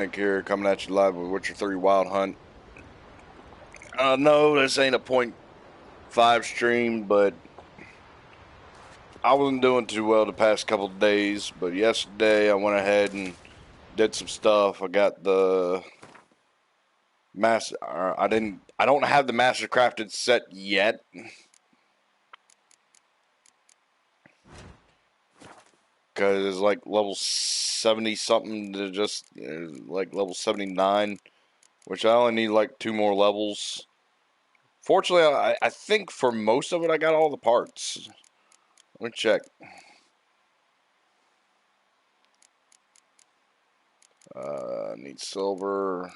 Here, coming at you live with Witcher 3 Wild Hunt. No, this ain't a .5 stream, but I wasn't doing too well the past couple of days. But yesterday I went ahead and did some stuff. I got the master. I don't have the master crafted set yet. Because it's like level 70 something to just like level 79, which I only need like 2 more levels. Fortunately, I think for most of it I got all the parts. Let me check. Need silver.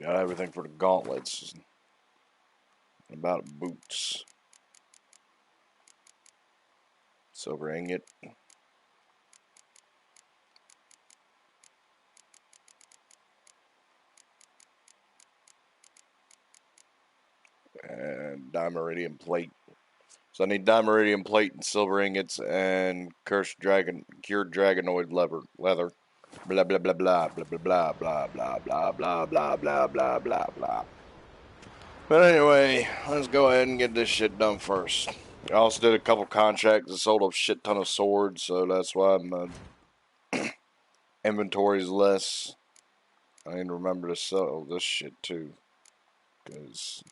Got everything for the gauntlets. About boots. Silver ingot. And diameridium plate. So I need diameridium plate and silver ingots and cured dragonoid leather. Blah blah blah blah blah blah blah blah blah blah blah blah blah blah blah. But anyway, let's go ahead and get this shit done first. I also did a couple contracts and sold a shit ton of swords, so that's why my inventory is less. I need to remember to sell this shit too, because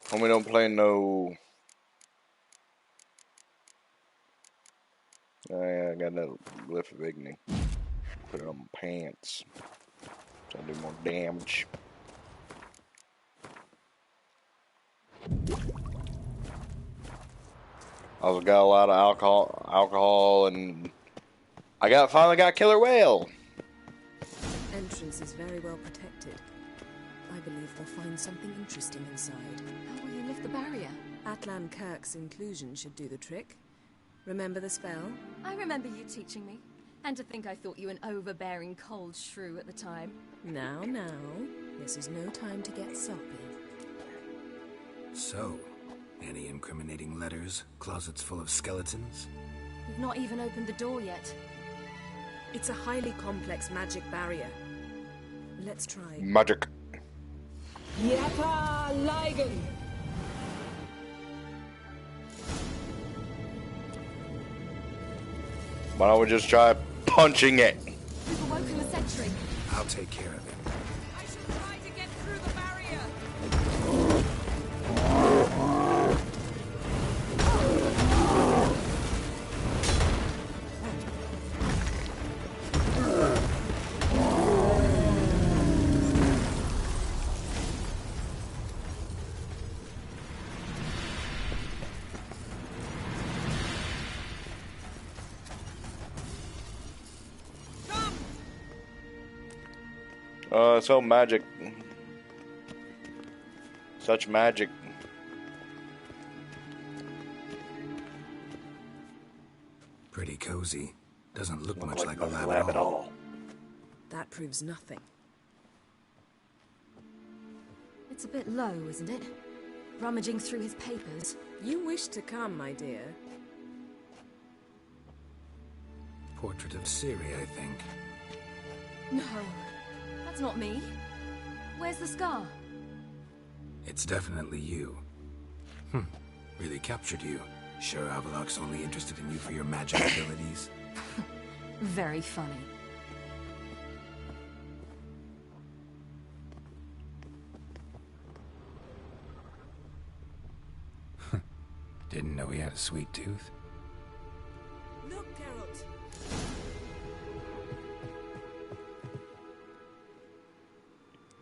homie don't play no. I got that glyph of igni. Put it on my pants so I do more damage. I also got a lot of alcohol, and I finally got killer whale. Entrance is very well protected. I believe we'll find something interesting inside. How will you lift the barrier? Atlan Kirk's inclusion should do the trick. Remember the spell? I remember you teaching me. And to think I thought you an overbearing cold shrew at the time. Now, this is no time to get soppy. So, any incriminating letters? Closets full of skeletons? You've not even opened the door yet. It's a highly complex magic barrier. Let's try. Magic. Yata Ligen! Why don't we just try punching it? We've awoken the sentry. I'll take care of it. I shall try to get through the barrier! So magic. Such magic. Pretty cozy. Doesn't look much like a lab at all. That proves nothing. It's a bit low, isn't it? Rummaging through his papers. You wish to come, my dear. Portrait of Ciri, I think. No, that's not me. Where's the scar? It's definitely you. Really captured you. Sure Avalok's only interested in you for your magic abilities? Very funny. Didn't know he had a sweet tooth. Look, Geralt.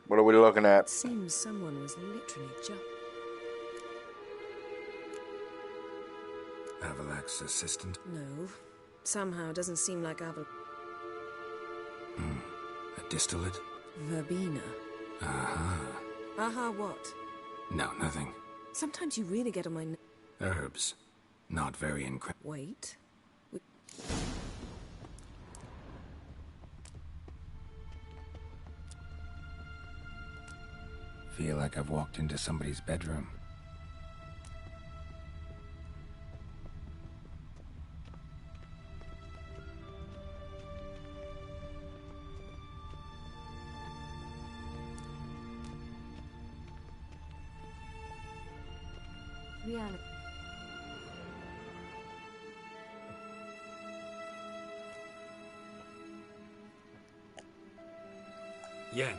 What are we looking at? Seems someone was literally Avalak's assistant? No. Somehow it doesn't seem like Aval... A distillate? Verbena. Aha. Aha what? No, nothing. Sometimes you really get on my... Herbs. Not very Wait. Feel like I've walked into somebody's bedroom. Reality. Yen.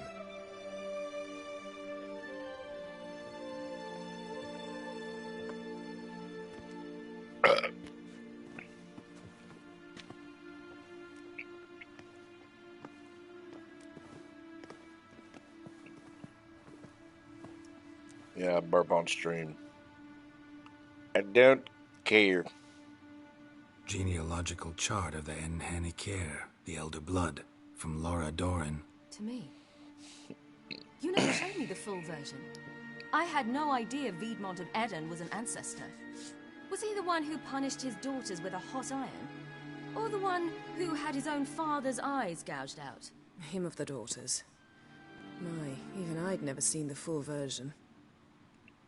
Yeah, burp on stream. I don't care. Genealogical chart of the Enhanikir, the Elder Blood, from Laura Doran. To me. You never showed me the full version. I had no idea Viedmont of Eden was an ancestor. Was he the one who punished his daughters with a hot iron? Or the one who had his own father's eyes gouged out? Him of the daughters. My, even I'd never seen the full version.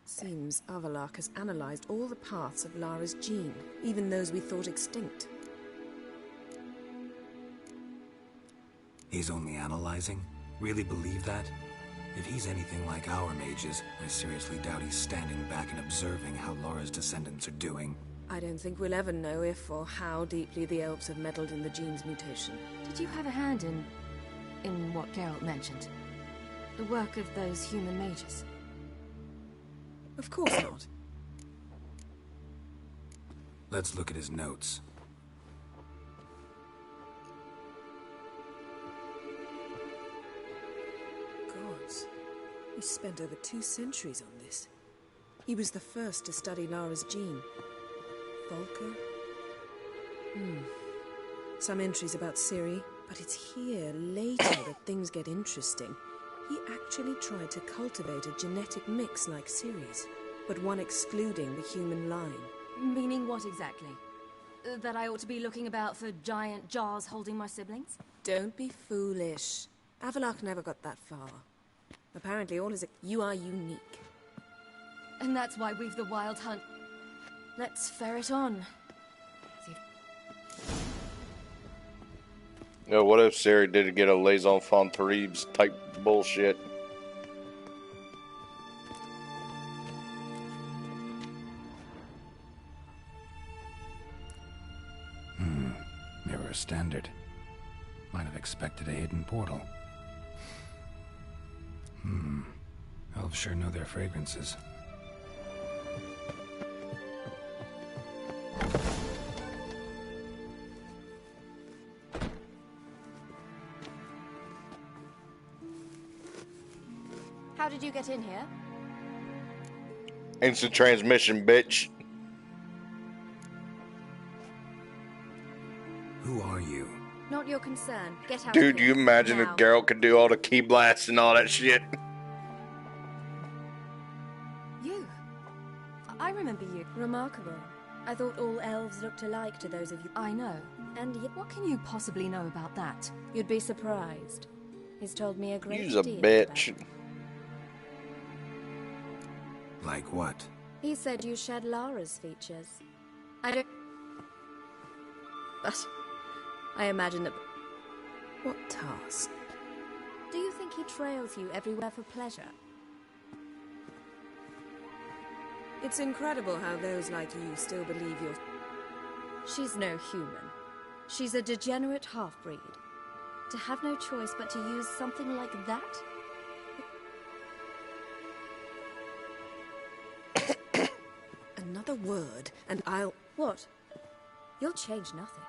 Seems Avalak has analyzed all the paths of Lara's gene, even those we thought extinct. He's only analyzing? Really believe that? If he's anything like our mages, I seriously doubt he's standing back and observing how Laura's descendants are doing. I don't think we'll ever know if or how deeply the elves have meddled in the gene's mutation. Did you have a hand in what Geralt mentioned? The work of those human mages? Of course not. Let's look at his notes. Gods. He spent over 2 centuries on this. He was the first to study Lara's gene. Volker? Some entries about Ciri, but it's here, later, that things get interesting. He actually tried to cultivate a genetic mix like Ciri's, but one excluding the human line. Meaning what exactly? That I ought to be looking about for giant jars holding my siblings? Don't be foolish. Avalak never got that far. Apparently all his... You are unique. And that's why we've the Wild Hunt. Let's ferret on. See if... Yeah, what if Ciri did get a Les Enfants Terribles type bullshit? Mirror standard. Might have expected a hidden portal. Elves sure know their fragrances. How did you get in here? Instant transmission, bitch. Who are you? Not your concern. Get out Dude, of here. you imagine if Now. Geralt could do all the key blasts and all that shit? You. I remember you. Remarkable. I thought all elves looked alike to those of you. I know. And yet, What can you possibly know about that? you'd be surprised. He's told me a great You's a deal bitch. about- Like what? He said you shared Lara's features. I don't... But I imagine that... What task? Do you think he trails you everywhere for pleasure? It's incredible how those like you still believe you're... She's no human. She's a degenerate half-breed. To have no choice but to use something like that? Another word, and I'll... What? You'll change nothing.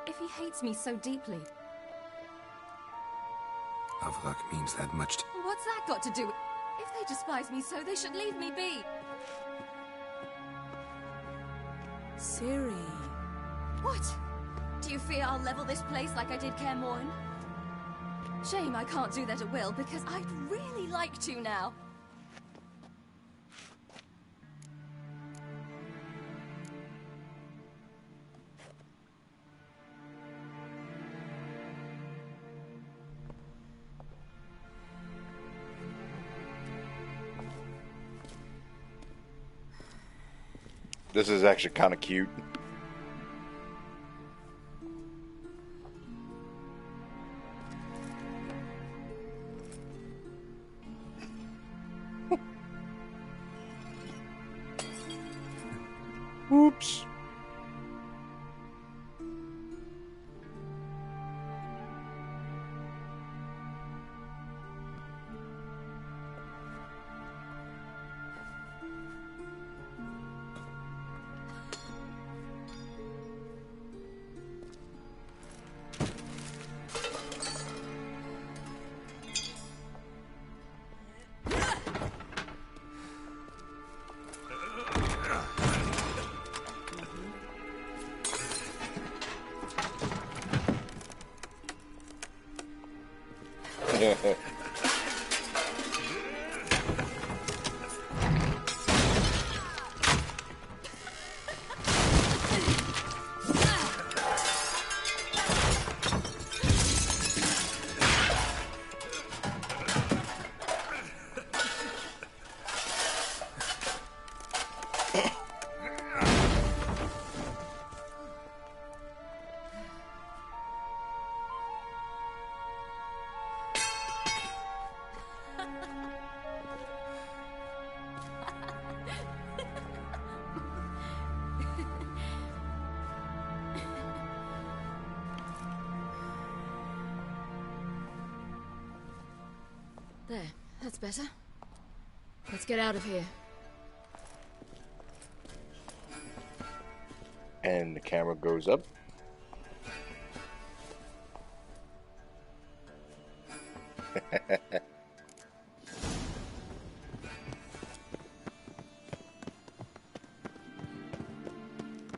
If he hates me so deeply, Avalak means that much to... what's that got to do with... If they despise me so, they should leave me be. Siri. What? Do you fear I'll level this place like I did Kaer Morhen? Shame I can't do that at will, because I'd really like to now. This is actually kind of cute. Oops. There, that's better. Let's get out of here. And the camera goes up.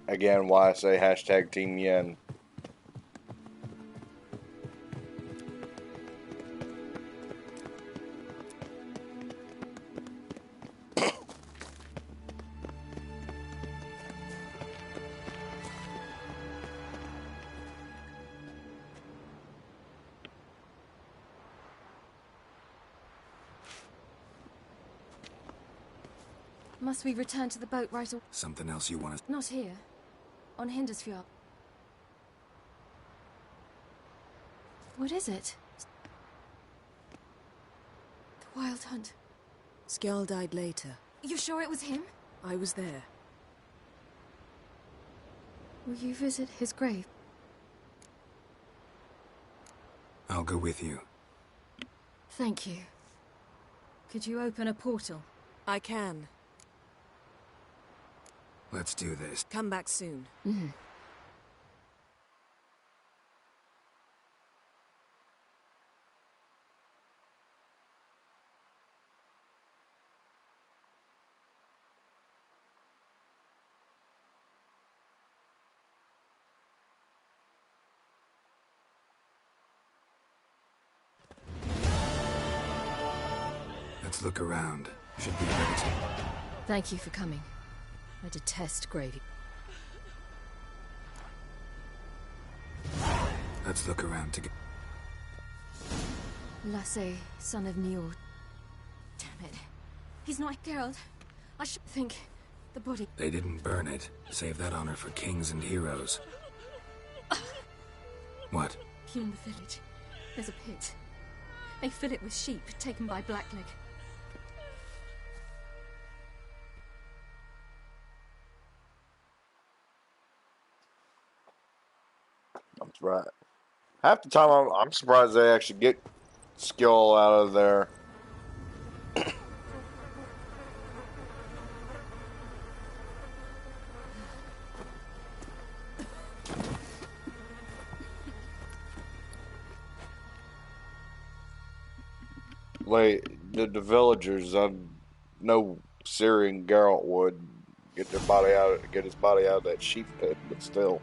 Again, why I say hashtag Team Yen. Must we return to the boat right away? Something else you want to... Not here. On Hindersfjord. What is it? The Wild Hunt. Skjall died later. You sure it was him? I was there. Will you visit his grave? I'll go with you. Thank you. Could you open a portal? I can. Let's do this. Come back soon. Mm-hmm. Let's look around. Should be empty. Thank you for coming. I detest gravy. Let's look around together. Lasse, son of Njord. Damn it. He's not Geralt. I should think the body... They didn't burn it. Save that honor for kings and heroes. What? Here in the village, there's a pit. They fill it with sheep taken by Blackleg. I'm surprised. Half the time, I'm surprised they actually get Skjall out of there. Like the villagers, I know Ciri and Geralt would get his body out of that sheep pit, but still.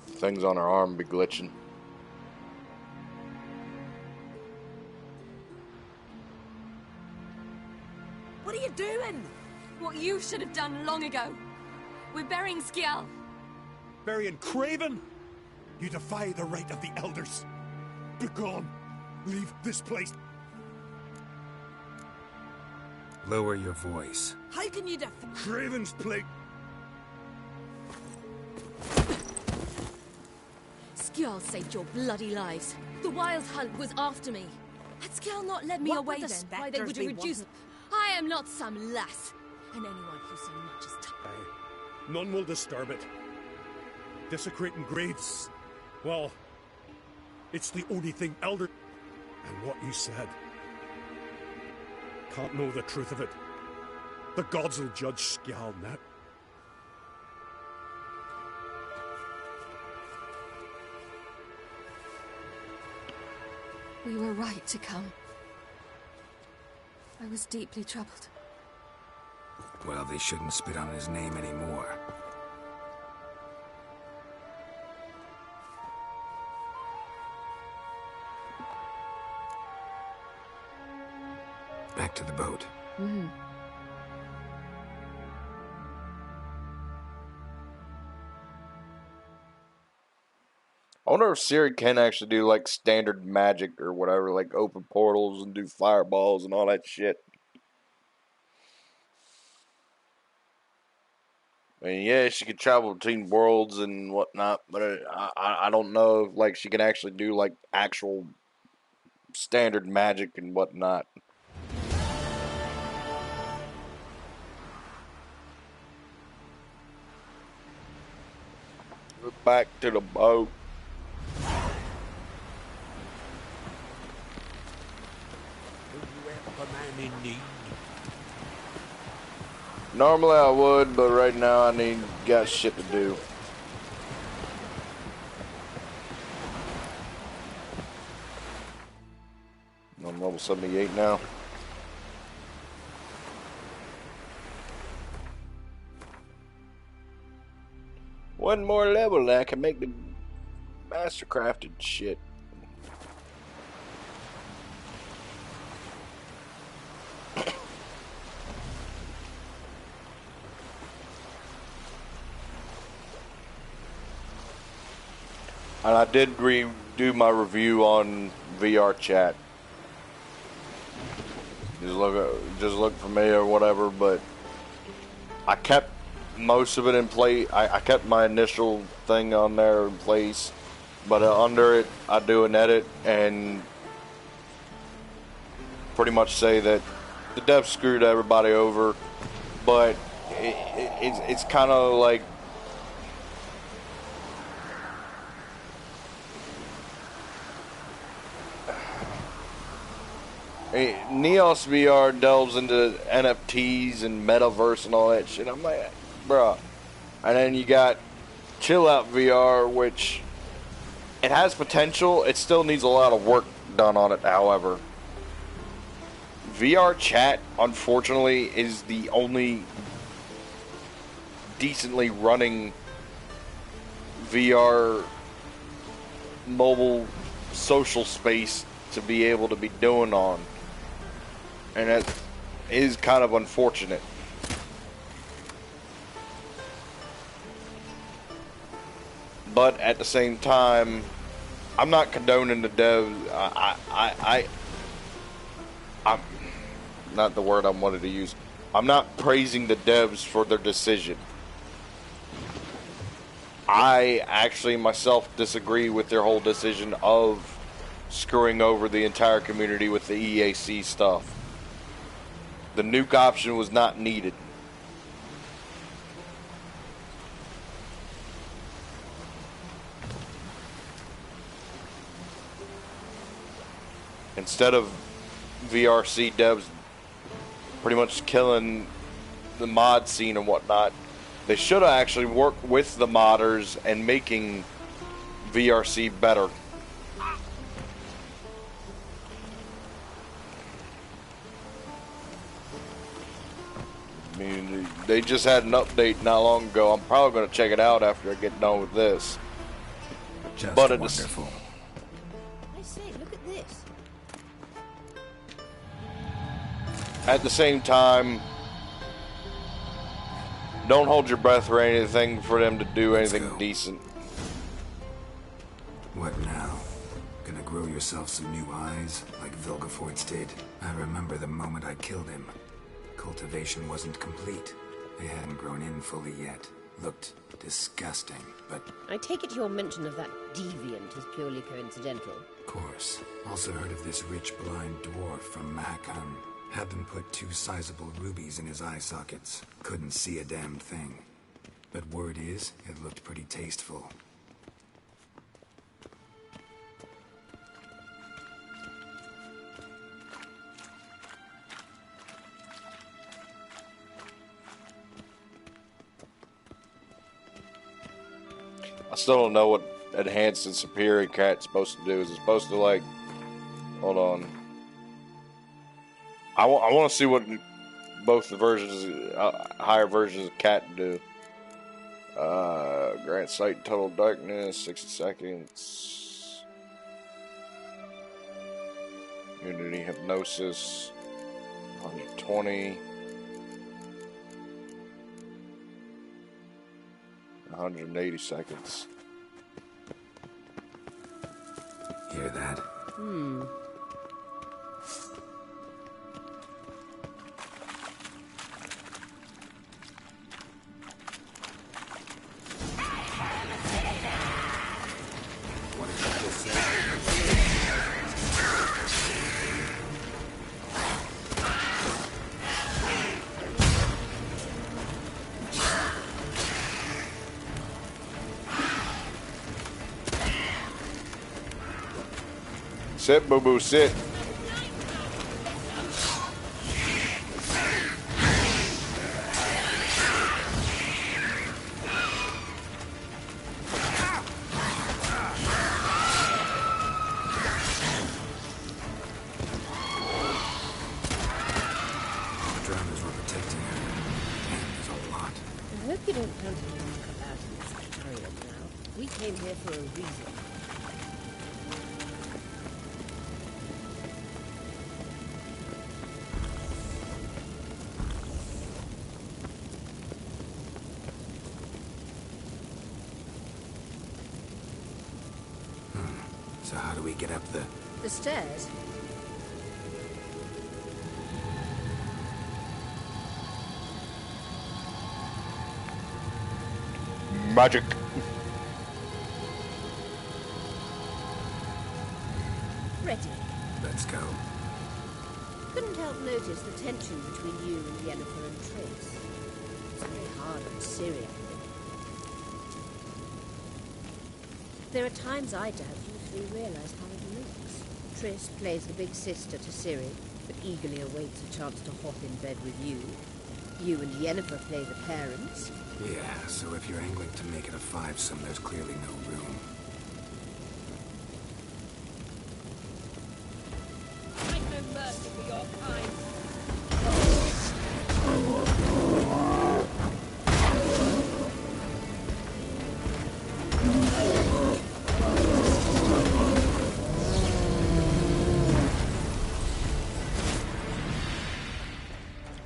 Things on her arm be glitching. What are you doing? What you should have done long ago. We're burying Skjal. Burying Craven? You defy the right of the elders. Begone. Leave this place. Lower your voice. How can you defy? Craven's plate. Skjal saved your bloody lives. The Wild Hunt was after me. Had Skjal not led me What away would the then, why they would spectres have be reduced... I am not some lass. And anyone who so much as... None will disturb it. Desecrating graves. Well, it's the only thing elder... And what you said. Can't know the truth of it. The gods will judge Skjal now. We were right to come. I was deeply troubled. Well, they shouldn't spit on his name anymore. Back to the boat. I wonder if Ciri can actually do like standard magic or whatever, like open portals and do fireballs and all that shit. I mean, yeah, she could travel between worlds and whatnot, but I don't know if like she can actually do like actual standard magic and whatnot. Back to the boat. Normally I would, but right now I got shit to do. I'm level 78 now. One more level and I can make the mastercrafted shit. And I did redo my review on VR chat. Just look for me or whatever, but I kept most of it in place. I kept my initial thing on there in place, but under it I do an edit and pretty much say that the devs screwed everybody over, but it's kind of like Neos VR delves into NFTs and metaverse and all that shit. I'm like, bruh. And then you got Chill Out VR, which it has potential. It still needs a lot of work done on it, however. VR chat, unfortunately, is the only decently running VR mobile social space to be able to be doing on. And that is kind of unfortunate. But at the same time, I'm not condoning the devs. I'm not the word I wanted to use. I'm not praising the devs for their decision. I actually myself disagree with their whole decision of screwing over the entire community with the EAC stuff. The nuke option was not needed. Instead of VRC devs pretty much killing the mod scene and whatnot. They should have actually worked with the modders and making VRC better. I mean, they just had an update not long ago. I'm probably going to check it out after I get done with this. Just But wonderful. I say, look at this. At the same time, don't hold your breath for anything for them to do anything decent. What now? Gonna grow yourself some new eyes, like Vilgefortz did? I remember the moment I killed him. Cultivation wasn't complete. They hadn't grown in fully yet. Looked disgusting, but... I take it your mention of that deviant is purely coincidental. Of course. Also heard of this rich blind dwarf from Mahakam. Had them put 2 sizable rubies in his eye sockets. Couldn't see a damn thing. But word is, it looked pretty tasteful. I still don't know what enhanced and superior cat's supposed to do. Is it supposed to, like... Hold on. I want to see what both the versions, higher versions of cat do. Grant sight total darkness, 60 seconds. Unity hypnosis, 120. 180 seconds. Hear that? What did you just say? Sit, boo-boo, sit. Drowners were protecting her. Damn, there's a lot. I hope you don't plan to knock about in this chariot now. We came here for a reason. So how do we get up the... The stairs? Magic. Ready. Let's go. Couldn't help notice the tension between you and Yennefer and Triss. It's very hard on Ciri, I think. There are times I doubt you 3 realize how it looks. Triss plays the big sister to Ciri, but eagerly awaits a chance to hop in bed with you. You and Yennefer play the parents. Yeah, so if you're angling to make it a 5-some, there's clearly no room. Find no mercy for your kind.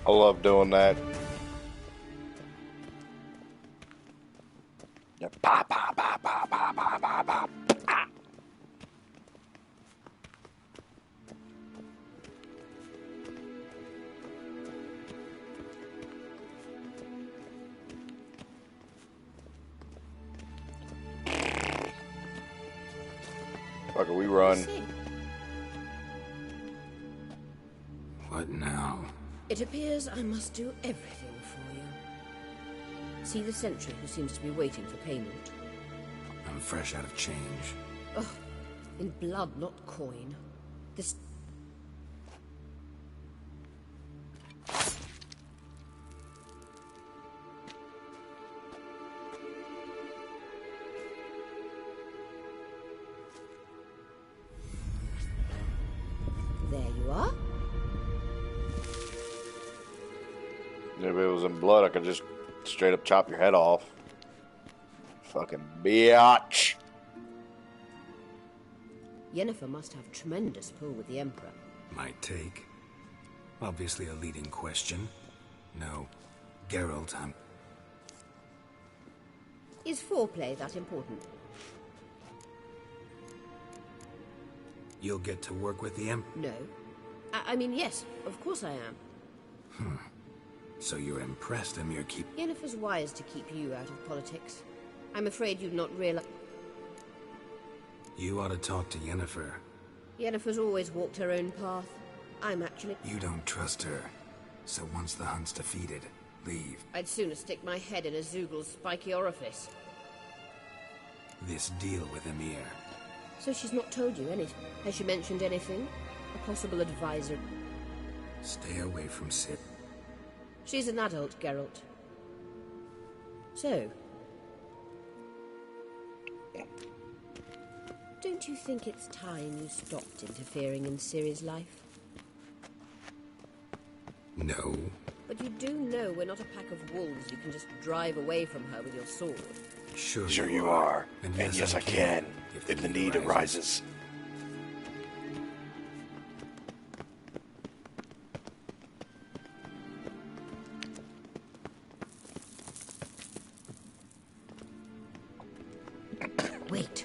I love doing that. Yeah, pa pa pa pa pa pa pa pa. Ah. Fuck it, we run. What now? It appears I must do everything for you. See the sentry who seems to be waiting for payment? I'm fresh out of change. Ugh, in blood, not coin. This... If it was in blood, I could just straight up chop your head off. Fucking biatch. Yennefer must have tremendous pull with the Emperor. Might take. Obviously a leading question. No, Geralt, Is foreplay that important? You'll get to work with the Emperor. No. I mean, yes, of course I am. So you're impressed Emir keep... Yennefer's wise to keep you out of politics. I'm afraid you'd not realize... You ought to talk to Yennefer. Yennefer's always walked her own path. I'm actually... You don't trust her. So once the hunt's defeated, leave. I'd sooner stick my head in a Zoogl's spiky orifice. This deal with Emir. So she's not told you anything? Has she mentioned anything? A possible advisor? Stay away from Sid. She's an adult, Geralt. So... Don't you think it's time you stopped interfering in Ciri's life? No. But you do know we're not a pack of wolves you can just drive away from her with your sword. Sure you are. And yes, I can. If the need arises. Wait.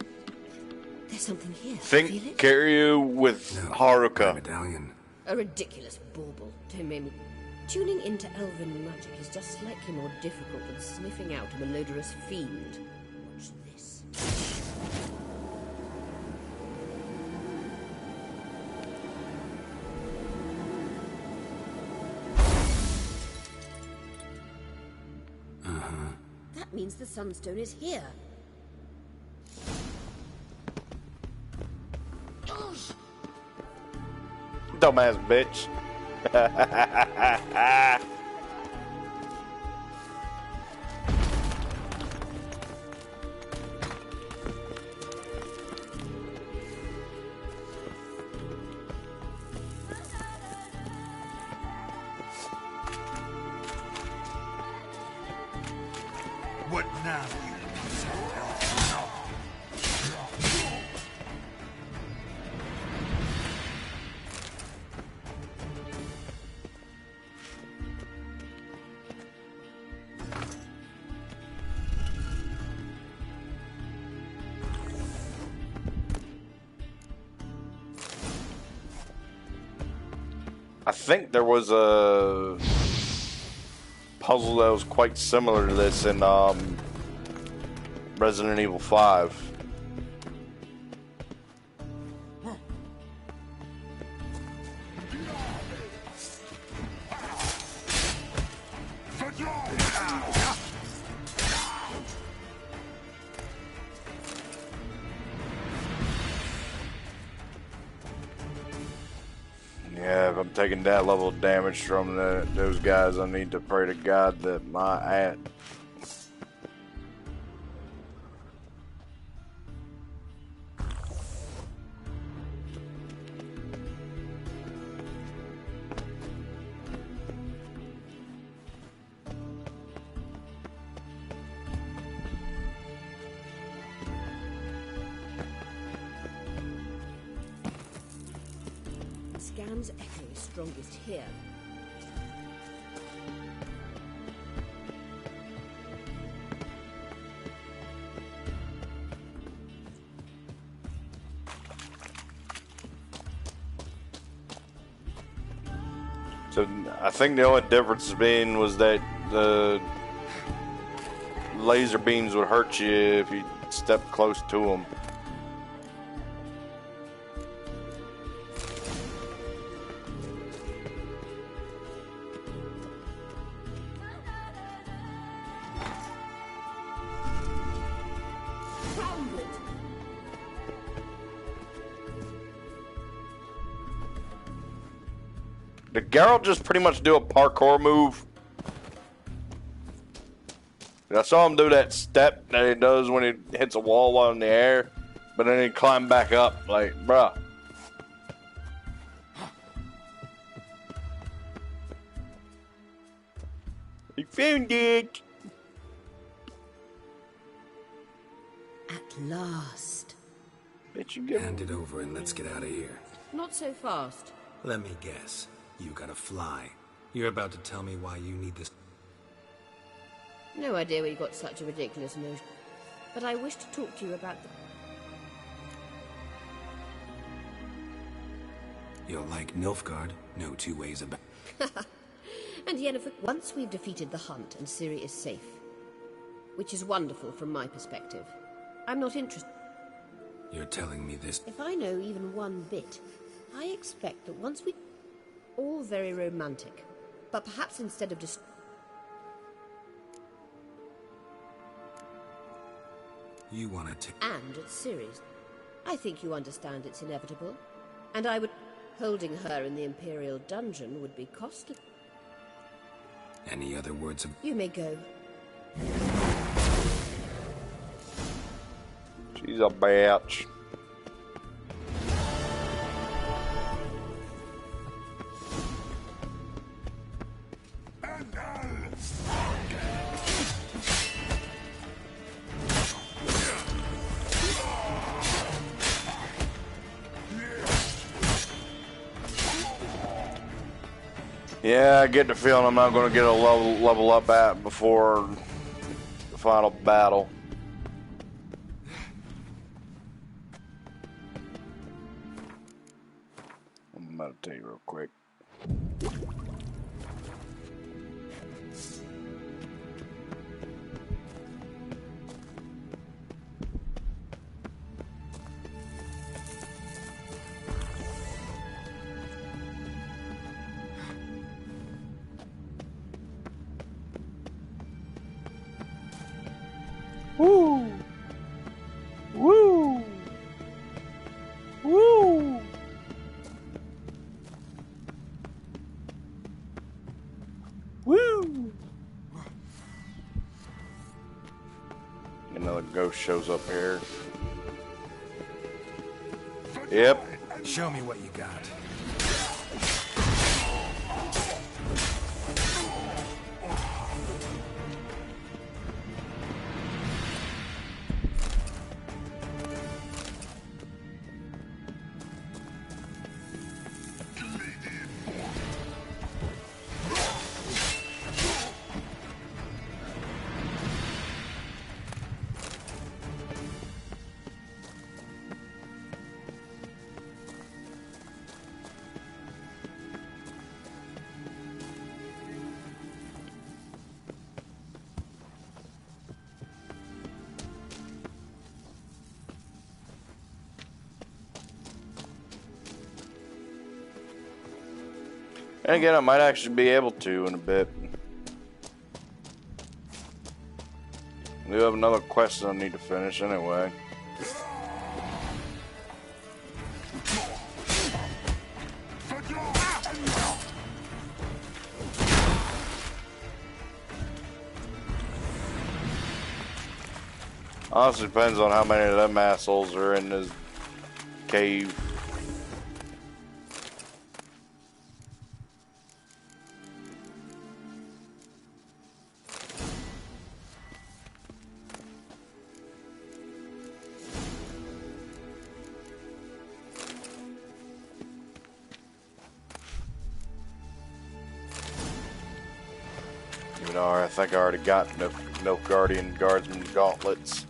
There's something here. Feel Think it? Kiryu with No, my Haruka. medallion. A ridiculous bauble. Don't make me... Tuning into elven magic is just slightly more difficult than sniffing out a malodorous fiend. Watch this. That means the Sunstone is here. Dumbass bitch. What now? I think there was a puzzle that was quite similar to this in Resident Evil 5. Yeah, if I'm taking that level of damage from those guys, I need to pray to God that my aunt. Scan's echo is strongest here. So I think the only difference being was that the laser beams would hurt you if you stepped close to them. Did Geralt just pretty much do a parkour move? I saw him do that step that he does when he hits a wall while in the air, but then he climbed back up. Like, bruh. I found it. At last. Bet you get Hand it over and let's get out of here. Not so fast. Let me guess. You gotta fly. You're about to tell me why you need this. No idea where you got such a ridiculous notion. But I wish to talk to you about the... You'll like Nilfgaard. No two ways about. And Yennefer, once we've defeated the hunt and Ciri is safe, which is wonderful from my perspective, I'm not interested. You're telling me this. If I know even one bit, I expect that once we... All very romantic, but perhaps instead of just... You want to... And at Ciri's. I think you understand it's inevitable. And I would... Holding her in the Imperial dungeon would be costly. Any other words of... You may go. She's a bitch. Yeah, I get the feeling I'm not going to get a level up at before the final battle. I'm going to meditate real quick. Woo! Woo! Woo! Woo! Another ghost shows up here. Yep. Show me what you got. And again, I might actually be able to in a bit. We have another quest I need to finish anyway. Honestly, depends on how many of them assholes are in this cave. I think I already got no Guardian Guardsman gauntlets.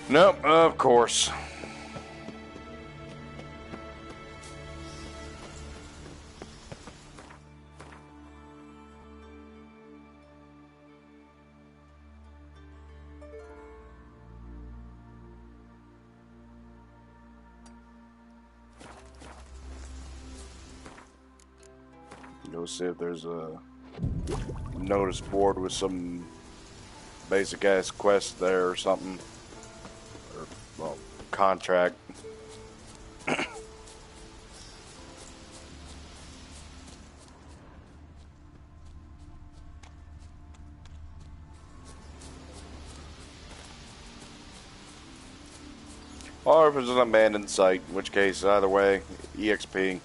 Nope, of course. Go see if there's a notice board with some basic ass quest there or something. Or, well, contract. Or if it's an abandoned site, in which case, either way, EXP.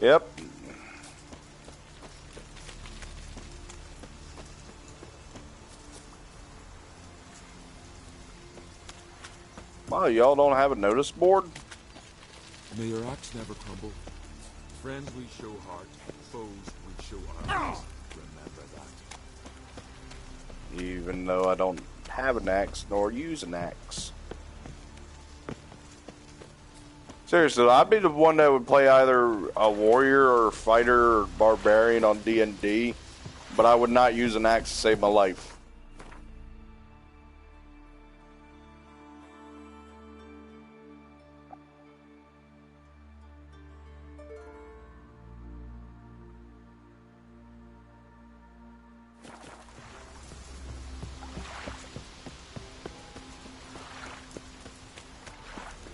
Yep. Wow, y'all don't have a notice board? May your axe never crumble. Friends we show heart, foes we show arms. Remember that. Even though I don't have an axe nor use an axe. Seriously, I'd be the one that would play either a warrior or a fighter or barbarian on D&D, but I would not use an axe to save my life.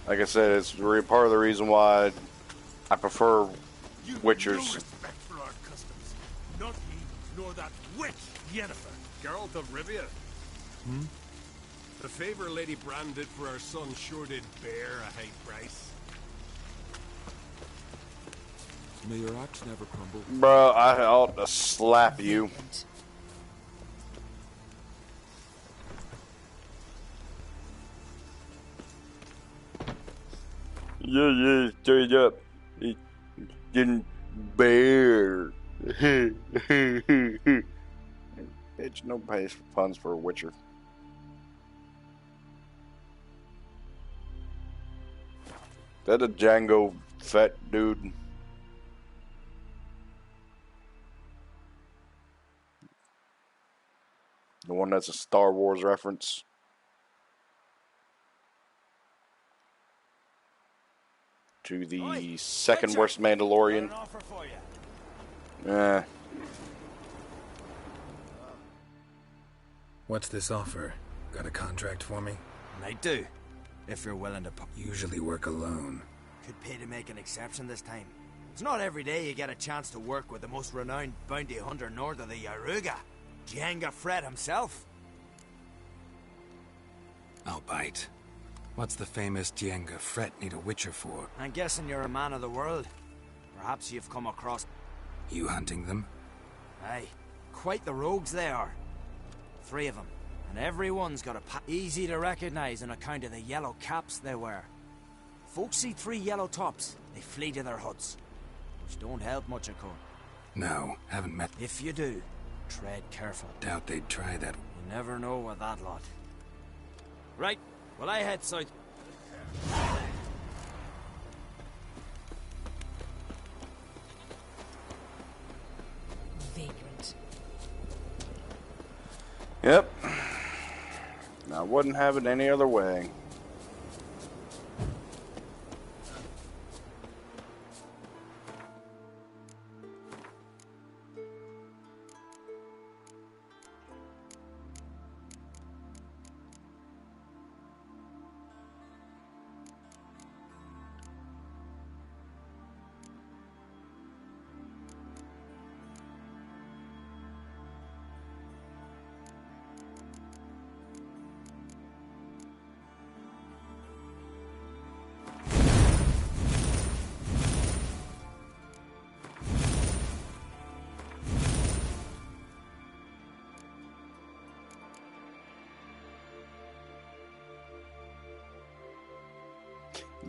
Like I said, it's part of the reason why I prefer Witchers. No respect for our customs. Not ye, nor that witch, Yennefer, Geralt of Rivia. The favor Lady Brand did for our son sure did bear a high price. May your axe never crumble. Bro, I ought to slap you. Yeah, straight up. It didn't bear. Bitch, no place for puns for a Witcher. That a Django Fett dude? The one that's a Star Wars reference? To the second worst Mandalorian. What's this offer? Got a contract for me? Might do, if you're willing to. Usually work alone. Could pay to make an exception this time. It's not every day you get a chance to work with the most renowned bounty hunter north of the Yaruga, Django Fred himself. I'll bite. What's the famous Django Fred need a Witcher for? I'm guessing you're a man of the world. Perhaps you've come across. You hunting them? Aye, quite the rogues they are. 3 of them, and everyone's got a easy to recognize on account of the yellow caps they wear. Folks see 3 yellow tops, they flee to their huts, which don't help much of course. No, haven't met. If you do, tread careful. Doubt they'd try that. You never know with that lot. Right, well I head south. Vagrant. Yep. I wouldn't have it any other way.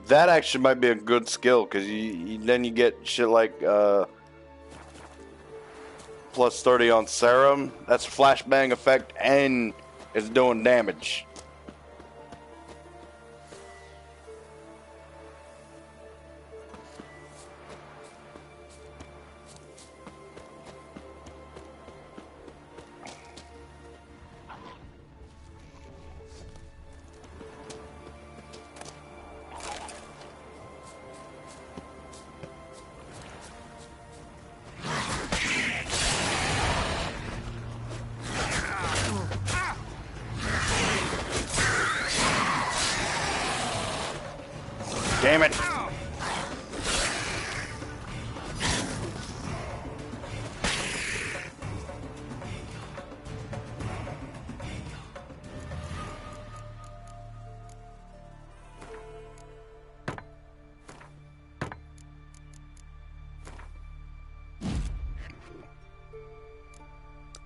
That actually might be a good skill, because then you get shit like plus 30 on serum. That's a flashbang effect and it's doing damage. Damn it.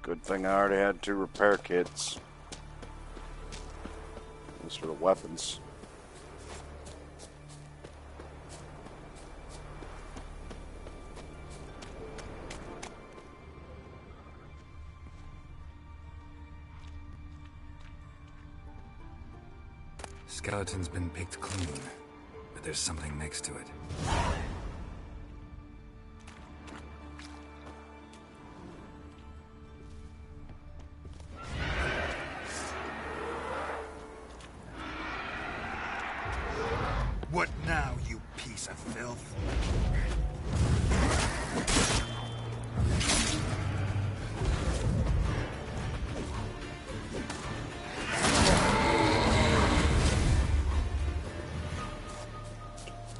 Good thing I already had 2 repair kits. These are the weapons. Skeleton's been picked clean, but there's something next to it. What now, you piece of filth?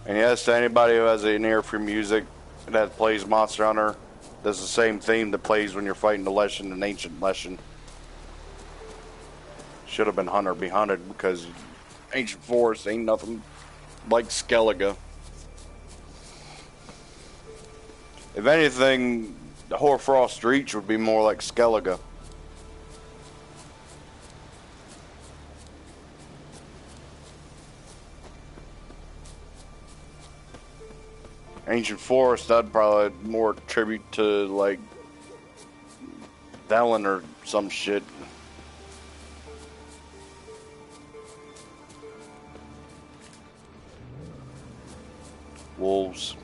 And yes, to anybody who has an ear for music that plays Monster Hunter, that's the same theme that plays when you're fighting the Leshen and Ancient Leshen. Should have been Hunter be Hunted, because Ancient Forest ain't nothing like Skellige. If anything, the Hoarfrost Reach would be more like Skellige. Ancient Forest, I'd probably more attribute to like Velen or some shit. Wolves.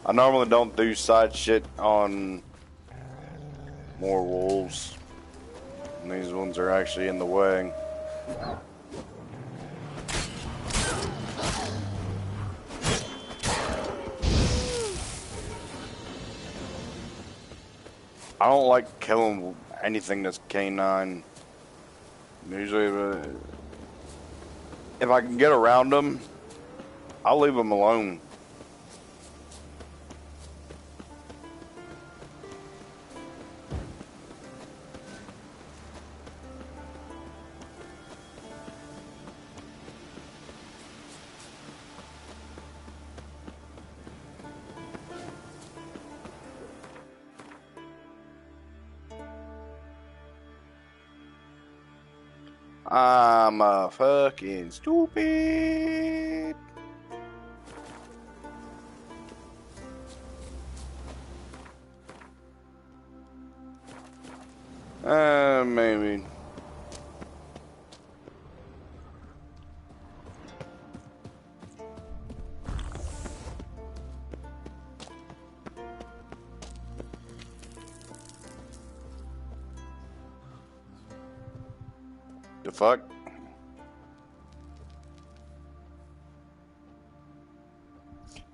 I normally don't do side shit on more wolves. And these ones are actually in the way. I don't like killing anything that's canine. Usually, if I can get around them, I'll leave them alone. I'm a fucking stupid. Maybe. The fuck?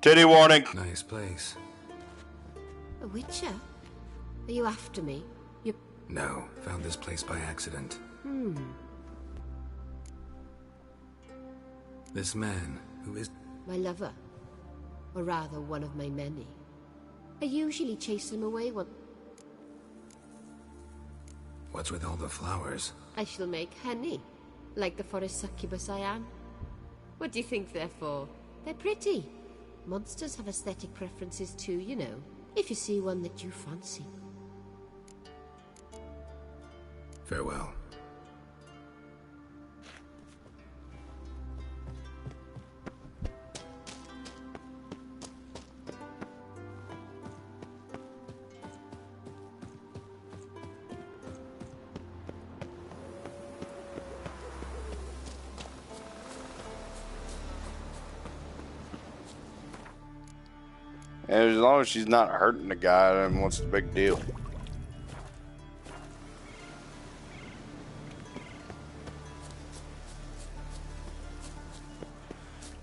Titty warning. Nice place. A witcher? Are you after me? You... No, found this place by accident. This man, who is... My lover. Or rather, one of my many. I usually chase him away when... What's with all the flowers? I shall make honey, like the forest succubus I am. What do you think they're for? They're pretty. Monsters have aesthetic preferences too, you know. If you see one that you fancy. Farewell. And as long as she's not hurting the guy, then what's the big deal?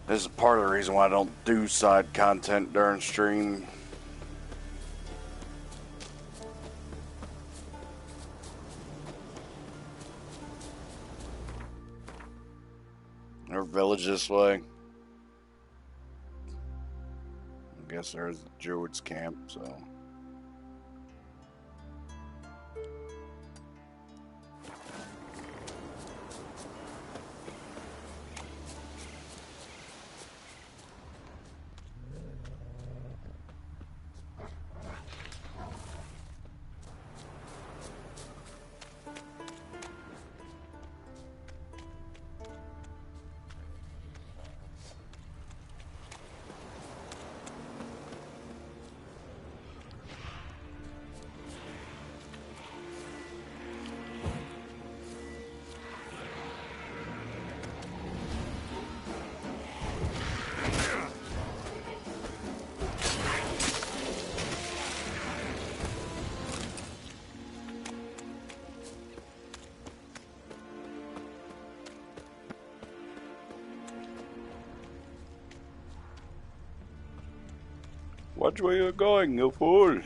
This is part of the reason why I don't do side content during stream. Or village this way. I guess there's the Druid's camp, so. Watch where you're going, you fool!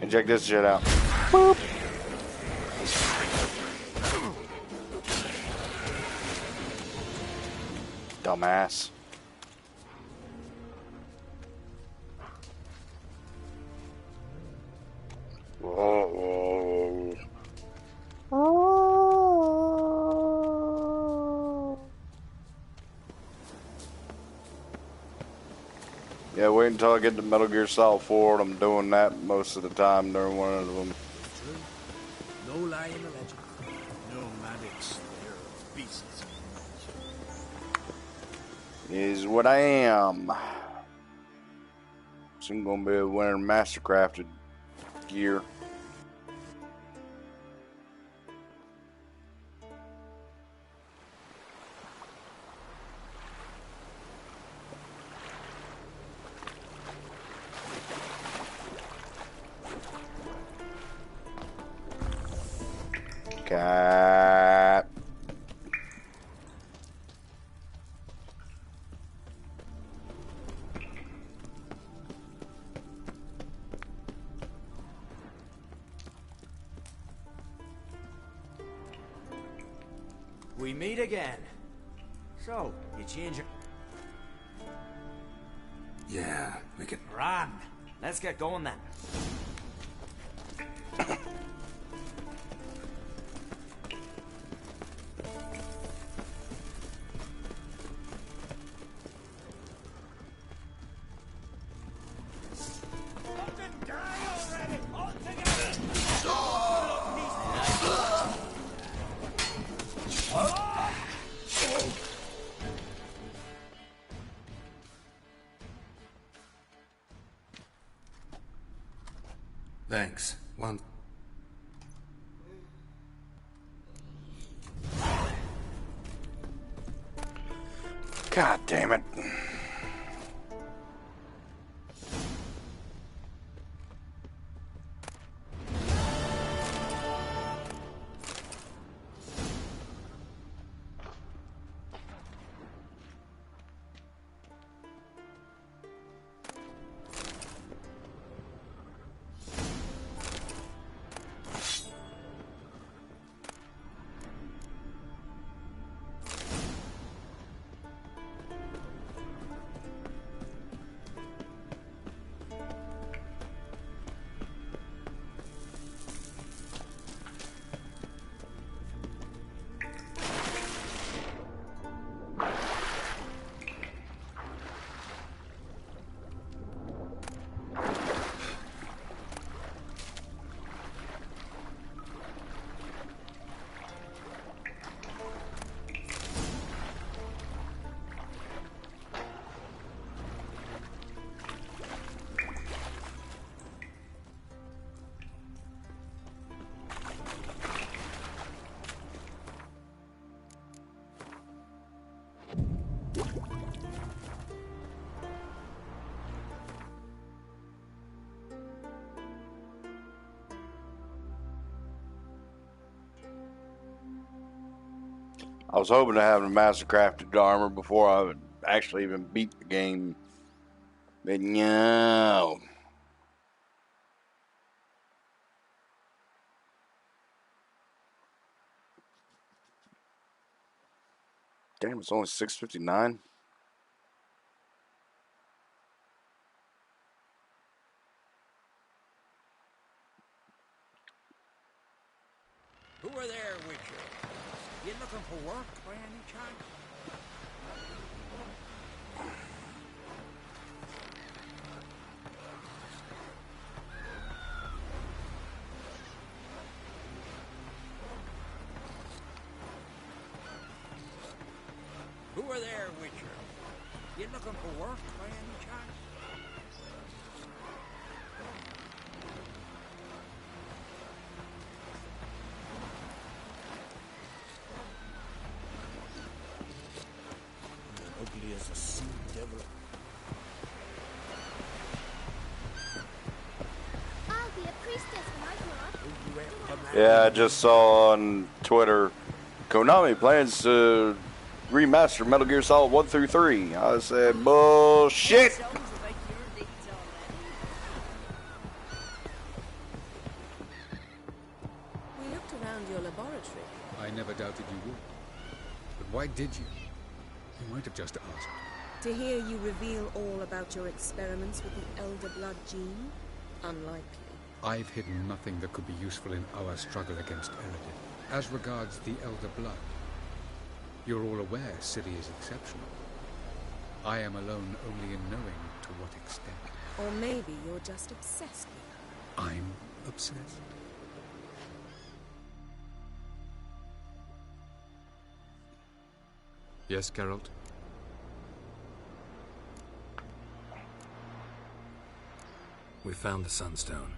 And check this shit out. Boop. Dumbass. Whoa. Yeah, wait until I get to Metal Gear Solid 4. I'm doing that most of the time during one of them. True. No lie in the legend. Nomadics, they're beasts. Is what I am. Soon gonna be wearing Mastercrafted gear. Cat. We meet again. So, you change your... Yeah, we can... Run! Let's get going then. Thanks. One... God damn it. I was hoping to have a Mastercrafted armor before I actually even beat the game. But no. Damn, it's only 6:59. Who are there, Witcher? You looking for work by any chance? Who are there, Witcher? You looking for work by any chance? Ugly as a sea devil. I'll be a priestess when I grow up. Yeah, I just saw on Twitter, Konami plans to remaster Metal Gear Solid 1 through 3. I said, bullshit! We looked around your laboratory. I never doubted you would. But why did you? You might have just asked. To hear you reveal all about your experiments with the Elder Blood gene? Unlikely. I've hidden nothing that could be useful in our struggle against Eredin. As regards the Elder Blood, you're all aware Ciri is exceptional. I am alone only in knowing to what extent. Or maybe you're just obsessed with her. I'm obsessed. Yes, Geralt? We found the Sunstone.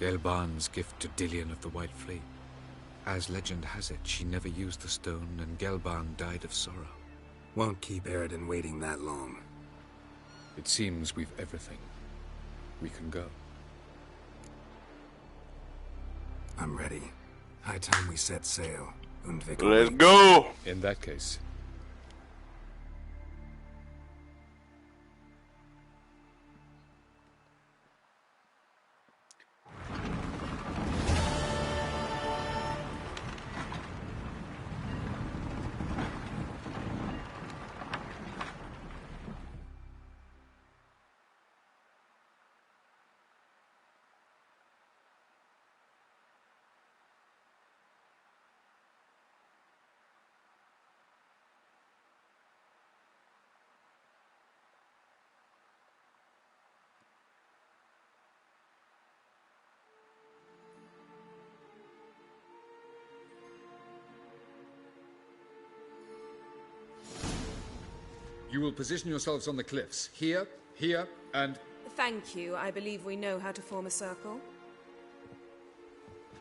Gelban's gift to Dillion of the White Fleet. As legend has it, she never used the stone, and Gelban died of sorrow. Won't keep Eredin waiting that long. It seems we've everything. We can go. I'm ready. High time we set sail. Undvik. Let's go! In that case... You will position yourselves on the cliffs. Here, here, and... Thank you. I believe we know how to form a circle.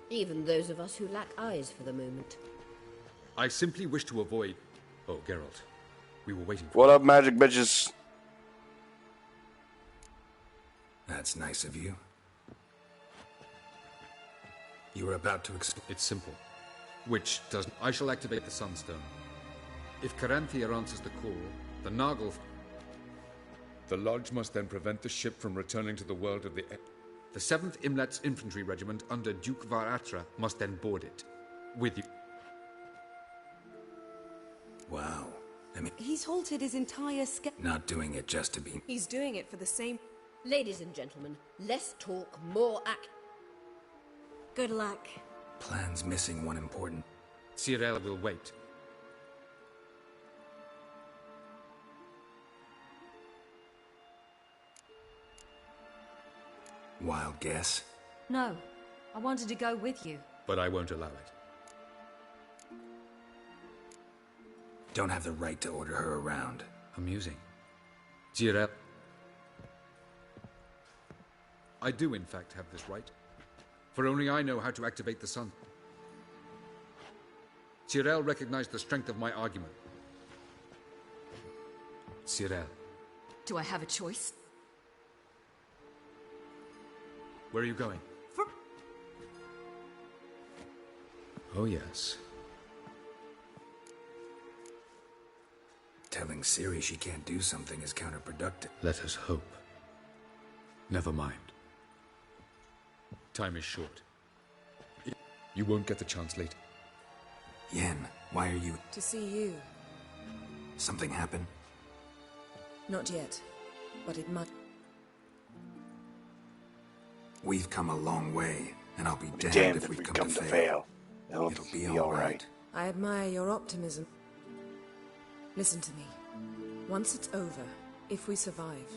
Even those of us who lack eyes for the moment. I simply wish to avoid... Oh, Geralt. We were waiting for... What up, magic bitches? That's nice of you. You were about to explain. It's simple. Which doesn't... I shall activate the Sunstone. If Caranthia answers the call, the Nagel... The Lodge must then prevent the ship from returning to the world of the... The 7th Imlet's Infantry Regiment under Duke Varatra must then board it. With you. Wow. I mean... He's halted his entire Not doing it just to be... He's doing it for the same... Ladies and gentlemen, less talk, more act. Good luck. Plan's missing one important... Cyril will wait. Wild guess? No. I wanted to go with you. But I won't allow it. Don't have the right to order her around. Amusing. Cyril. I do, in fact, have this right. For only I know how to activate the sun. Cyril recognized the strength of my argument. Cyril. Do I have a choice? Where are you going? Oh, yes. Telling Ciri she can't do something is counterproductive. Let us hope. Never mind. Time is short. You won't get the chance later. Yen, why are you... To see you. Something happened? Not yet, but it might. We've come a long way, and I'll be damned if we've come to fail. It'll be all right. I admire your optimism. Listen to me. Once it's over, if we survive...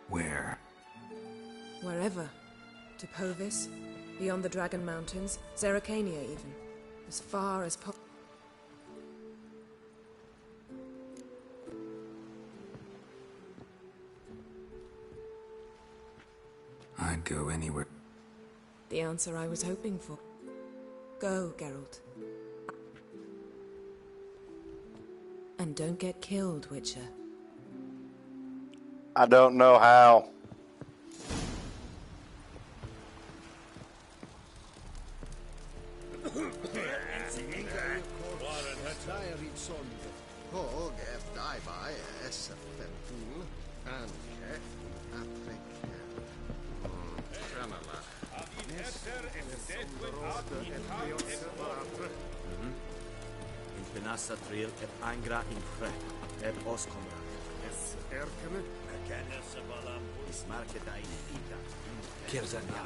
Where? Wherever. To Povis, beyond the Dragon Mountains, Zerrikania even. As far as I'd go anywhere. The answer I was hoping for. Go, Geralt. And don't get killed, Witcher. I don't know how. Tril et angra in fre, et oscomra. Es erkene? Erkenne se balam. Ismarke deine ita. Kirzania.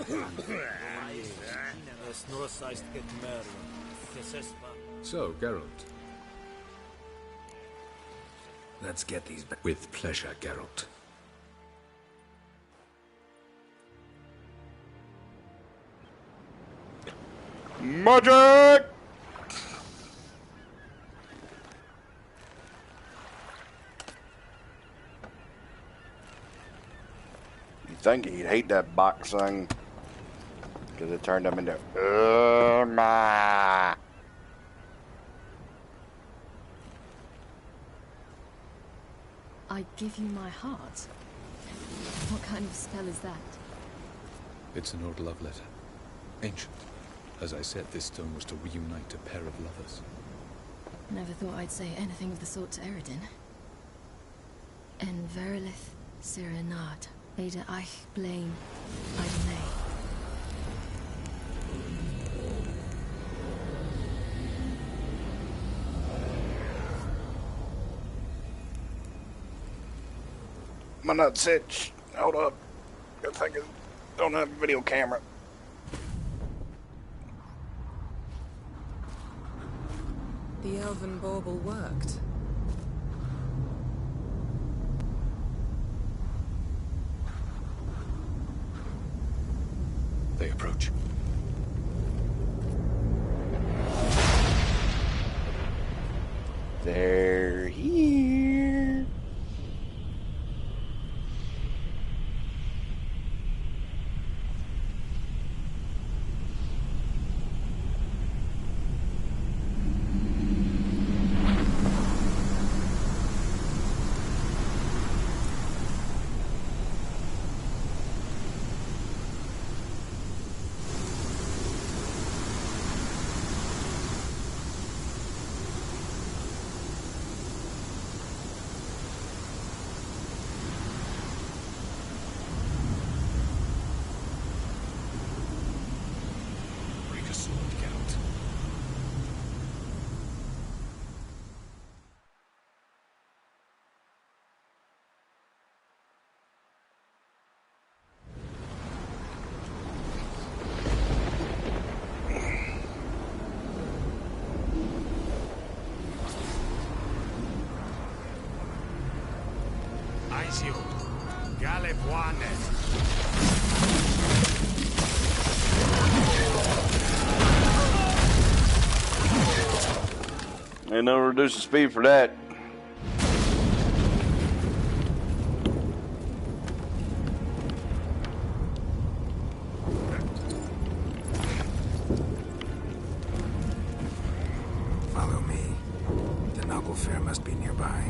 Es nur seist get mer. So, Geralt. Let's get these back. With pleasure, Geralt. Magic! Think he'd hate that box thing because it turned him into Irma. I give you my heart. What kind of spell is that? It's an old love letter. Ancient. As I said, this stone was to reunite a pair of lovers. Never thought I'd say anything of the sort to Eredin. En verilith Serenade. Ada eich blame, Idonay. My nuts itch. Hold up. Good thing I don't have a video camera. The elven bauble worked. They approach. They're here. Ezio, Galebuane. Ain't no reducing speed for that. Follow me. The noble fair must be nearby.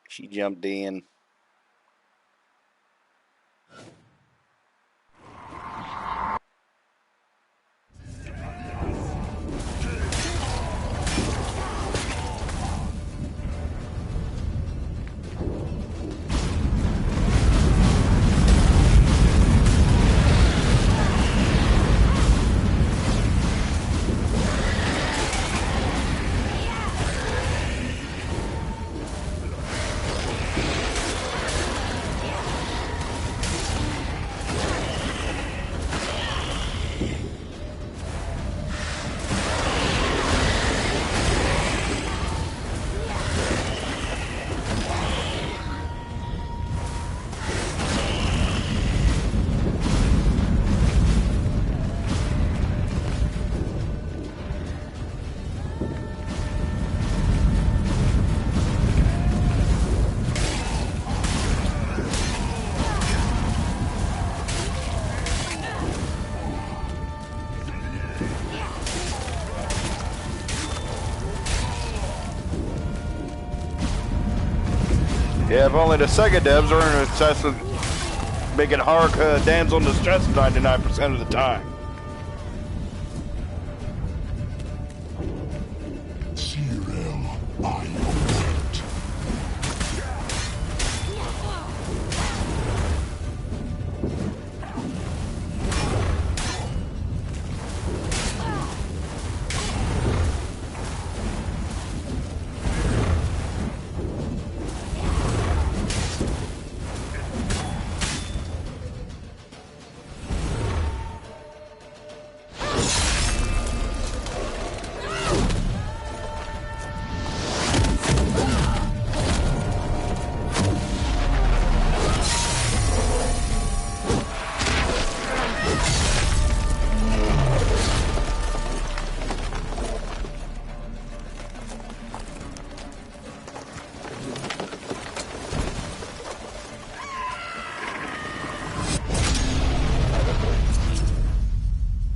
She jumped in. Yeah, if only the Sega devs are obsessed with making hard damsel in distress 99% of the time.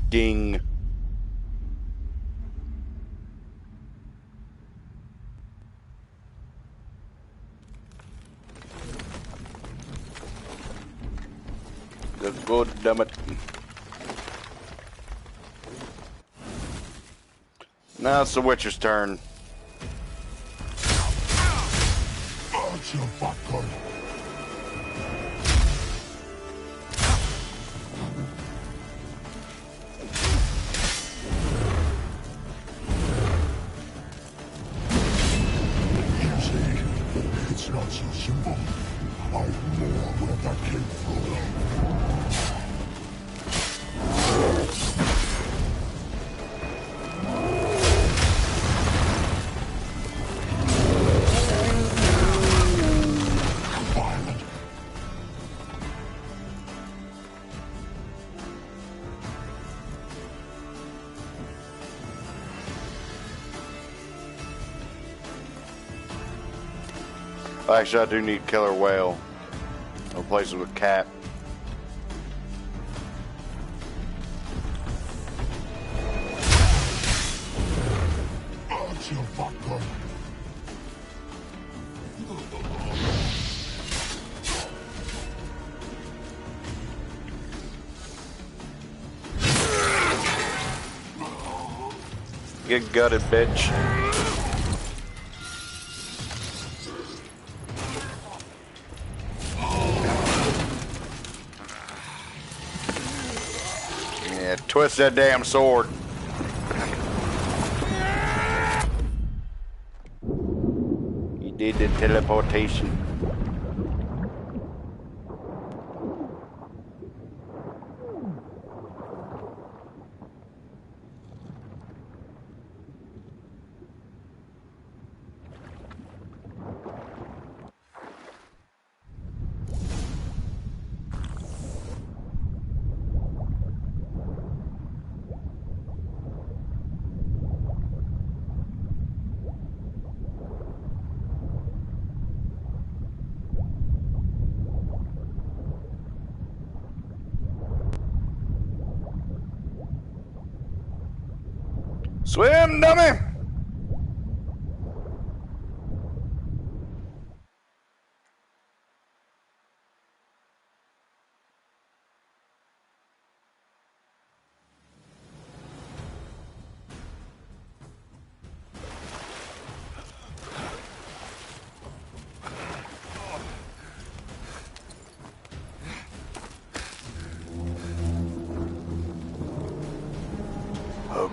Ding. God damn it. Now it's the Witcher's turn. It's not so simple. I know where that came from. Actually, I do need killer whale. Replace it with cat. Get gutted, bitch. Yeah, twist that damn sword. You did the teleportation. Swim, dummy!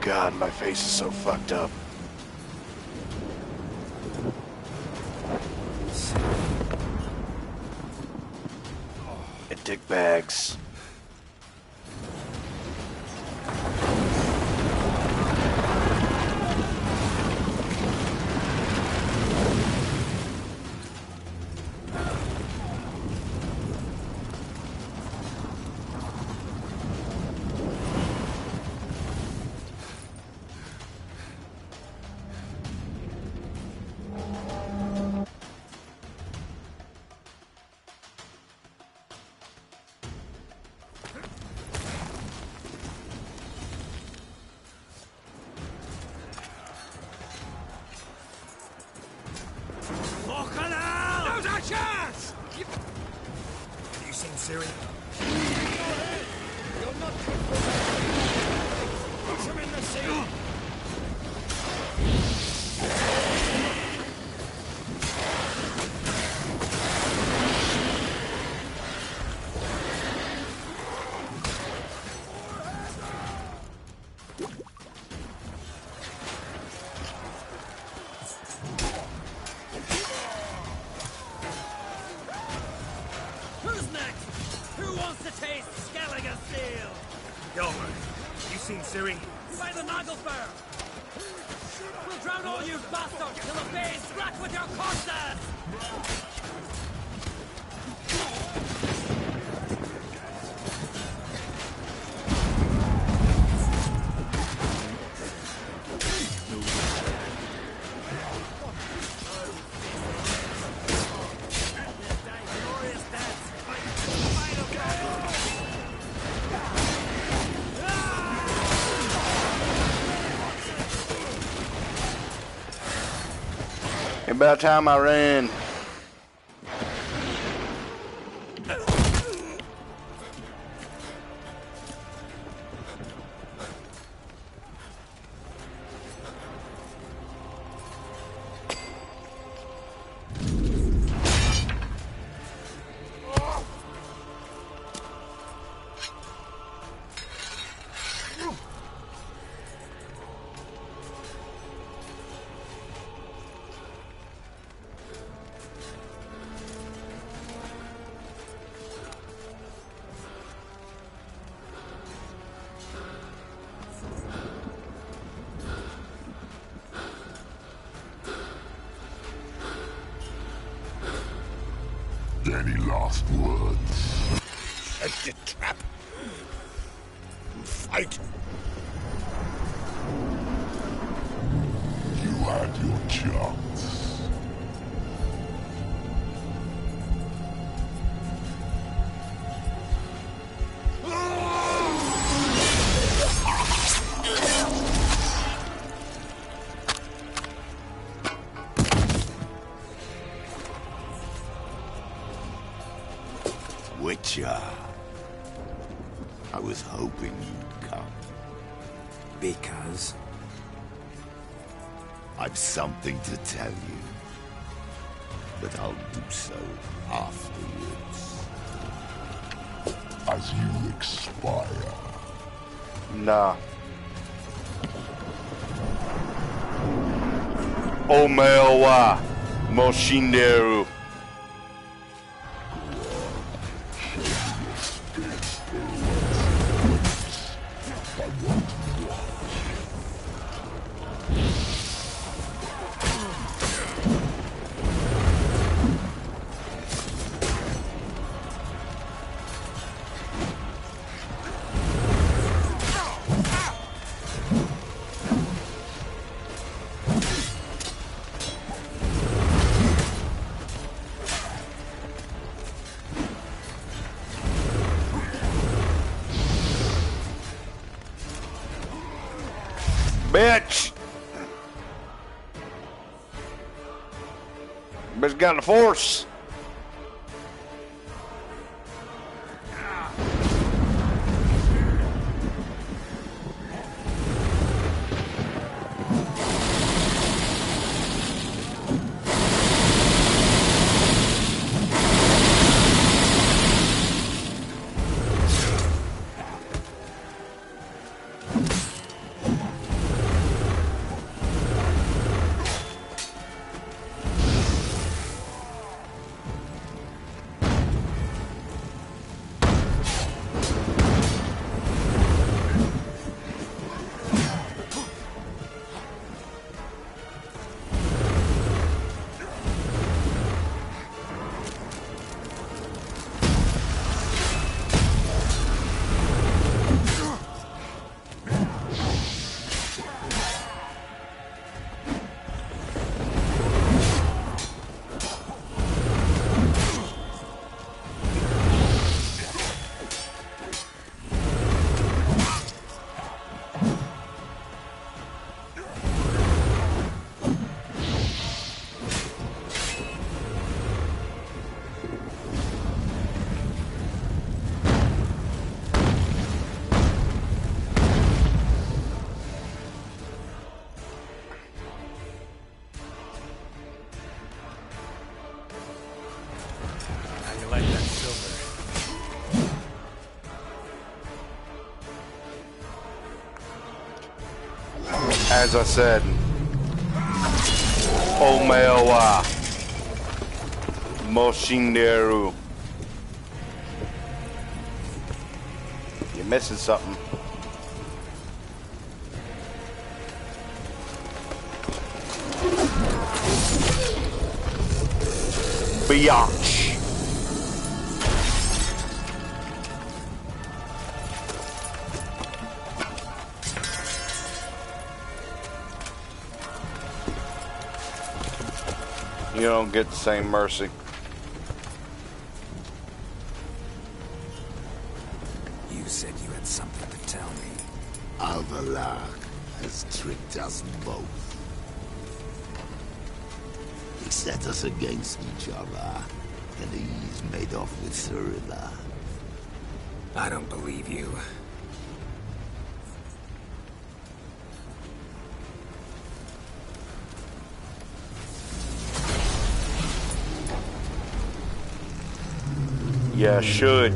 God, my face is so fucked up. And dick bags. Fucking hell! Now's our chance! Have you seen Siri? You're not push him in the sea! Who's next? Who wants to taste Skelliger Steel? Delmer, you seen Siri? By the Nagelfur! We'll drown all you bastards till the bay scratch with your corpses! About time I ran. Any last words? Set the trap. Fight. You had your chance. Witcher. I was hoping you'd come. Because? I've something to tell you. But I'll do so afterwards. As you expire. Nah. Omeo wa Moshinderu. Bitch! Bitch got the force. as I said, Omewa Moshinderu. You're missing something. Biatch. You don't get the same mercy. You said you had something to tell me. Alvalar has tricked us both. He set us against each other, and he's made off with Surila. I don't believe you. Yeah, should.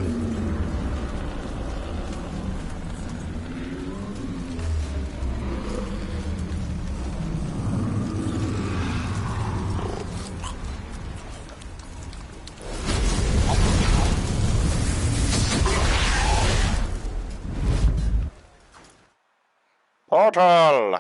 Portal.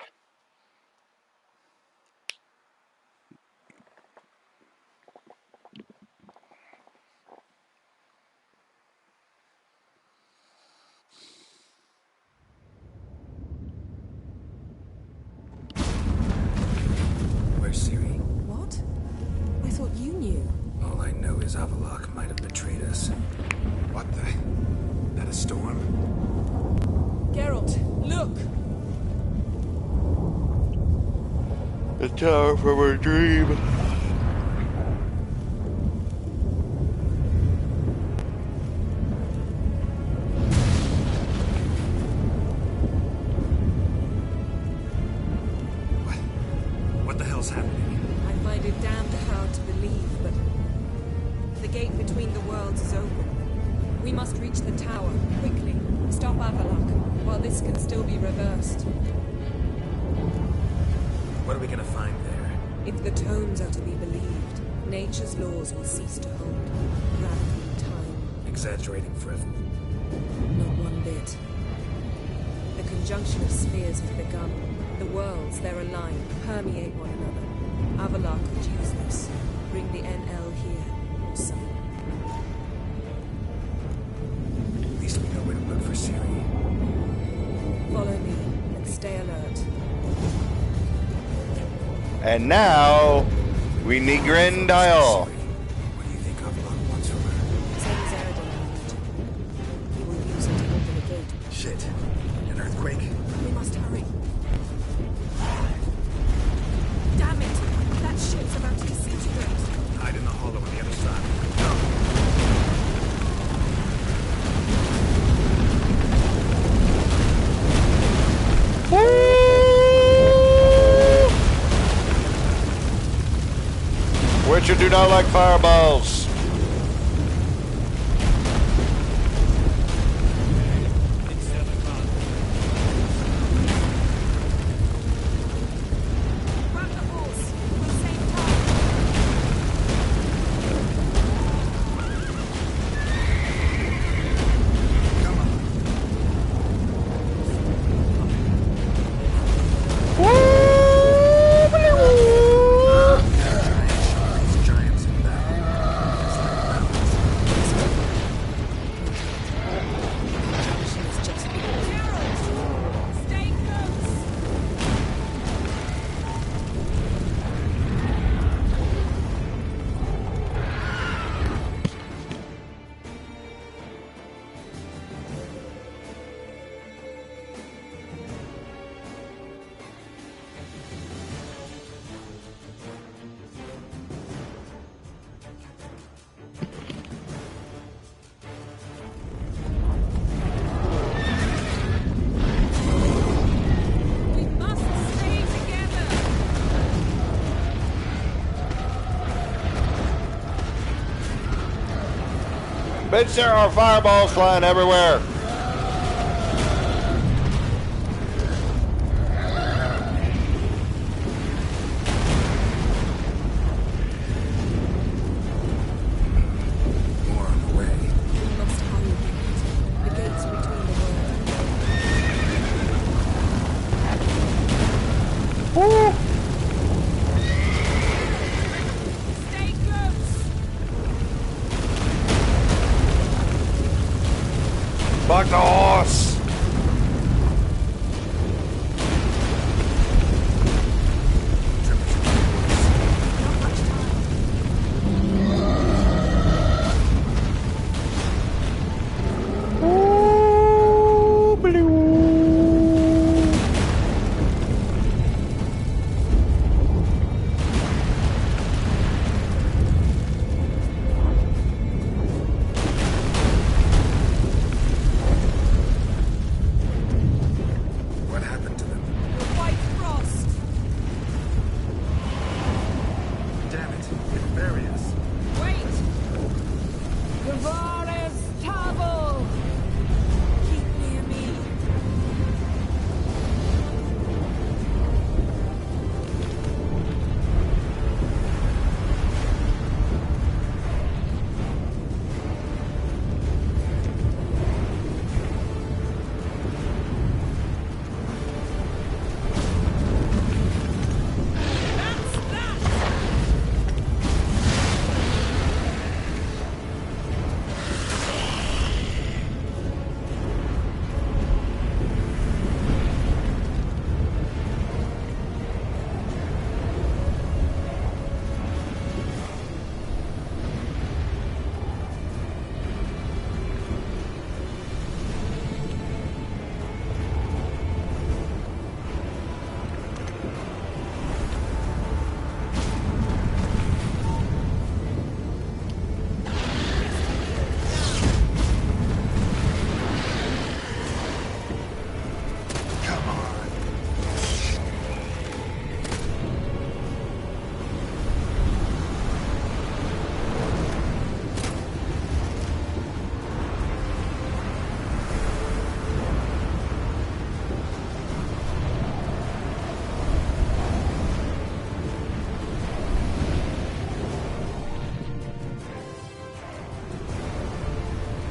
Where's Ciri? What? I thought you knew. All I know is Avalok might have betrayed us. What the? That a storm? Geralt, look! The tower from a dream. What the hell's happening? I find it damned hard to believe, but the gate between the worlds is open. We must reach the tower, quickly. Stop Avalok, while this can still be reversed. What are we gonna find there? If the tomes are to be believed, nature's laws will cease to hold. Gravity, time, Exaggerating for a... not one bit. The conjunction of spheres has begun. The worlds, they're aligned, permeate one another. Avalok could use this. Bring the NL here, or something. At least we know where to look for Ciri. Follow me, and stay alert. And now, we need Grendile. What do you think Avalok wants from her? Same as Eridan. He will use it to open the gate. Shit. An earthquake? We must hurry. Damn it! That ship's about to disintegrate. Hide in the hollow on the other side. Witcher do not like fireballs. Grab the horse! We'll save time! Giants in battle. It's like mountains. Bitch, there are fireballs flying everywhere. like the horse. What happened to them? The white frost. Damn it, it'll bury us. Wait! Gavares Tabo! Keep near me.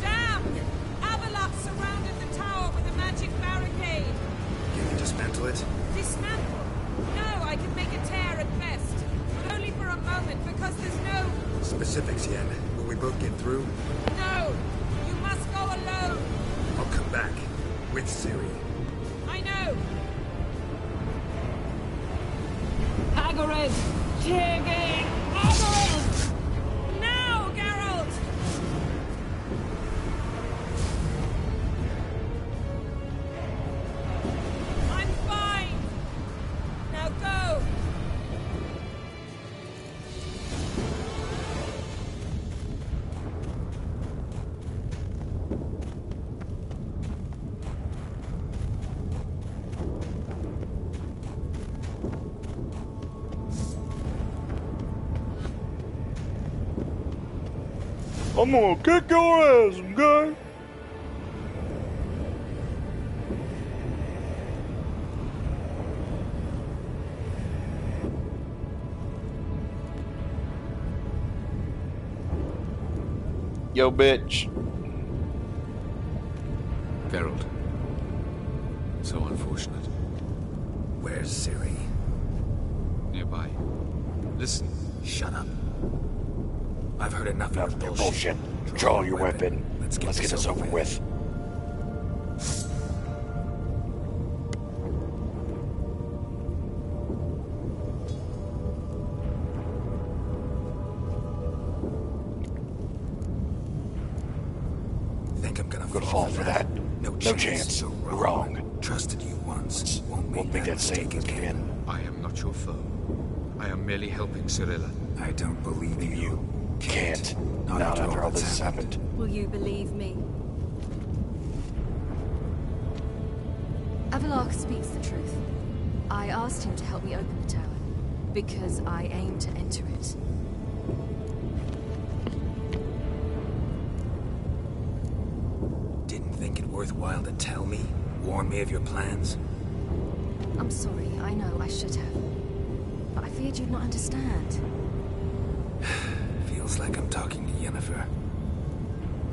Damn! Avalok surrounded the tower with a magic barricade. Can you dismantle it? Dismantle? No, I can make a tear at best. But only for a moment, because there's no... Specifics, Yen. Will we both get through? No! You must go alone! I'll come back. With Ciri. I know! Agares! Tiggy! Agares! Now, Geralt! I'm fine! Now go! I'm gonna kick your ass, okay? Yo, bitch. Geralt. So unfortunate. Where's Ciri? Nearby. Listen. Shut up. I've heard enough of your bullshit. Draw your weapon. Let's get this over with. Think I'm gonna fall for that. No No chance. chance. You're You're wrong. Trusted you once. Won't make that same mistake again. I am not your foe. I am merely helping Cirilla. I don't believe you. Can't. Not after all this has happened. Will you believe me? Avalok speaks the truth. I asked him to help me open the tower, because I aim to enter it. Didn't think it worthwhile to tell me? Warn me of your plans? I'm sorry, I know I should have. But I feared you'd not understand. Feels like I'm talking to Yennefer.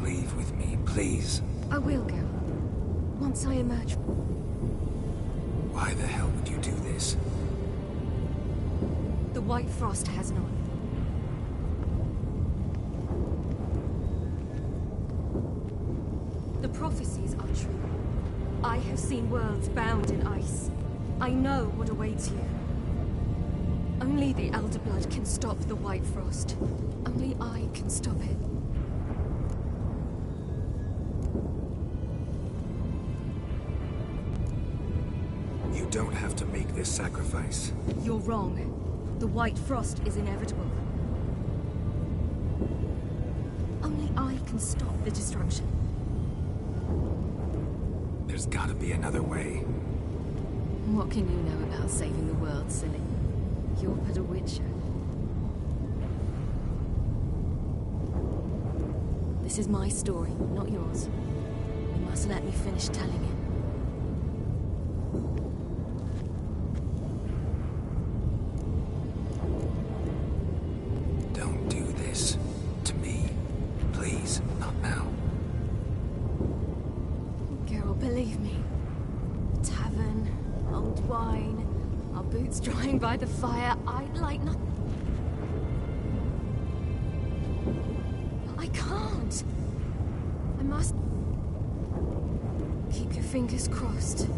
Leave with me, please. I will go. Once I emerge. Why the hell would you do this? The White Frost has none. The prophecies are century. I have seen worlds bound in ice. I know what awaits you. Only the Elder Blood can stop the White Frost. Only I can stop it. You don't have to make this sacrifice. You're wrong. The White Frost is inevitable. Only I can stop the destruction. There's gotta be another way. What can you know about saving the world, silly? You're but a witcher. This is my story, not yours. You must let me finish telling it. Don't do this. To me. Please, not now. Girl, believe me. A tavern, old wine, our boots drying by the fire. I'd like nothing. I can't. I must. Keep your fingers crossed.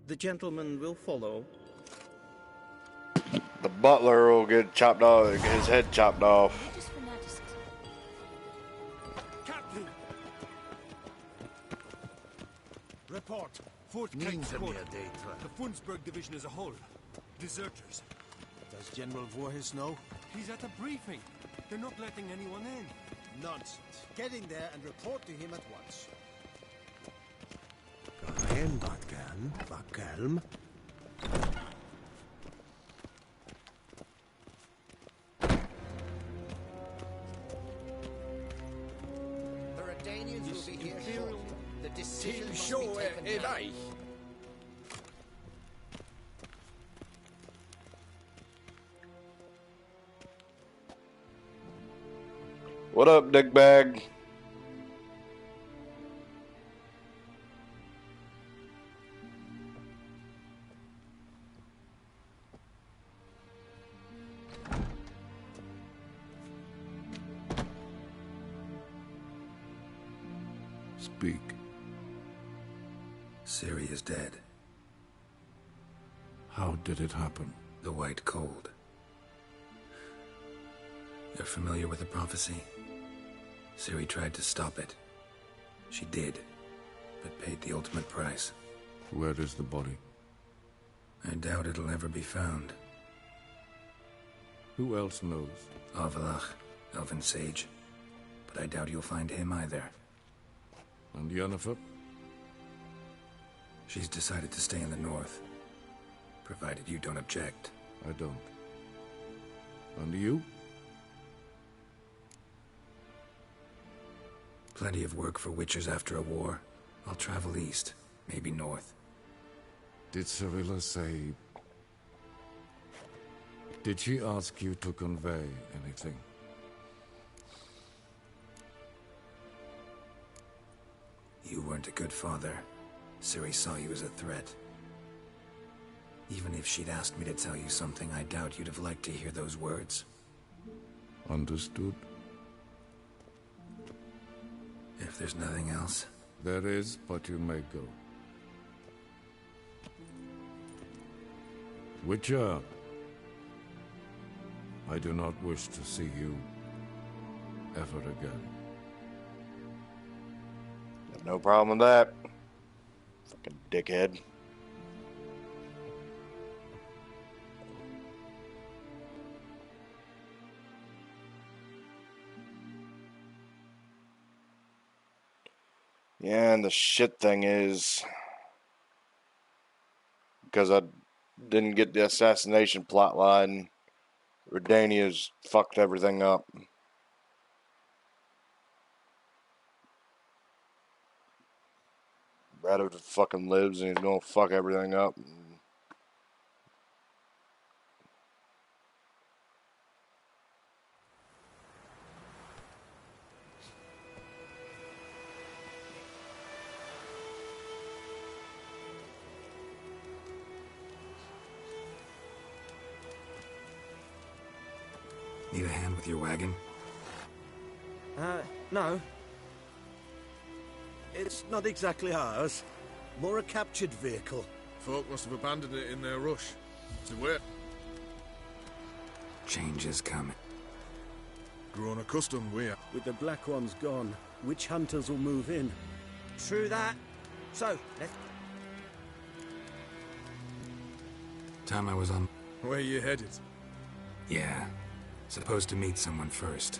The gentleman will follow. The butler will get chopped off, his head chopped off. Captain! Report. Fort King's Court. The Funsberg division as a whole. Deserters. Does General Voorhis know? He's at a briefing. They're not letting anyone in. Nonsense. Get in there and report to him at once. Geheim, Batkelm. Batkelm. Redanians will be here shortly. The decision must be Sure, taken now. What up, dickbag? Speak. Ciri is dead. How did it happen? The White Cold. You're familiar with the prophecy? Ciri tried to stop it. She did, but paid the ultimate price. Where is the body? I doubt it'll ever be found. Who else knows? Avallac'h, Elven Sage. But I doubt you'll find him either. And Yennefer? She's decided to stay in the north. Provided you don't object. I don't. And you? Plenty of work for witchers after a war. I'll travel east, maybe north. Did Cirilla say... Did she ask you to convey anything? You weren't a good father. Ciri saw you as a threat. Even if she'd asked me to tell you something, I doubt you'd have liked to hear those words. Understood. If there's nothing else... There is, but you may go. Witcher, I do not wish to see you ever again. No problem with that. Fucking dickhead. Yeah, and the shit thing is, because I didn't get the assassination plotline, Redania's fucked everything up. Brad just fucking lives and he's gonna fuck everything up. Need a hand with your wagon? No. It's not exactly ours. More a captured vehicle. Folk must have abandoned it in their rush. To where? Change is coming. Grown accustomed, we are. With the Black Ones gone, witch hunters will move in. True that. So, let's... Time I was on... Where you headed? Yeah. Supposed to meet someone first.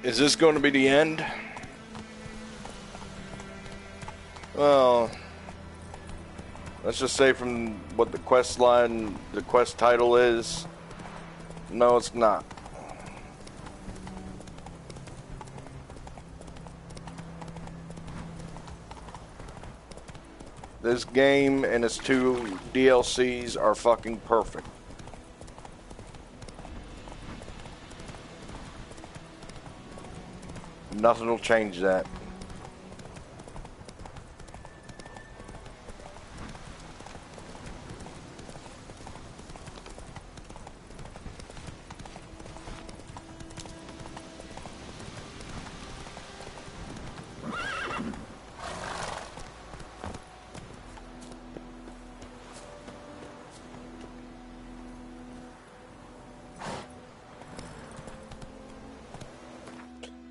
Is this going to be the end? Well, let's just say from what the quest line, the quest title is, no, it's not. This game and its 2 DLCs are fucking perfect. Nothing will change that.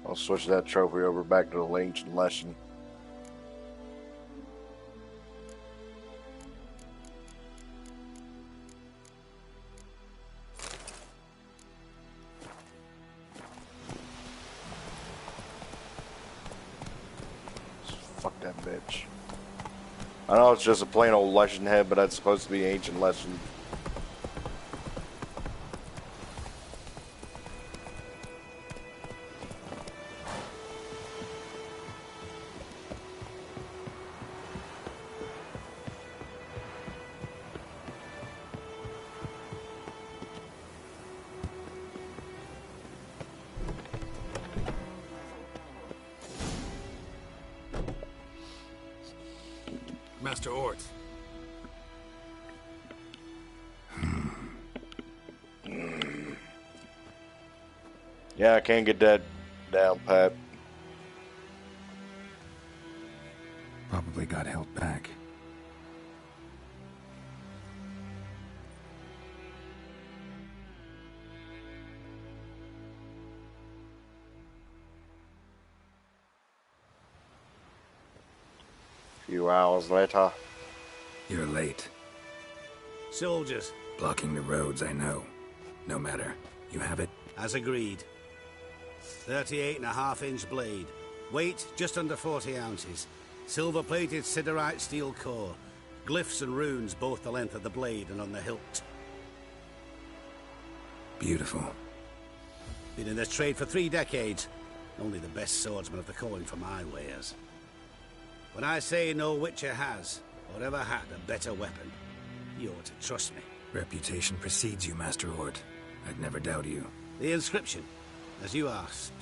I'll switch that trophy over back to the ancient lesson. Fuck that bitch. I know it's just a plain old lesson head, but that's supposed to be ancient lesson. Master Ort. Yeah, I can't get that down pat. Probably got held back. A few hours later. You're late. Soldiers. Blocking the roads, I know. No matter. You have it? As agreed. 38.5-inch blade. Weight just under 40 ounces. Silver-plated siderite steel core. Glyphs and runes both the length of the blade and on the hilt. Beautiful. Been in this trade for 3 decades. Only the best swordsmen of the calling for my wares. When I say no Witcher has, or ever had, a better weapon, you ought to trust me. Reputation precedes you, Master Ort. I'd never doubt you. The inscription, as you asked.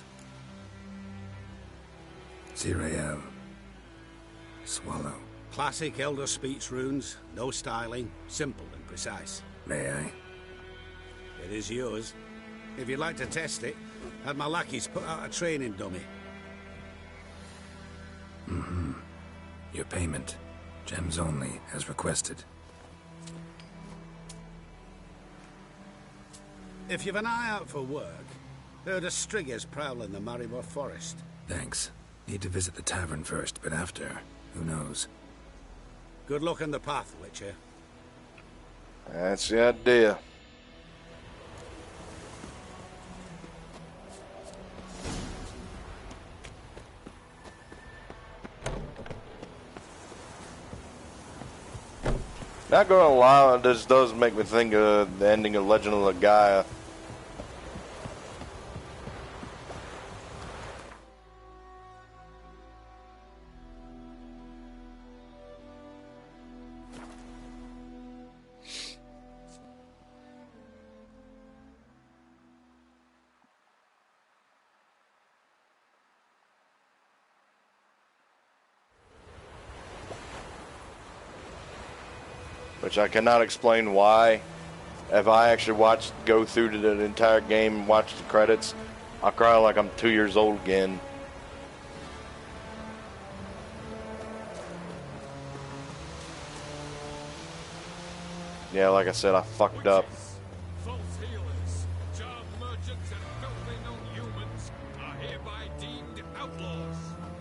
Zirael. Swallow. Classic Elder Speech runes, no styling, simple and precise. May I? It is yours. If you'd like to test it, have my lackeys put out a training dummy. Mm-hmm. Your payment. Gems only, as requested. If you've an eye out for work, heard of striggers prowling the Maribor forest. Thanks. Need to visit the tavern first, but after, who knows? Good luck on the path, Witcher. That's the idea. Not gonna lie, this does make me think of the ending of Legend of Gaia. Which I cannot explain why. If I actually go through to the entire game and watch the credits, I cry like I'm 2 years old again. Yeah, like I said, I fucked up. False healers, charm merchants, and filthy non-humans are hereby deemed outlaws.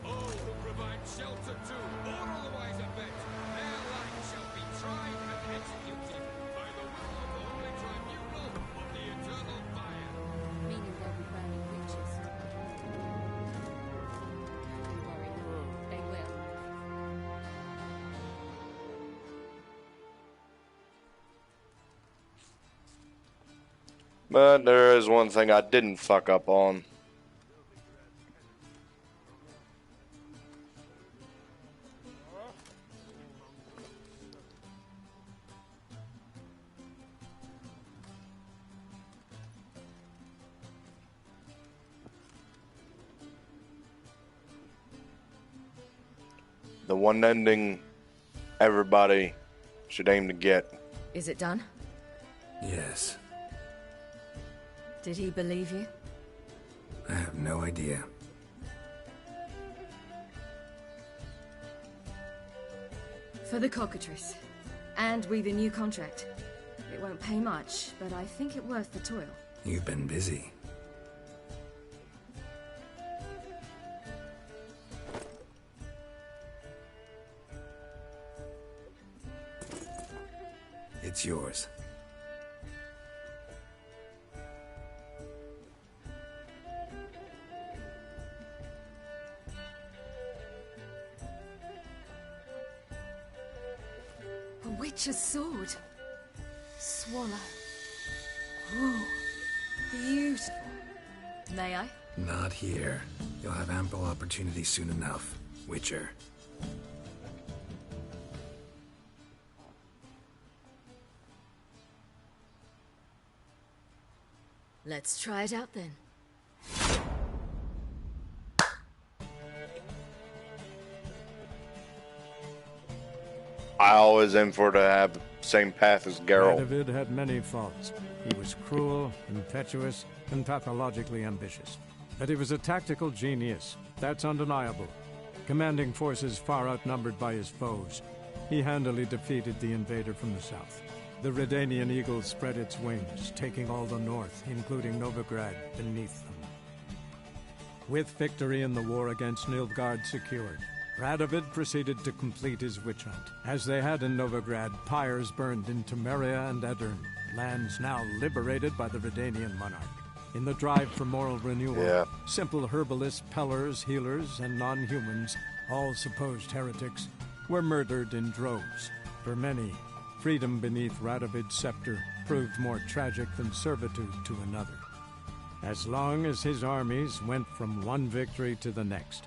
All who provide shelter to, or otherwise abet, their life shall be tried and executed by the will of the Holy Tribunal of the Eternal Fire. Meaning they'll be burning witches. Don't worry, they will. But there is one thing I didn't fuck up on. The one ending everybody should aim to get. Is it done? Yes. Did he believe you? I have no idea. For the cockatrice. And we've a new contract. It won't pay much, but I think it worth the toil. You've been busy. It's yours. A witch's sword. Swallow. Ooh, beautiful. May I? Not here. You'll have ample opportunity soon enough, Witcher. Let's try it out then. I always aim for to have the same path as Geralt. Radovid had many faults. He was cruel, impetuous, and pathologically ambitious. But he was a tactical genius. That's undeniable. Commanding forces far outnumbered by his foes, he handily defeated the invader from the south. The Redanian eagle spread its wings, taking all the north, including Novigrad, beneath them. With victory in the war against Nilfgaard secured, Radovid proceeded to complete his witch hunt. As they had in Novigrad, pyres burned in Temeria and Aedirn, lands now liberated by the Redanian monarch. In the drive for moral renewal, simple herbalists, pellers, healers, and non-humans, all supposed heretics, were murdered in droves. For many, freedom beneath Radovid's scepter proved more tragic than servitude to another. As long as his armies went from one victory to the next,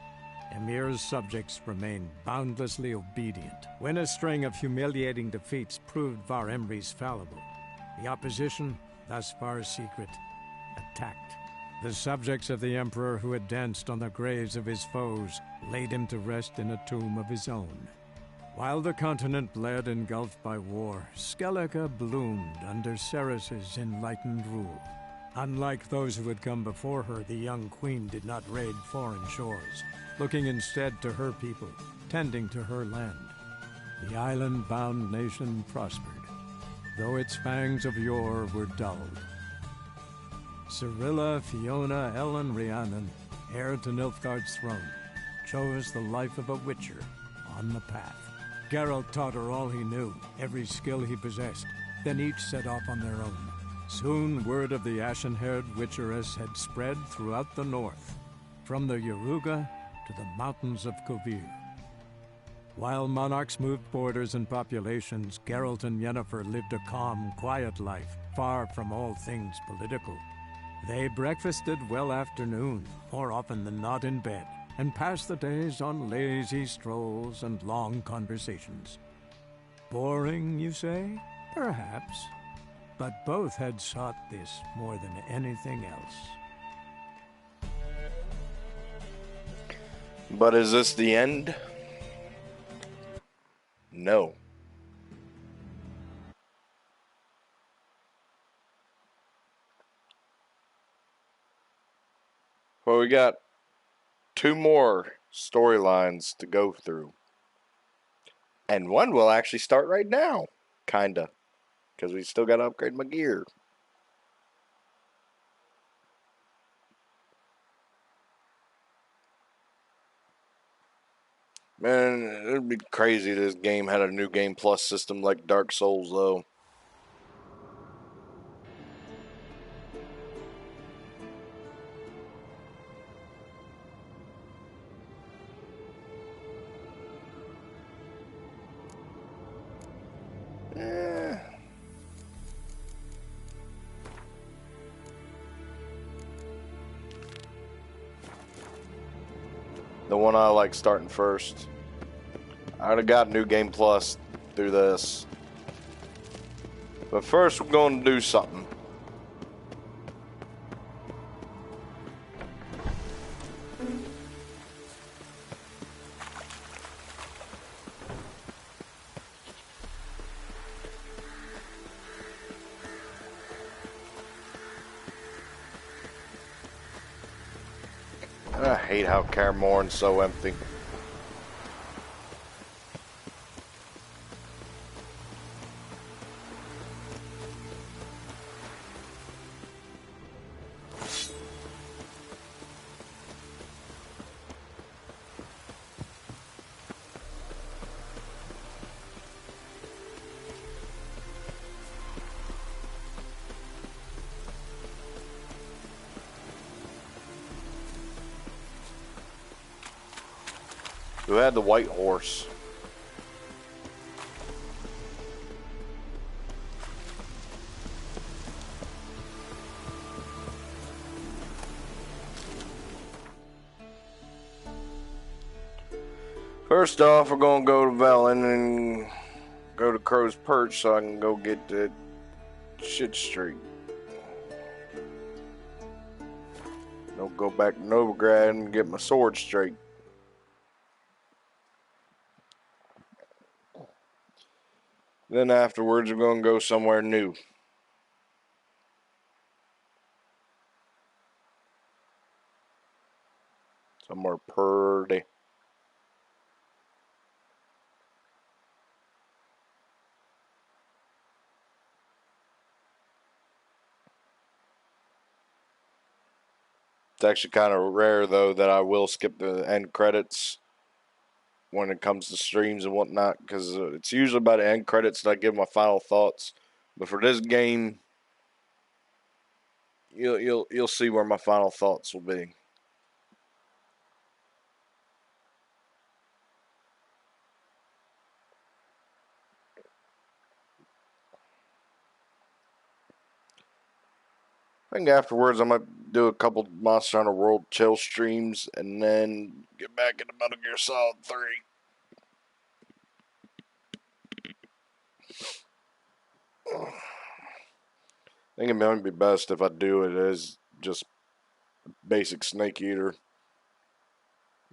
Emir's subjects remained boundlessly obedient. When a string of humiliating defeats proved Var Emreis fallible, the opposition, thus far secret, attacked. The subjects of the Emperor who had danced on the graves of his foes laid him to rest in a tomb of his own. While the continent bled engulfed by war, Skellige bloomed under Ceres's enlightened rule. Unlike those who had come before her, the young queen did not raid foreign shores, looking instead to her people, tending to her land. The island-bound nation prospered, though its fangs of yore were dulled. Cirilla, Fiona, Ellen, Rhiannon, heir to Nilfgaard's throne, chose the life of a witcher on the path. Geralt taught her all he knew, every skill he possessed, then each set off on their own. Soon word of the ashen-haired witcheress had spread throughout the north, from the Yaruga to the mountains of Kovir. While monarchs moved borders and populations, Geralt and Yennefer lived a calm, quiet life, far from all things political. They breakfasted well after noon, more often than not in bed, and passed the days on lazy strolls and long conversations. Boring, you say? Perhaps. But both had sought this more than anything else. But is this the end? No. Well, we got 2 more storylines to go through. And one will actually start right now. Kinda. Because we still got to upgrade my gear. Man, it'd be crazy if this game had a new Game Plus system like Dark Souls, though. The one I like starting first. I would have got New Game Plus through this. But first we're going to do something. I hate how Kaer Morhen's so empty. Who had the white horse? First off, we're gonna go to Velen and go to Crow's Perch so I can go get the shit straight. Don't go back to Novigrad and get my sword straight. Then afterwards, we're going to go somewhere new. Somewhere pretty. It's actually kind of rare, though, that I will skip the end credits when it comes to streams and whatnot, because it's usually by the end credits that I give my final thoughts. But for this game, you'll see where my final thoughts will be. I think afterwards I might do a couple Monster Hunter World chill streams and then get back into Metal Gear Solid 3. I think it might be best if I do it as just basic Snake Eater.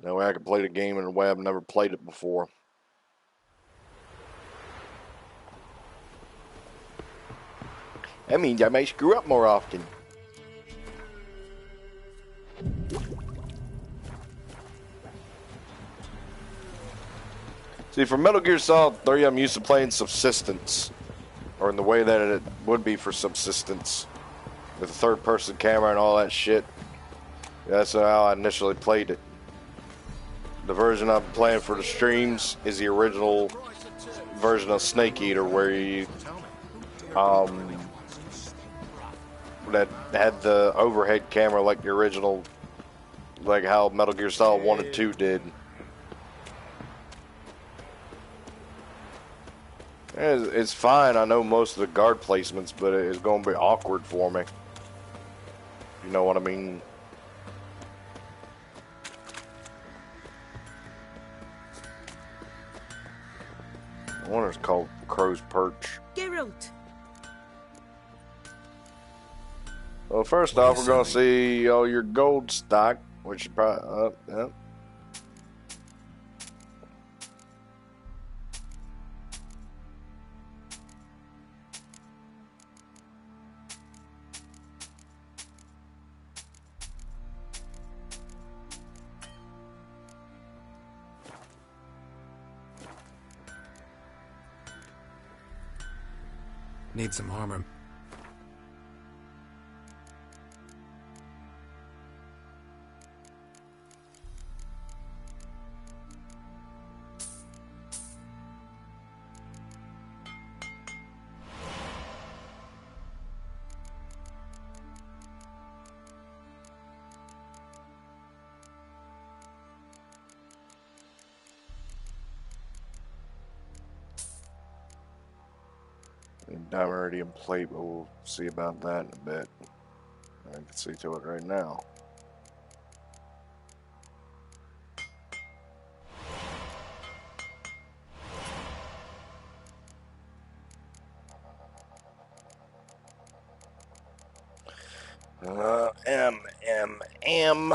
That way I can play the game in a way I've never played it before. That means I may screw up more often. See, for Metal Gear Solid 3, I'm used to playing Subsistence, or in the way that it would be for Subsistence, with a third-person camera and all that shit. That's how I initially played it. The version I'm playing for the streams is the original version of Snake Eater, where you that had the overhead camera like the original, like how Metal Gear Solid 1 and 2 did. It's fine. I know most of the guard placements, but it's going to be awkward for me. You know what I mean? I wonder if it's called Crow's Perch. Geralt! Well, first off, we're going to see all your gold stock, which you probably... yeah. Need some armor. Dimeridium plate, but we'll see about that in a bit. I can see to it right now. M.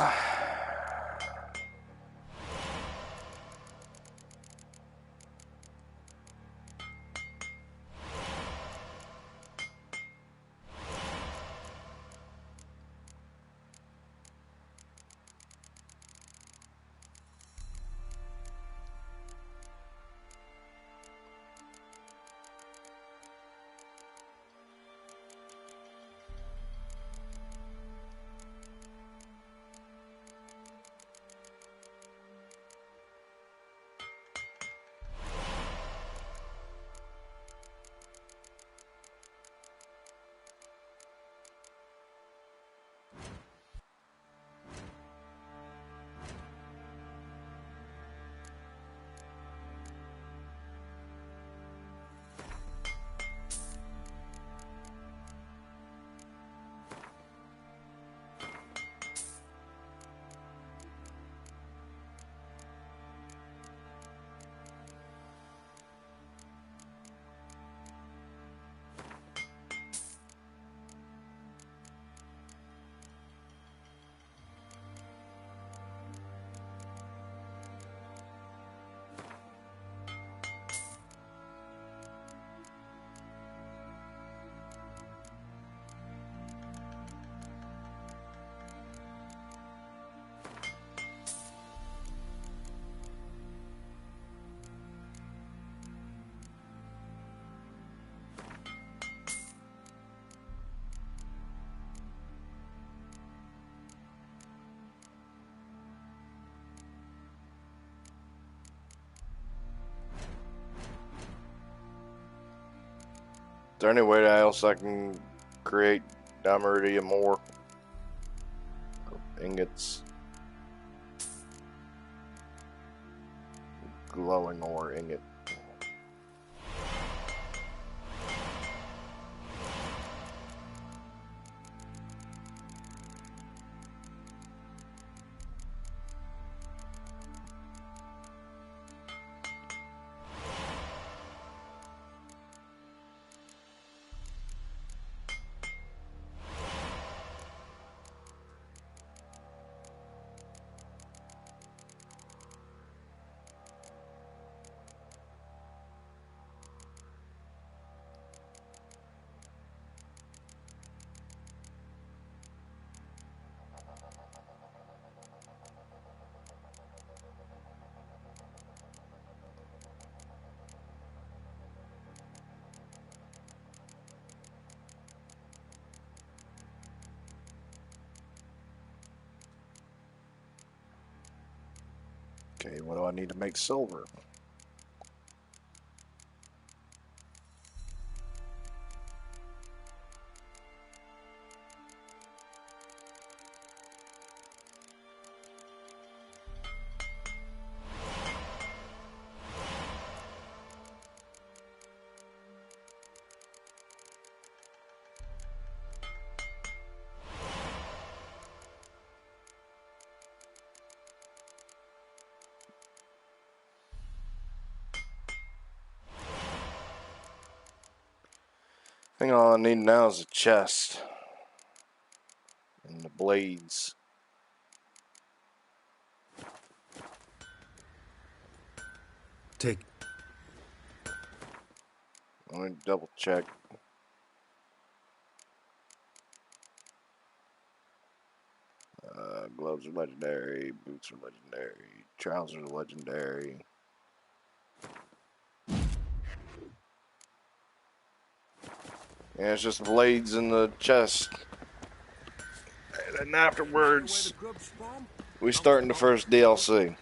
there any way else I can create dimeritium ore? Ingots. Glowing ore ingot. Okay, what do I need to make silver? I think all I need now is a chest and the blades. Take. Let me double check. Gloves are legendary, boots are legendary, trousers are legendary. Yeah, it's just blades in the chest. And then afterwards, we start in the first DLC.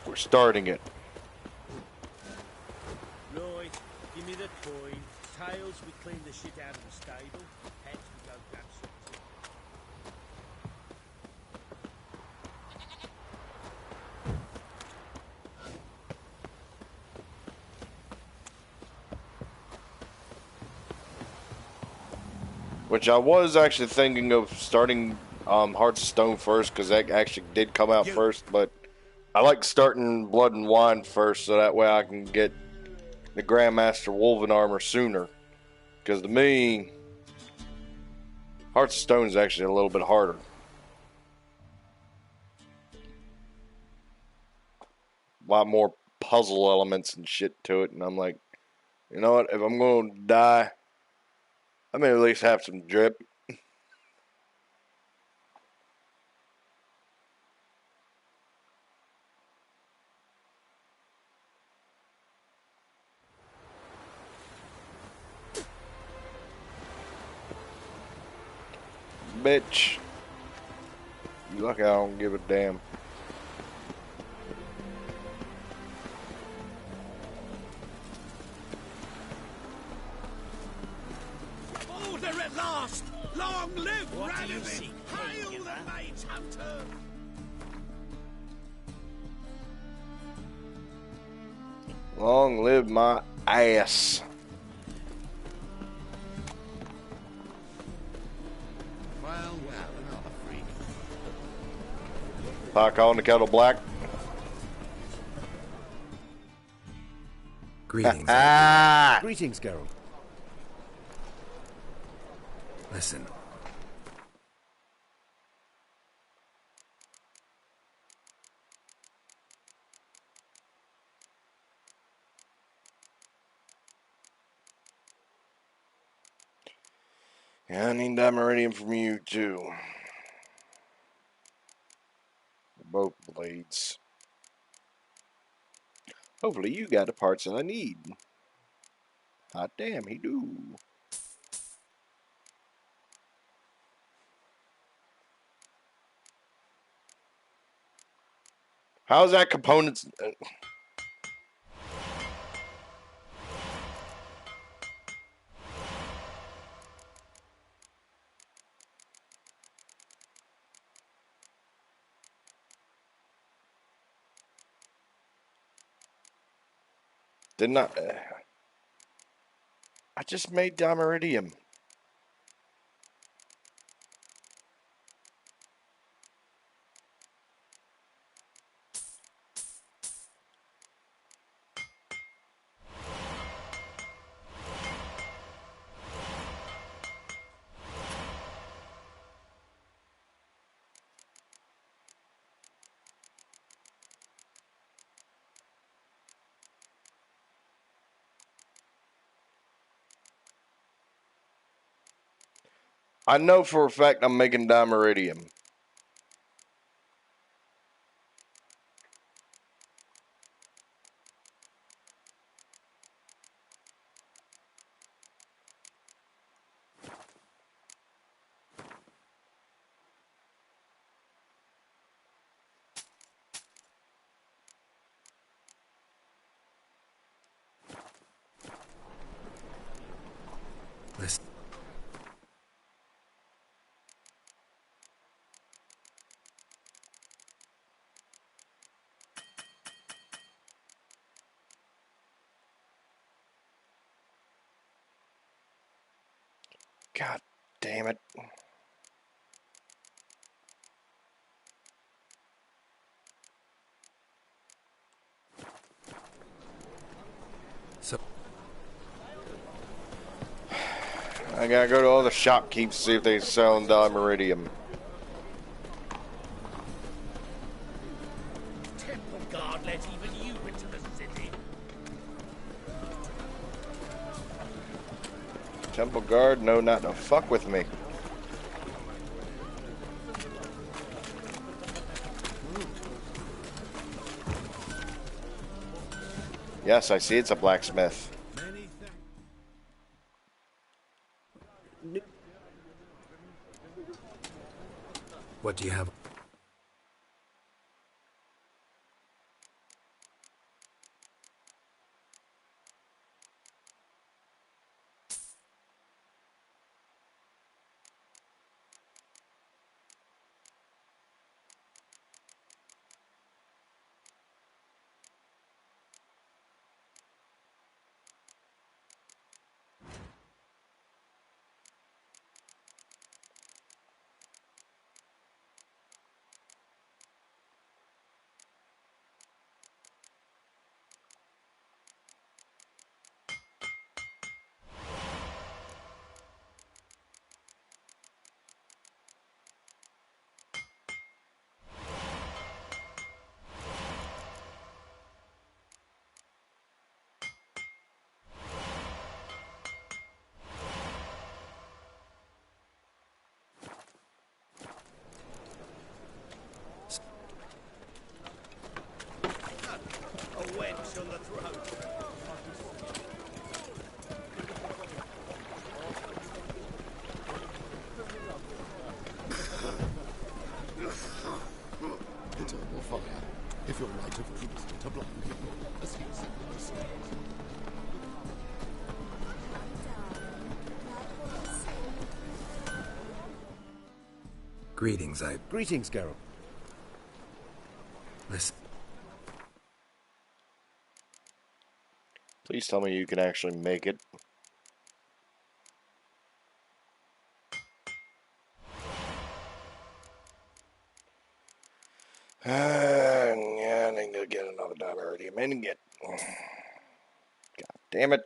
We're starting it. Right, give me the coin. Tails, we clean the shit out of the stable. Heads, we go grab something. Which I was actually thinking of starting Hearts of Stone first, because that actually did come out first, but I like starting Blood and Wine first, so that way I can get the Grandmaster Wolven armor sooner. Because to me, Hearts of Stone is actually a little bit harder. A lot more puzzle elements and shit to it, and I'm like, you know what, if I'm going to die, I may at least have some drip. Bitch. You lucky I don't give a damn. Order at last! Long live Radovid! Hail the Mage Hunter! Long live my ass. Well, another freak. Pot calling the kettle black. Greetings. Greetings, Geralt. Listen. Yeah, I need that meridian from you too. Both blades. Hopefully you got the parts that I need. Hot damn, he do. How's that components? Didn't I just made Dimeridium. I know for a fact I'm making Dimeridium. Listen. God damn it. So I gotta go to all the shopkeepers to see if they sell Dimeridium. Temple Guard let even you into the city. Temple Guard, no, not to fuck with me. Yes, I see it's a blacksmith. what do you have? A wench on the throat. Eternal fire, if your light of truth to blind people as he said in the stars. Greetings, Greetings, Geralt. Listen. Please tell me you can actually make it. Yeah, I need to get another Dimeridium and get. God damn it.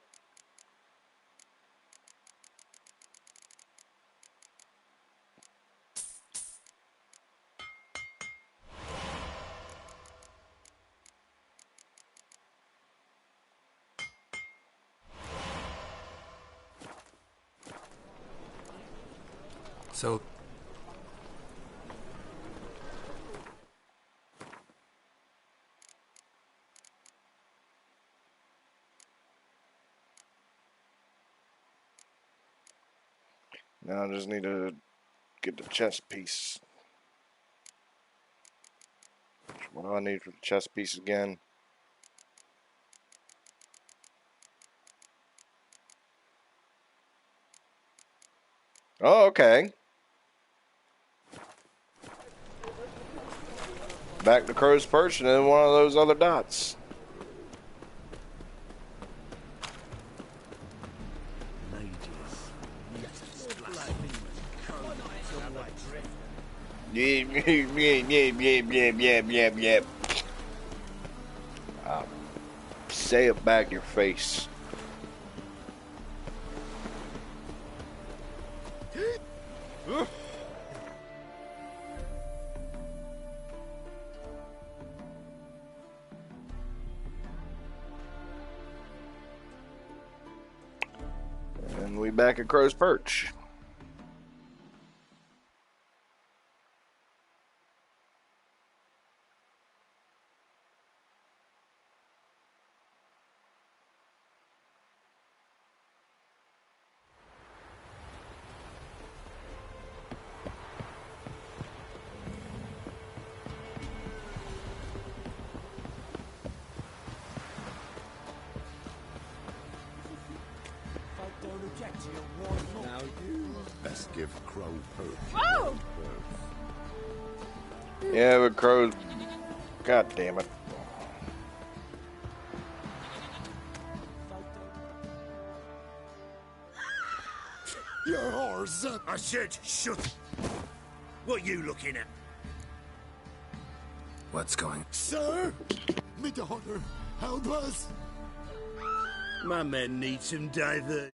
So Now I just need to get the chest piece. What do I need for the chest piece again? Oh, okay. Back to Crow's Perch and then one of those other dots. Yeah. Say it back in your face. And we back at Crow's Perch. Now you best give Crow Perch. Whoa! Yeah, but Crow's... God damn it. You're ours. I said, shut. What you looking at? What's going? Sir, me daughter, help us. My men need some divert.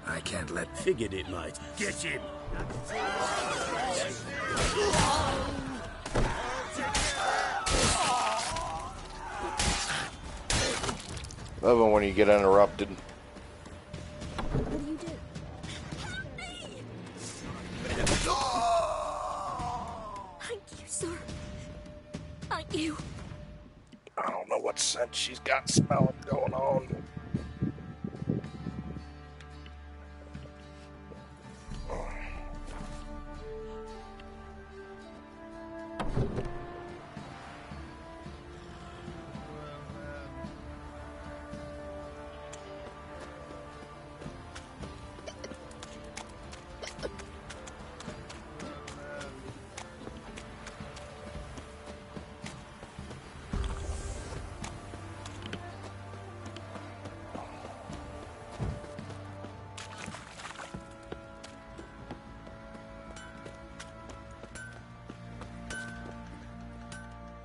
I can't let... Figured it might. Get him! Love it when you get interrupted. What do you do? Thank you, sir. Thank you. I don't know what scent she's got smelling going on.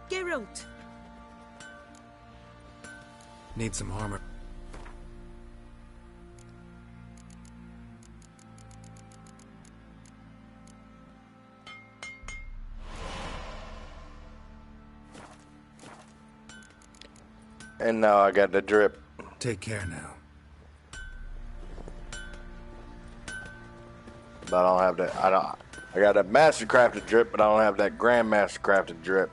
Geralt! Need some armor. And now I got the drip. Take care now. But I don't have to. I got that Master Crafted drip, but I don't have that Grandmaster Crafted drip.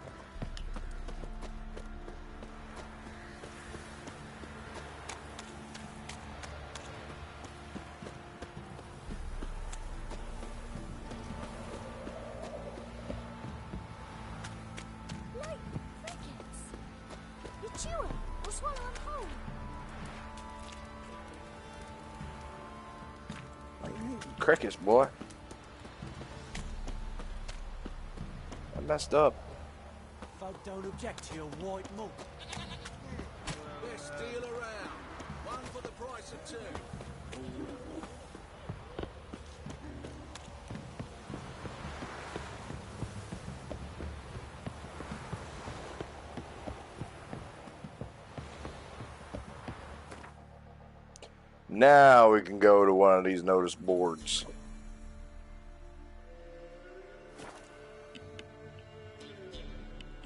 Like crickets. You chew it or swallow them whole. Crickets, boy. I messed up. Folk don't object to your white malt. Let's deal around. One for the price of two. Now we can go to one of these notice boards.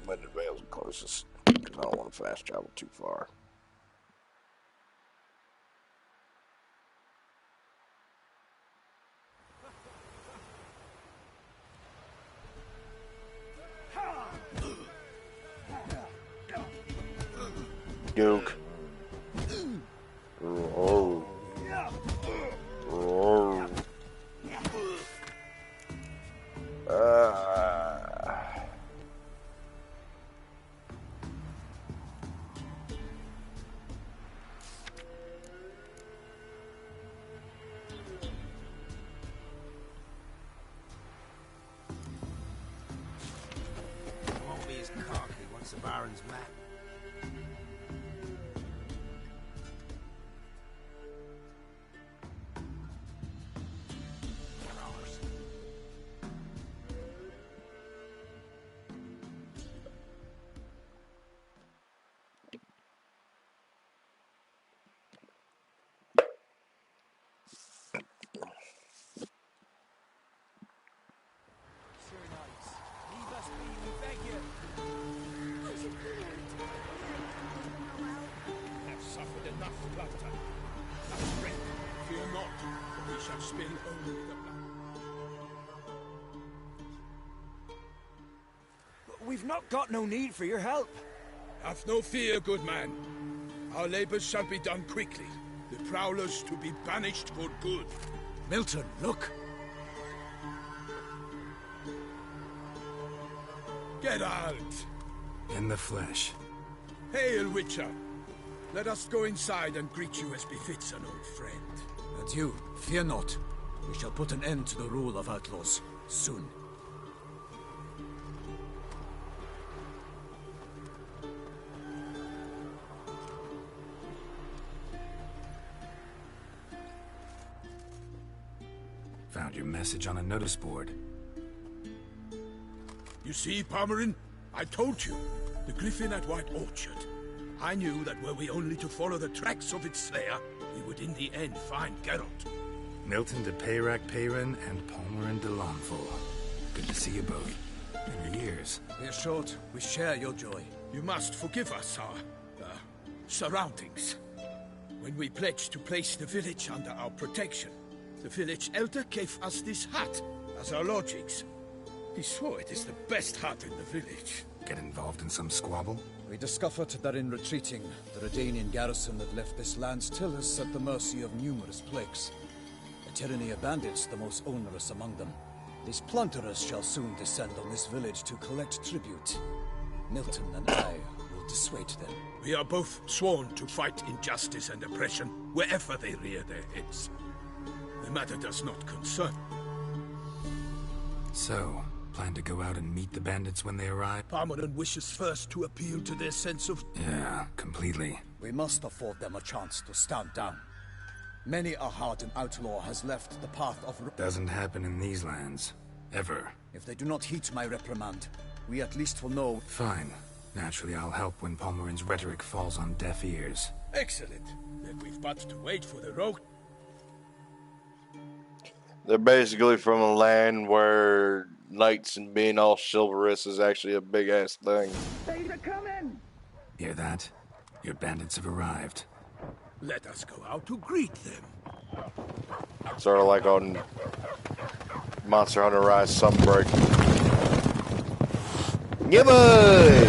Midvale's the closest, because I don't want to fast travel too far. Gook. Oh. Oh. Won't be as cocky once the Baron's mad. Have suffered enough slaughter. Now, friend, fear not, for we shall spill only the blood. We've not got no need for your help. Have no fear, good man. Our labors shall be done quickly. The prowlers to be banished for good. Milton, look. Get out! In the flesh. Hail, Witcher! Let us go inside and greet you as befits an old friend. And you, fear not. We shall put an end to the rule of outlaws, soon. Found your message on a notice board. You see, Palmerin? I told you. The griffin at White Orchard. I knew that were we only to follow the tracks of its slayer, we would in the end find Geralt. Milton de Peyrac Peyran and Palmerin de Lonful. Good to see you both. In years. We're short. We share your joy. You must forgive us our surroundings. When we pledged to place the village under our protection, the village elder gave us this hut as our lodgings. He swore it is the best hut in the village. Get involved in some squabble? We discovered that in retreating, the Redanian garrison that left this land still is at the mercy of numerous plagues. A tyranny of bandits, the most onerous among them. These plunderers shall soon descend on this village to collect tribute. Milton and I will dissuade them. We are both sworn to fight injustice and oppression wherever they rear their heads. The matter does not concern. So, plan to go out and meet the bandits when they arrive? Palmerin wishes first to appeal to their sense of... Yeah, completely. We must afford them a chance to stand down. Many a hardened outlaw has left the path of... Doesn't happen in these lands. Ever. If they do not heed my reprimand, we at least will know... Fine. Naturally, I'll help when Palmerin's rhetoric falls on deaf ears. Excellent. Then we've but to wait for the rogue. They're basically from a land where knights and being all chivalrous is actually a big ass thing. They're coming! Hear that? Your bandits have arrived. Let us go out to greet them. Sort of like on Monster Hunter Rise Sunbreak. Yeah, boy!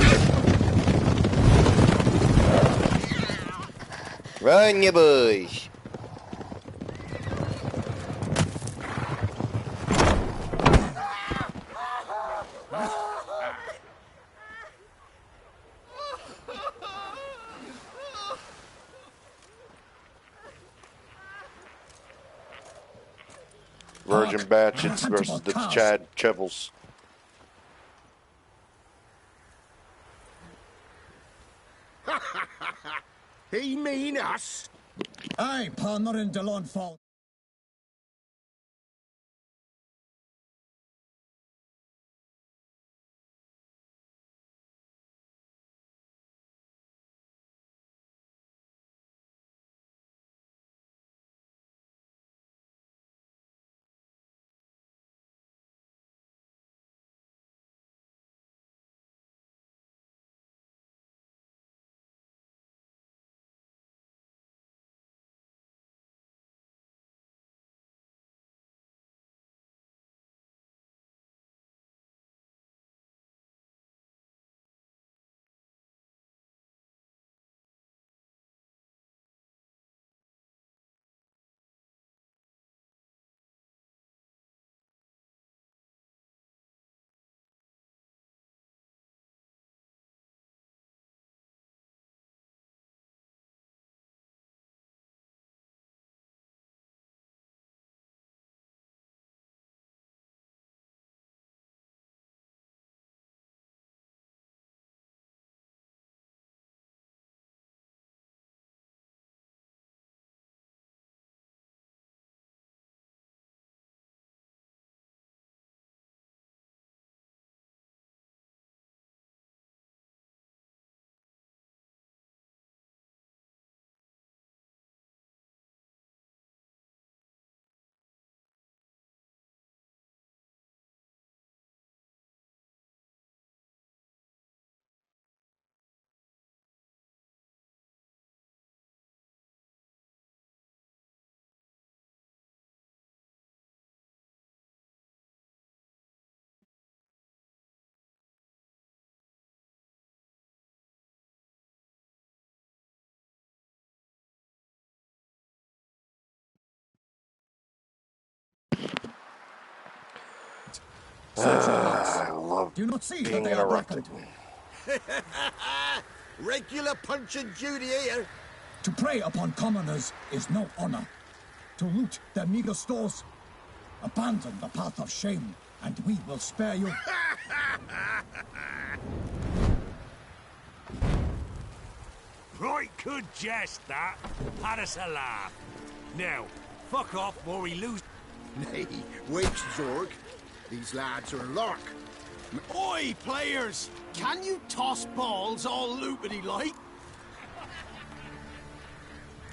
Run, yeah, boy! Virgin Batchets versus the Chad Chevels. He mean us? Aye, Palmer and Delon fall. I love Do you not see being that they are interrupted. blackened? Regular Punch and Judy here. To prey upon commoners is no honor. To loot their meager stores, abandon the path of shame, and we will spare you. Right good jest, that. Had us a laugh. Now, fuck off or we lose... Nay, wait, Zorg. These lads are a lark. Oi, players! Can you toss balls all loopity-like?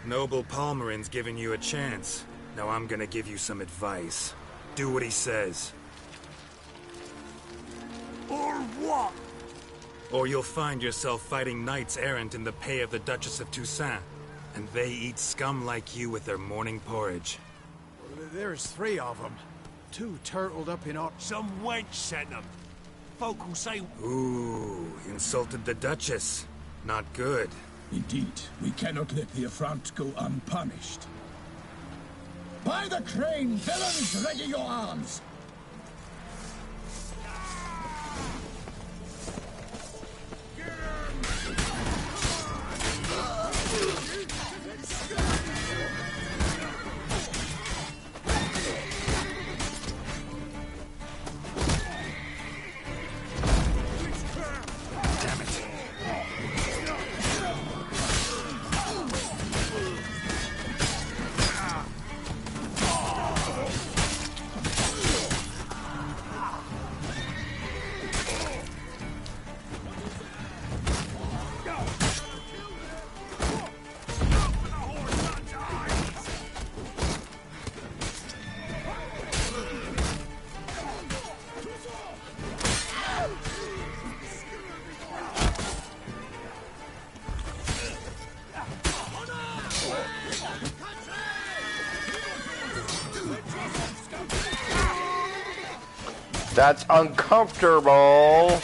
Noble Palmerin's giving you a chance. Now I'm gonna give you some advice. Do what he says. Or what? Or you'll find yourself fighting knights errant in the pay of the Duchess of Toussaint. And they eat scum like you with their morning porridge. There's 3 of them. 2 turtled up in our... Some wench sent them. Folk will say... Ooh, insulted the Duchess. Not good. Indeed, we cannot let the affront go unpunished. By the crane, villains, ready your arms! That's uncomfortable.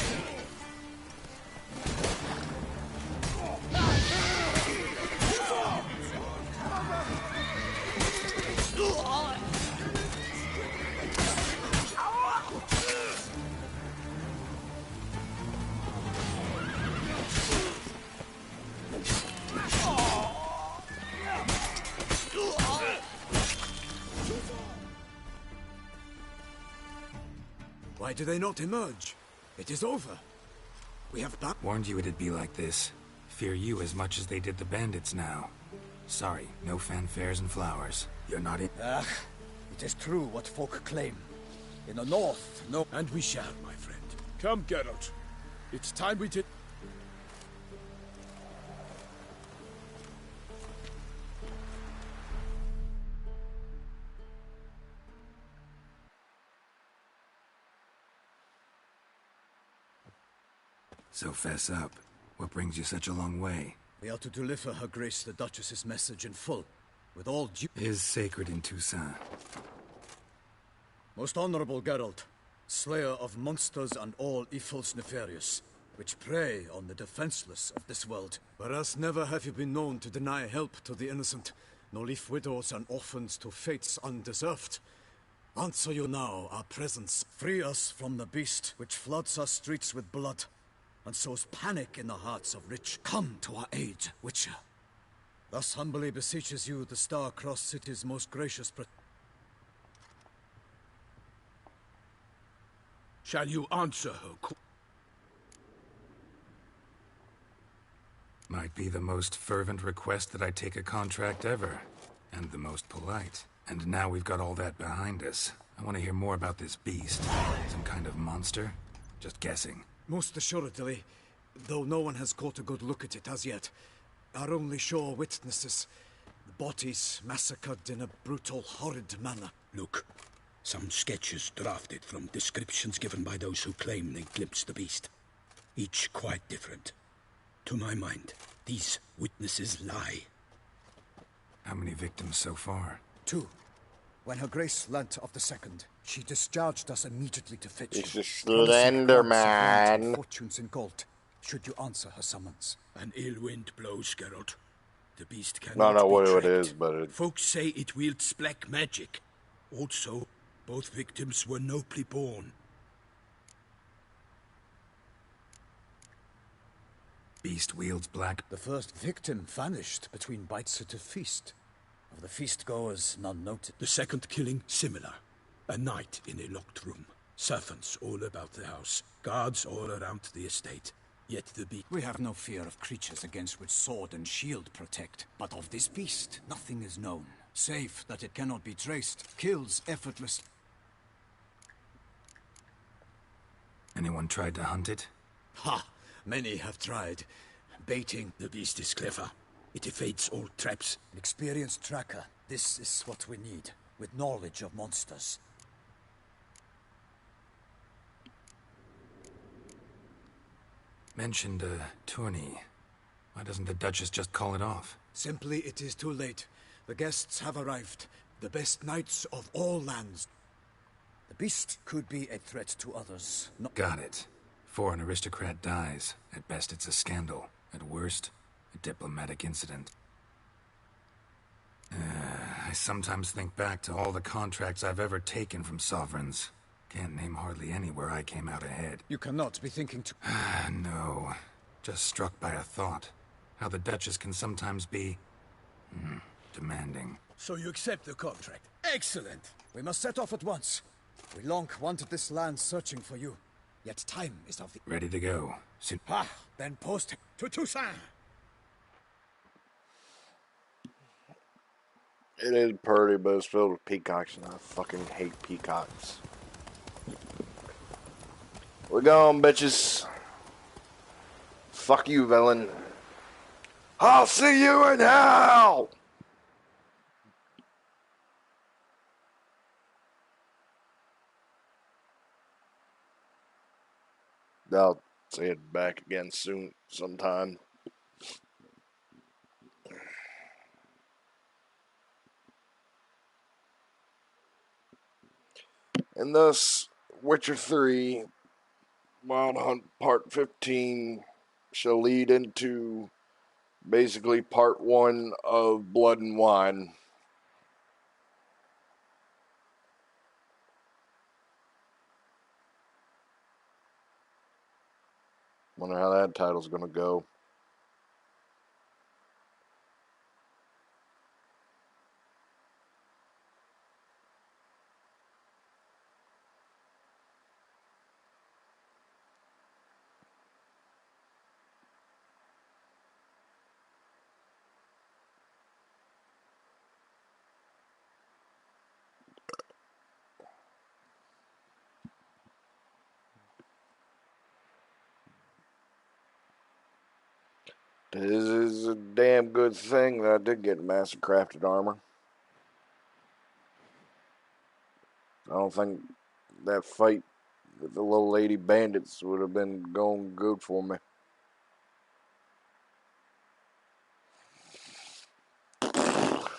Why do they not emerge? It is over. We have warned you it'd be like this. Fear you as much as they did the bandits now. Sorry, no fanfares and flowers. You're not in. Ah, it is true what folk claim. In the north, no. And we shall, my friend. Come, Geralt. It's time we did. So fess up. What brings you such a long way? We are to deliver Her Grace the Duchess's message in full, with all due... Is sacred in Toussaint. Most honorable Geralt, slayer of monsters and all evils nefarious, which prey on the defenseless of this world. Whereas never have you been known to deny help to the innocent, nor leave widows and orphans to fates undeserved. Answer you now our presence. Free us from the beast which floods our streets with blood, and sows panic in the hearts of rich. Come to our aid, Witcher. Thus humbly beseeches you the star-crossed city's most gracious Shall you answer her? Might be the most fervent request that I take a contract ever. And the most polite. And now we've got all that behind us. I want to hear more about this beast. Some kind of monster? Just guessing. Most assuredly, though no one has caught a good look at it as yet. Our only sure witnesses. The bodies massacred in a brutal, horrid manner. Look, some sketches drafted from descriptions given by those who claim they glimpsed the beast. Each quite different. To my mind, these witnesses lie. How many victims so far? 2. When Her Grace learnt of the second, she discharged us immediately to fetch It's you. a Slender Man. Fortunes in gold, should you answer her summons. An ill wind blows, Geralt. The beast I cannot don't know be what it tracked. is, but it... Folks say it wields black magic. Also, both victims were nobly born. Beast wields black. The first victim vanished between bites at a feast. Of the feast-goers, none noted. The second killing, similar. A night in a locked room. Servants all about the house. Guards all around the estate. Yet the beast... We have no fear of creatures against which sword and shield protect. But of this beast, nothing is known. Save that it cannot be traced. Kills effortlessly. Anyone tried to hunt it? Ha! Many have tried. Baiting. The beast is clever. It evades all traps. An experienced tracker. This is what we need. With knowledge of monsters. Mentioned a tourney. Why doesn't the Duchess just call it off? Simply, it is too late. The guests have arrived. The best knights of all lands. The beast could be a threat to others. Got it. Before an aristocrat dies, at best it's a scandal. At worst, a diplomatic incident. I sometimes think back to all the contracts I've ever taken from sovereigns. Can't name hardly any where I came out ahead. You cannot be thinking to... No. Just struck by a thought. How the Duchess can sometimes be... demanding. So you accept the contract. Excellent! We must set off at once. We long wanted this land searching for you. Yet time is of the... Ready to go. Soon. Ha! Then post to Toussaint! It is pretty, but it's filled with peacocks, and I fucking hate peacocks. We're going, bitches. Fuck you, villain. I'll see you in hell! I'll say it back again soon, sometime. And thus, Witcher 3 Wild Hunt Part 15 shall lead into basically Part 1 of Blood and Wine. Wonder how that title's gonna go. This is a damn good thing that I did get master crafted armor. I don't think that fight with the little lady bandits would have been going good for me. Of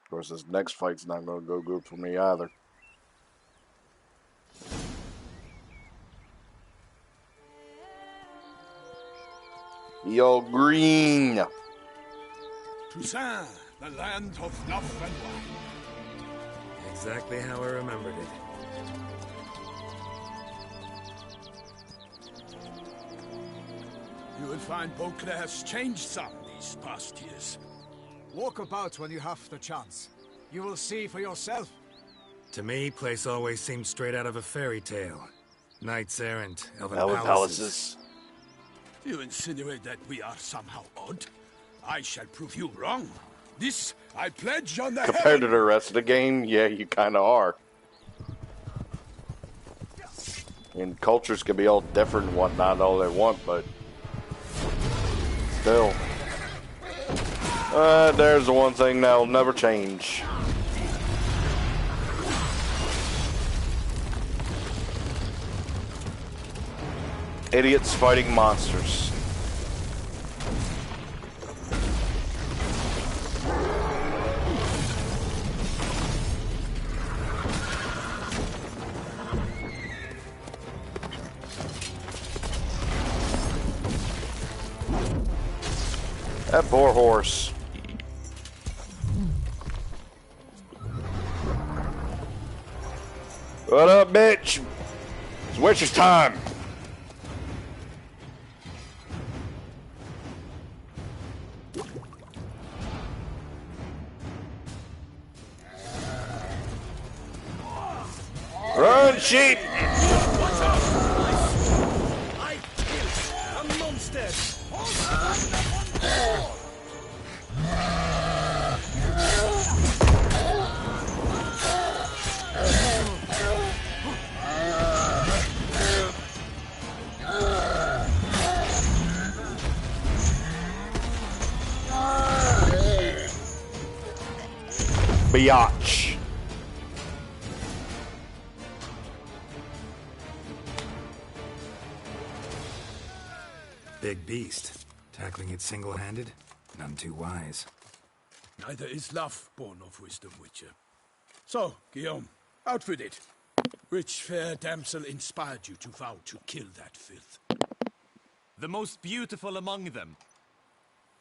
course, this next fight's not going to go good for me either. Yo, green. Toussaint, the land of snuff and wine. Exactly how I remembered it. You will find Beauclair's changed some these past years. Walk about when you have the chance. You will see for yourself. To me, place always seemed straight out of a fairy tale. Knights errant, elven palaces. You insinuate that we are somehow odd? I shall prove you wrong. This I pledge on the Compared to the rest of the game, yeah, you kind of are. And cultures can be all different and whatnot, all they want, but still. There's the one thing that'll never change. Idiots fighting monsters. That poor horse. What up, bitch? It's Witcher's time. Run, sheep! I killed a monster! Biatch. Big beast. Tackling it single-handed? None too wise. Neither is love born of wisdom, Witcher. So, Guillaume, out with it. Which fair damsel inspired you to vow to kill that filth? The most beautiful among them.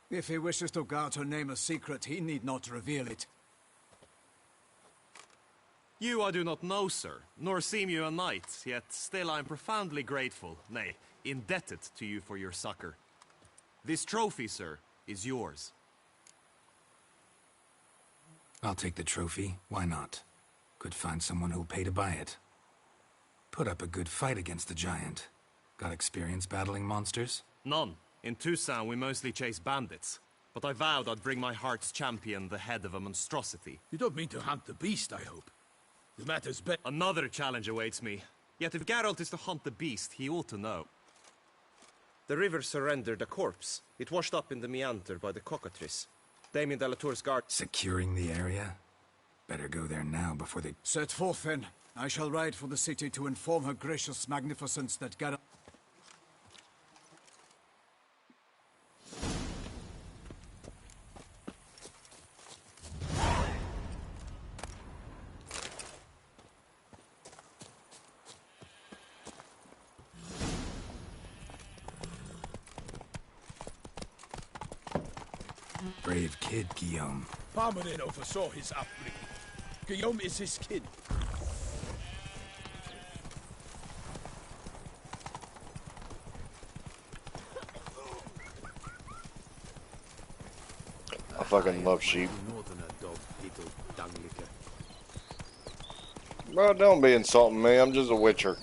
If he wishes to guard her name a secret, he need not reveal it. You I do not know, sir, nor seem you a knight, yet still I am profoundly grateful, nay, indebted to you for your succor. This trophy, sir, is yours. I'll take the trophy. Why not? Could find someone who'll pay to buy it. Put up a good fight against the giant. Got experience battling monsters? None. In Toussaint we mostly chase bandits. But I vowed I'd bring my heart's champion the head of a monstrosity. You don't mean to hunt the beast, I hope. The matter's Another challenge awaits me. Yet if Geralt is to hunt the beast, he ought to know. The river surrendered a corpse. It washed up in the meander by the cockatrice. Damien de la Tour's guard... Securing the area? Better go there now before they... Set forth then. I shall ride for the city to inform her gracious magnificence that Geralt... Brave kid, Guillaume. Parmanin oversaw his upbringing. Guillaume is his kin. I fucking love sheep. Well, don't be insulting me. I'm just a witcher.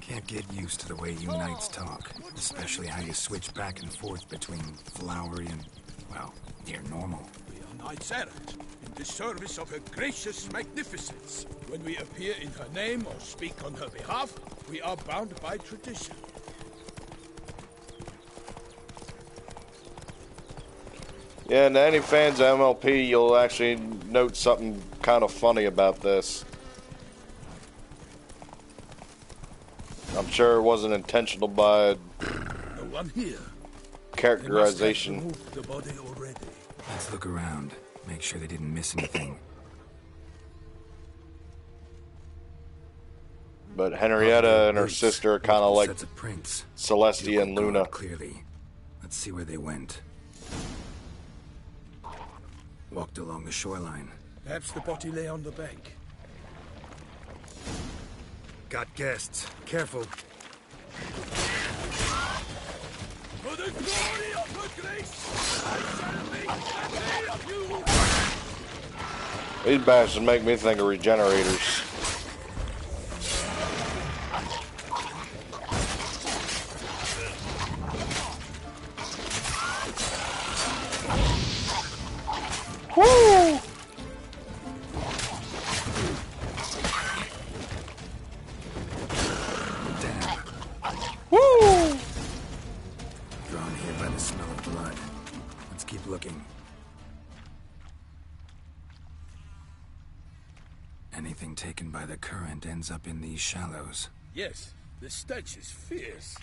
Can't get used to the way you knights talk, especially how you switch back and forth between flowery and, well, near normal. We are knights errant, in the service of her gracious magnificence. When we appear in her name or speak on her behalf, we are bound by tradition. Yeah, and to any fans of MLP, you'll actually note something kind of funny about this. I'm sure it wasn't intentional by No one here. characterization. The body already. Let's look around, make sure they didn't miss anything. But Henrietta and her sister are kind of like Sets of prints. Celestia and Luna. Clearly. Let's see where they went. Walked along the shoreline. Perhaps the body lay on the bank. Got guests. Careful. For the glory of her grace, I shall make a day of you. These bastards make me think of regenerators. Woo! Woo! Drawn here by the smell of blood. Let's keep looking. Anything taken by the current ends up in these shallows. Yes, the stench is fierce.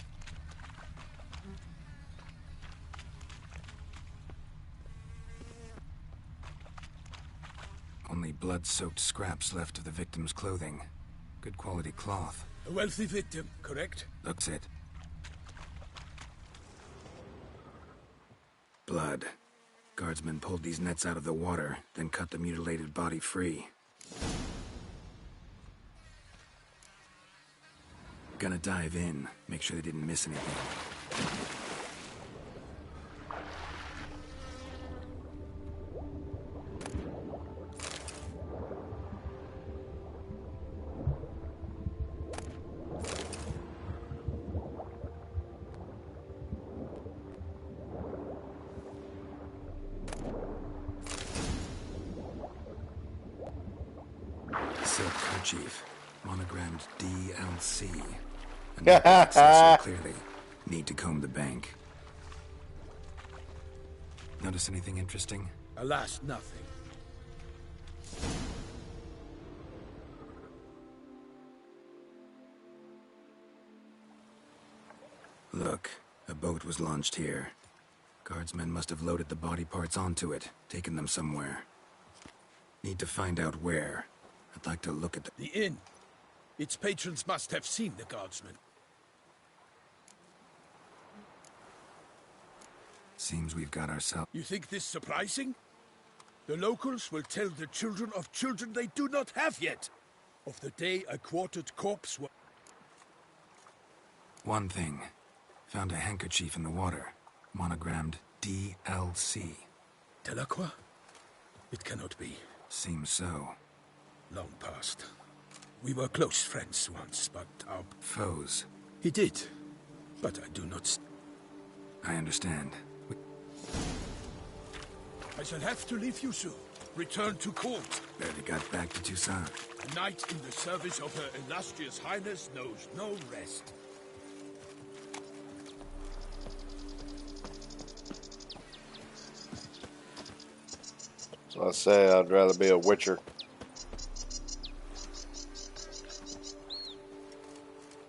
Only blood-soaked scraps left of the victim's clothing. Good quality cloth. A wealthy victim, correct? Looks it. Blood. Guardsmen pulled these nets out of the water, then cut the mutilated body free. Gonna dive in, make sure they didn't miss anything. Silk kerchief, monogrammed DLC. And so clearly, need to comb the bank. Notice anything interesting? Alas, nothing. Look, a boat was launched here. Guardsmen must have loaded the body parts onto it, taken them somewhere. Need to find out where. I'd like to look at The inn. Its patrons must have seen the guardsmen. Seems we've got ourselves... You think this surprising? The locals will tell the children of children they do not have yet. Of the day a quartered corpse was... One thing. Found a handkerchief in the water. Monogrammed DLC. Delacroix? It cannot be. Seems so. Long past. We were close friends once, but our... Foes. He did. But I do not... I understand. I shall have to leave you soon. Return to court. Barely got back to Toussaint. A knight in the service of her illustrious highness knows no rest. So I say I'd rather be a witcher.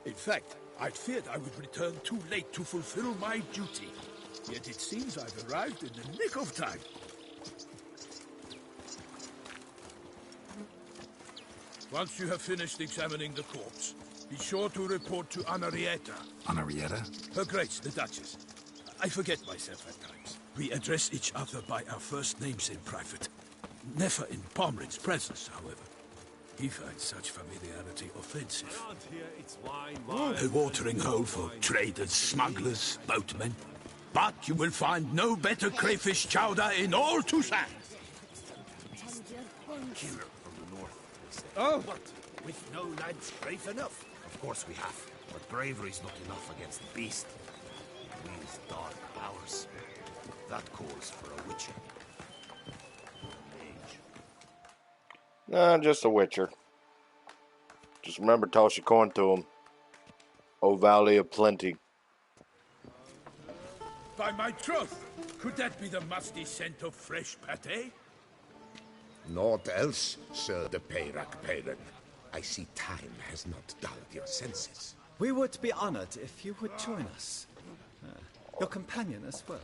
In fact, I feared I would return too late to fulfill my duty. Yet it seems I've arrived in the nick of time. Once you have finished examining the corpse, be sure to report to Anarietta. Anarietta? Her Grace, the Duchess. I forget myself at times. We address each other by our first names in private. Never in Pomrin's presence, however. He finds such familiarity offensive. A watering hole for traders, smugglers, boatmen. But you will find no better crayfish chowder in all Toussaint. Killer from the north. Oh! What? With no lads brave enough? Of course we have. But bravery's not enough against the beast. These dark powers. That calls for a witcher. Nah, just a witcher. Just remember, toss your coin to him. O Valley of Plenty. By my troth, could that be the musty scent of fresh pate? Naught else, Sir de Peyrac Peyran. I see time has not dulled your senses. We would be honored if you would join us. Your companion as well.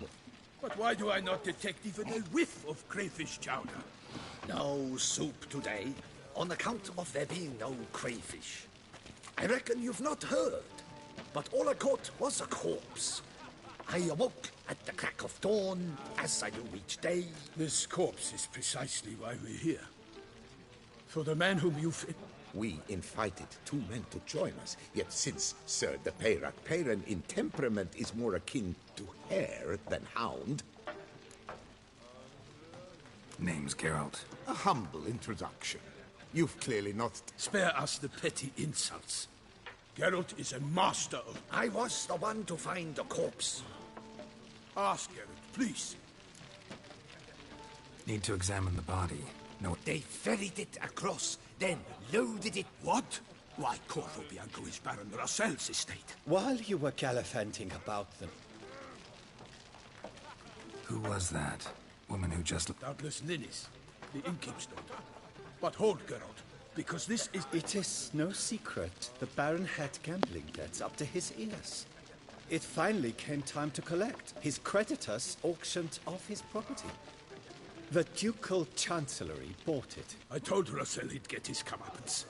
But why do I not detect even a whiff of crayfish chowder? No soup today, on account of there being no crayfish. I reckon you've not heard, but all I caught was a corpse. I awoke at the crack of dawn, as I do each day. This corpse is precisely why we're here. For the man whom you've... We invited 2 men to join us, yet since Sir de Peyrac Peyran in temperament is more akin to hare than hound... Name's Geralt. A humble introduction. You've clearly not... Spare us the petty insults. Geralt is a master of... I was the one to find the corpse. Ask Geralt, please. Need to examine the body. No... They ferried it across, then loaded it... What? Why, Corvo Bianco is Baron Russell's estate. While you were gallivanting about them... Who was that? Woman who just... Doubtless Ninnis, the innkeep's daughter. But hold, Geralt, because this is... It is no secret. The Baron had gambling debts up to his ears. It finally came time to collect. His creditors auctioned off his property. The Ducal Chancellery bought it. I told Russell he'd get his comeuppance.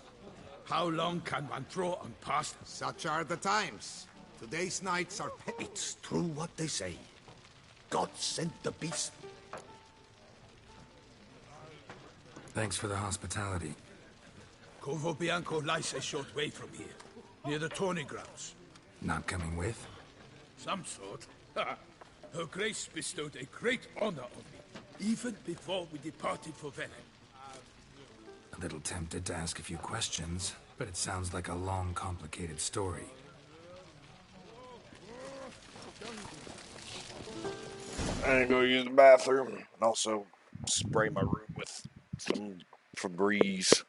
How long can one throw on past? Such are the times. Today's nights are... It's true what they say. God sent the beast. Thanks for the hospitality. Corvo Bianco lies a short way from here, near the tourney grounds. Not coming with? Some sort. Her Grace bestowed a great honor on me, even before we departed for Velen. A little tempted to ask a few questions, but it sounds like a long, complicated story. I'm gonna go use the bathroom and also spray my room with some Febreze.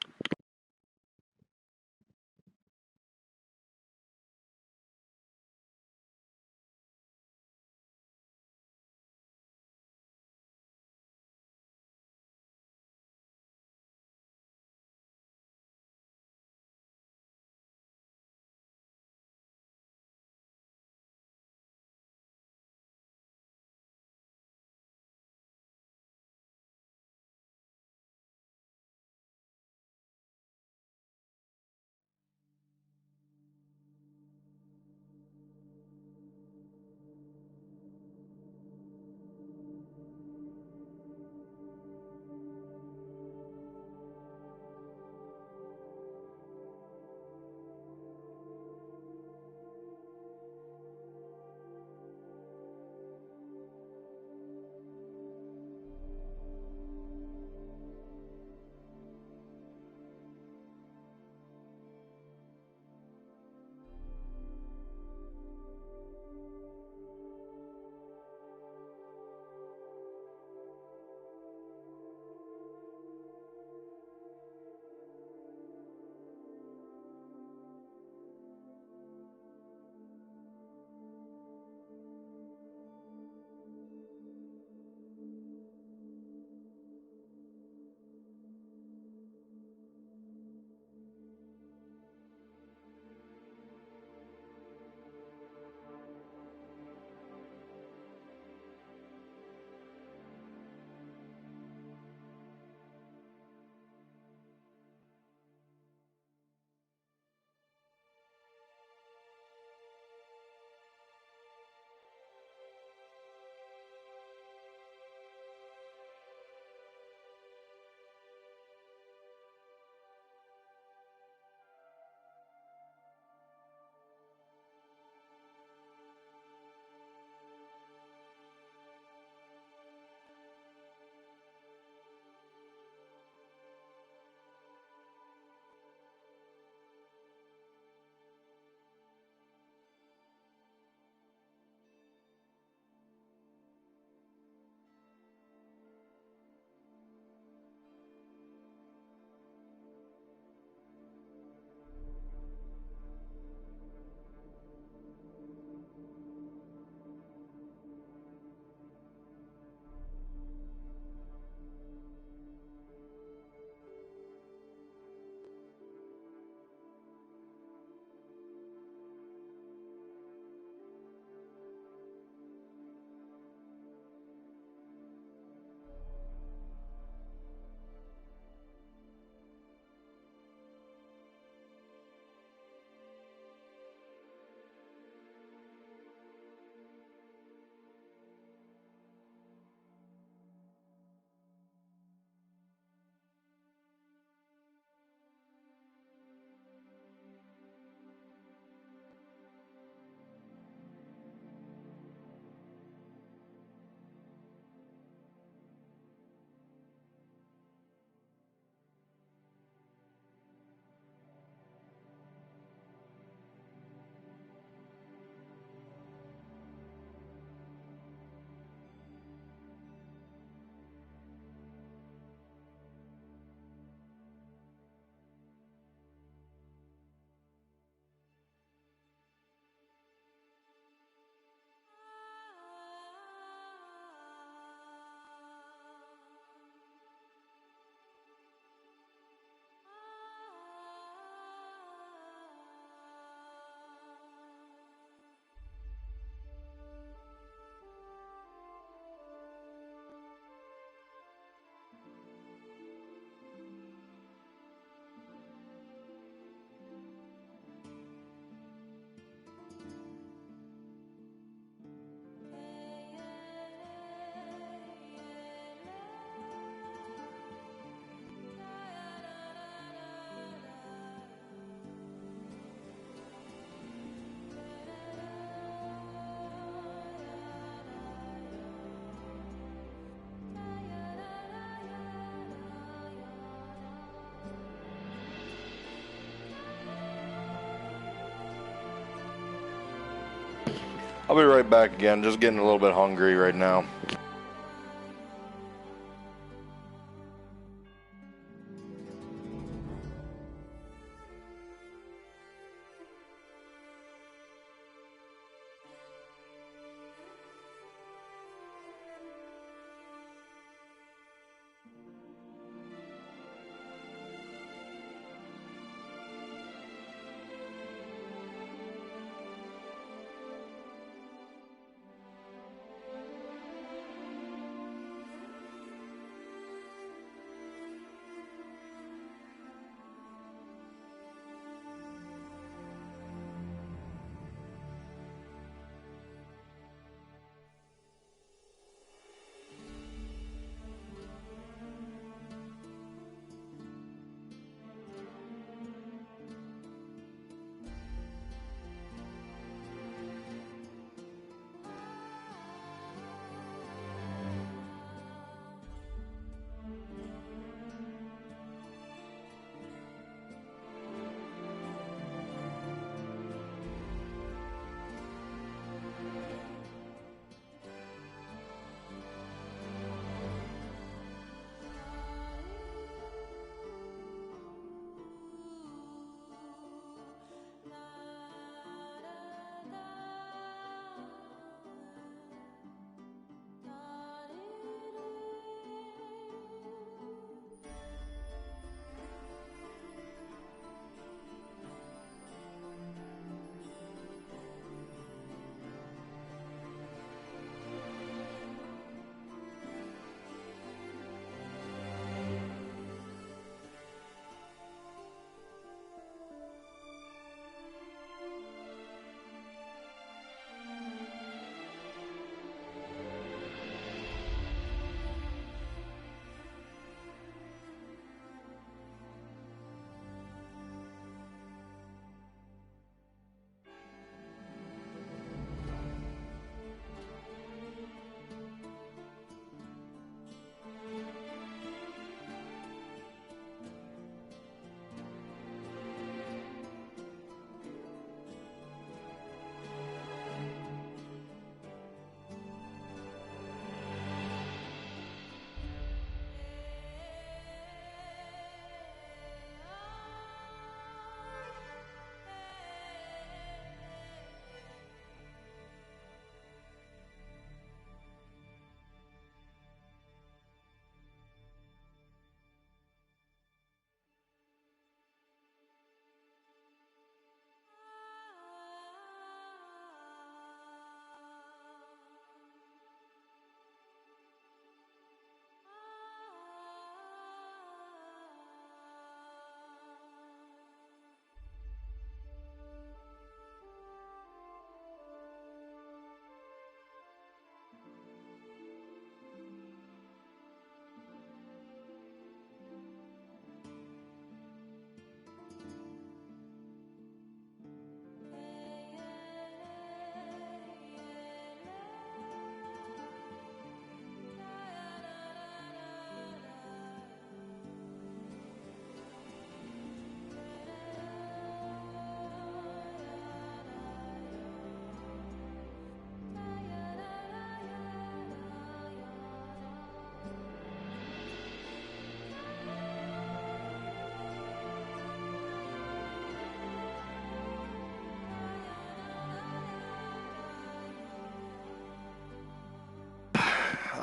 I'll be right back again. Just getting a little bit hungry right now.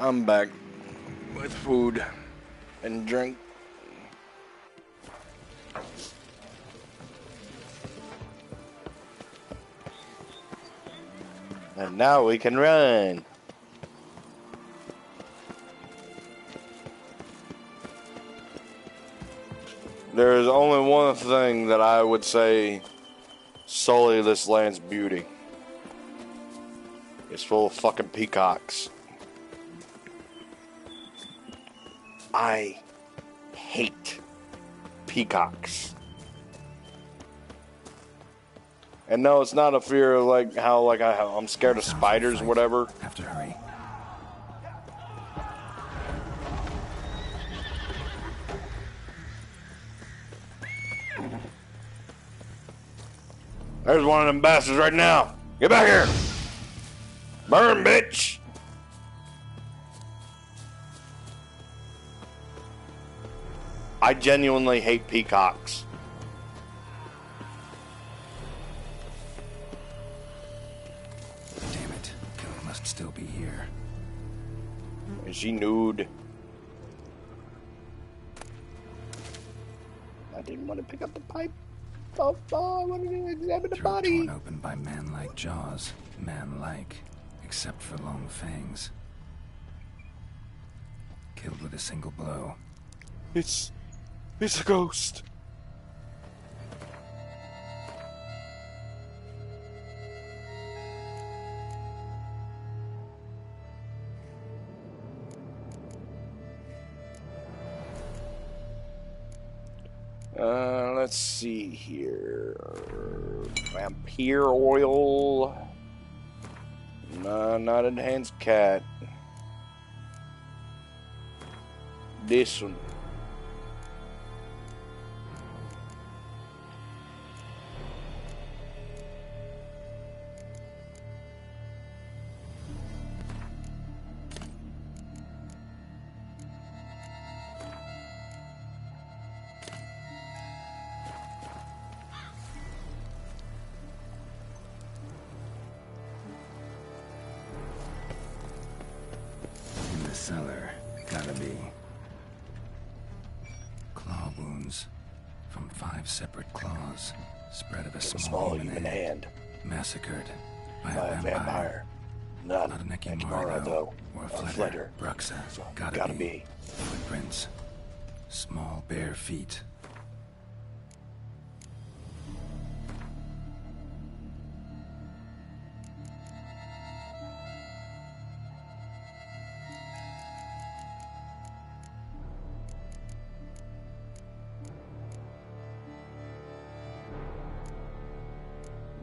I'm back with food and drink. And now we can run. There is only one thing that I would say sully this land's beauty. It's full of fucking peacocks. I hate peacocks. And no, it's not a fear of like how like I'm scared of spiders or whatever. Have to hurry. There's one of them bastards right now. Get back here. Burn, bitch! I genuinely hate peacocks. Damn it. Killer must still be here. Is she nude? I didn't want to pick up the pipe. Oh, I wanted to examine the body. Torn open by man-like jaws. Man-like. Except for long fangs. Killed with a single blow. It's a ghost. Let's see here. Vampire oil. No, not enhanced cat. This one. In the cellar. Gotta be. Claw wounds. From 5 separate claws. Spread of a small human hand. Massacred by a vampire. Not an Ekimara, though. Or a flitter. Bruxa. So, Gotta be. Footprints. Small bare feet.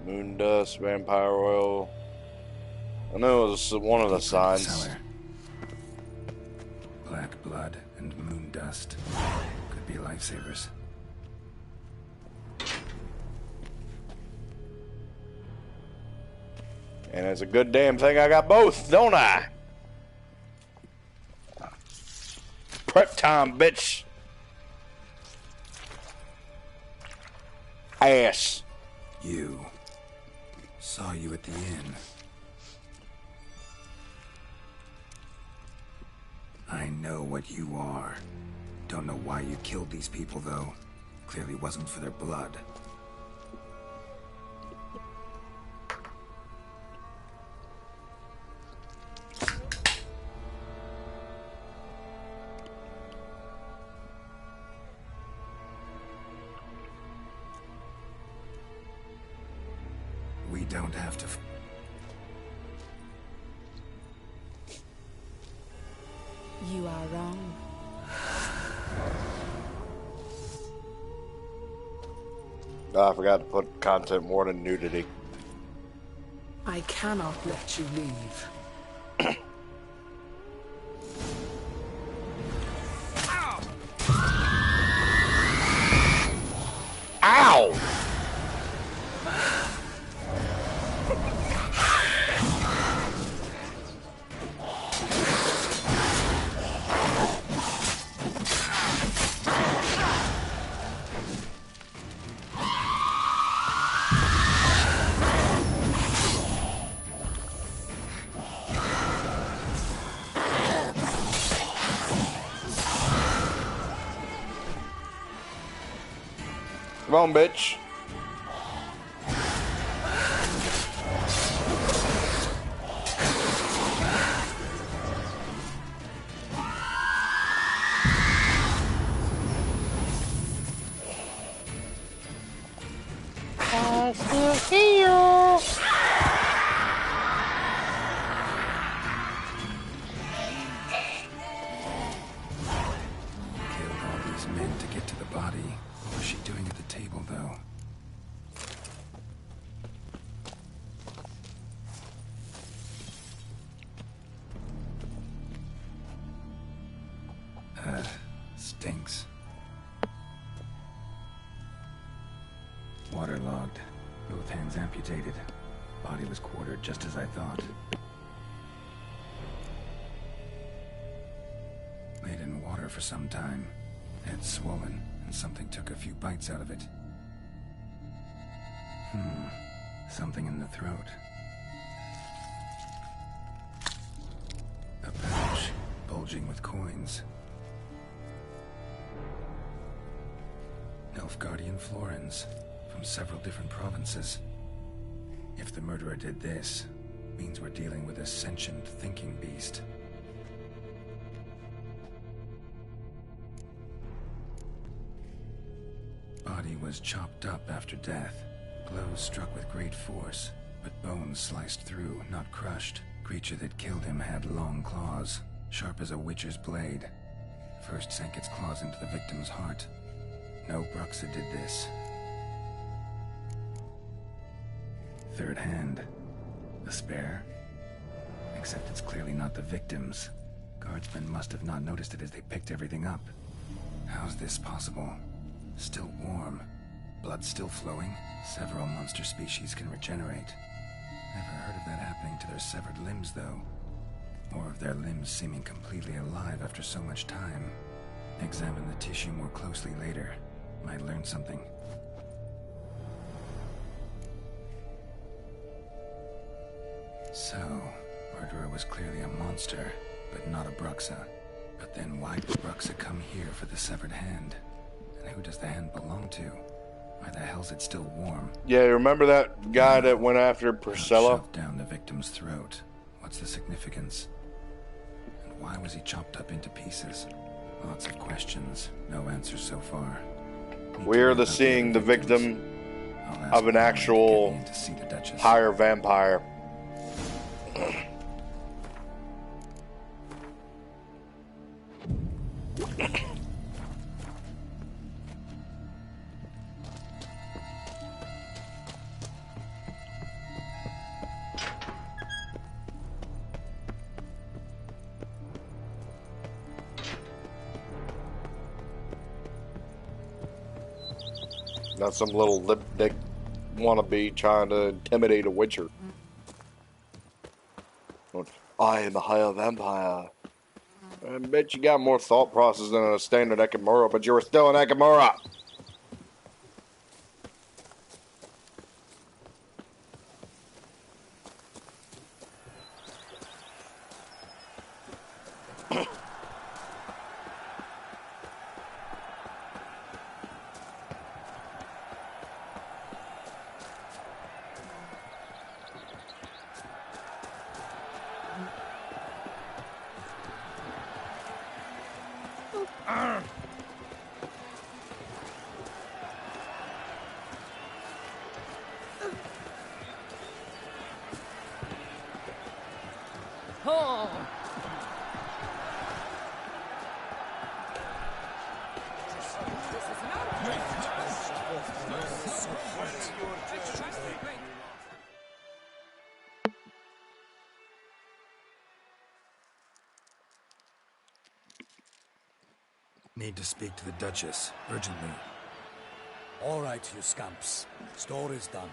Moon dust, vampire oil. I know it was one of the signs. Black blood and moon dust. Could be lifesavers. And it's a good damn thing I got both, don't I? Prep time, bitch. Ass. You. Saw you at the inn. I know what you are. Don't know why you killed these people, though. Clearly wasn't for their blood. We don't have to... You are wrong. Oh, I forgot to put content warning nudity. I cannot let you leave. Ow! Come on, bitch. I still see you. Killed all these men to get to the body. What was she doing at the table, though? Stinks. Waterlogged. Both hands amputated. Body was quartered just as I thought. water for some time. Head swollen, and something took a few bites out of it. Something in the throat. A pouch, bulging with coins. Nilfgaardian florins, from several different provinces. If the murderer did this, means we're dealing with a sentient thinking beast. Body was chopped up after death. Blows struck with great force, but bones sliced through, not crushed. Creature that killed him had long claws, sharp as a witcher's blade. First sank its claws into the victim's heart. No Bruxa did this. Third hand. A spare? Except it's clearly not the victim's. Guardsmen must have not noticed it as they picked everything up. How's this possible? Still warm. Blood still flowing? Several monster species can regenerate. Never heard of that happening to their severed limbs, though. Or of their limbs seeming completely alive after so much time. Examine the tissue more closely later. Might learn something. So, murderer was clearly a monster, but not a Bruxa. But then why did Bruxa come here for the severed hand? And who does the hand belong to? Why the hell's it still warm? Yeah, remember that guy that went after Priscilla? Shoved down the victim's throat. What's the significance? And why was he chopped up into pieces? Lots of questions, no answers so far. We're the seeing the victim of an actual higher vampire. Not some little lip dick wannabe trying to intimidate a witcher. I am a higher vampire. I bet you got more thought process than a standard Ekamura, but you were still an Ekamura. Need to speak to the Duchess, urgently. All right, you scamps. Story's done.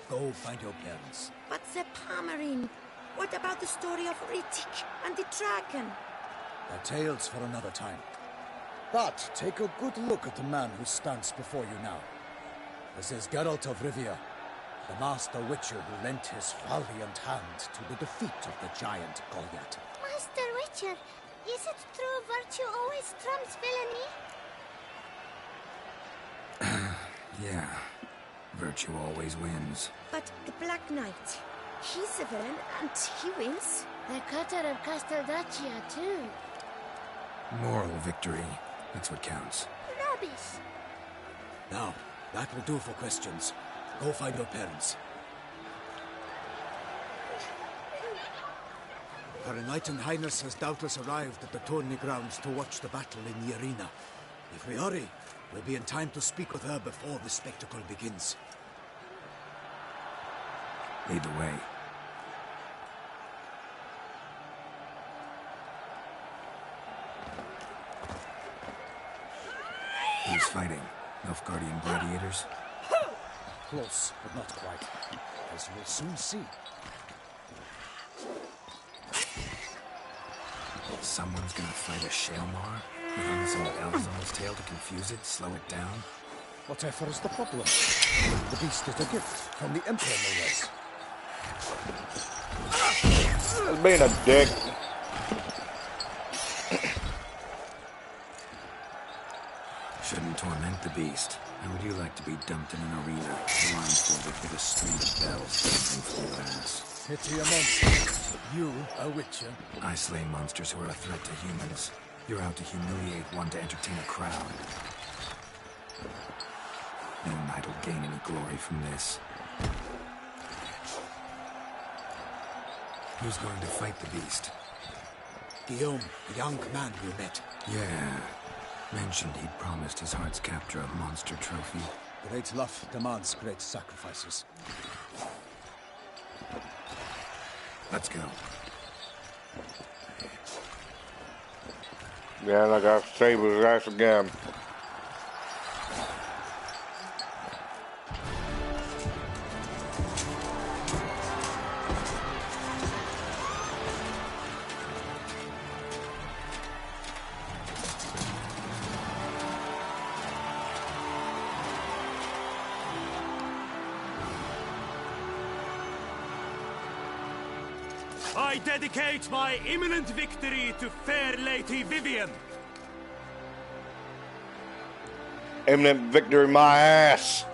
Go find your parents. But the Pomerine, what about the story of Rittik and the dragon? They're tales for another time. But take a good look at the man who stands before you now. This is Geralt of Rivia, the master witcher who lent his valiant hand to the defeat of the giant Goliath. Master Witcher, is it true virtue always trumps villainy? Yeah. Virtue always wins. But the Black Knight, he's a villain and he wins. The cutter of Casteldacia, too. Moral victory. That's what counts. Rubbish. Now, that will do for questions. Go find your parents. Her Enlightened Highness has doubtless arrived at the tourney grounds to watch the battle in the arena. If we hurry, we'll be in time to speak with her before the spectacle begins. Lead the way. Who's fighting? Nilfgaardian gladiators? Close, but not quite. As we'll soon see. Someone's gonna fight a Shaelmar? He hung someone else on his tail to confuse it, slow it down? Whatever is the problem? The beast is a gift from the Emperor, no less. It's being a dick. Shouldn't torment the beast. How would you like to be dumped in an arena, blindfolded with a string of bells dancing through your ass? Pity a monster. You, a witcher. I slay monsters who are a threat to humans. You're out to humiliate one to entertain a crowd. No knight will gain any glory from this. Who's going to fight the beast? Guillaume, the young man you met. Yeah. Mentioned he'd promised his heart's capture a monster trophy. Great love demands great sacrifices. Let's go. Yeah, and I got to save his ass again. I dedicate my imminent victory to fair Lady Vivian. Imminent victory, my ass.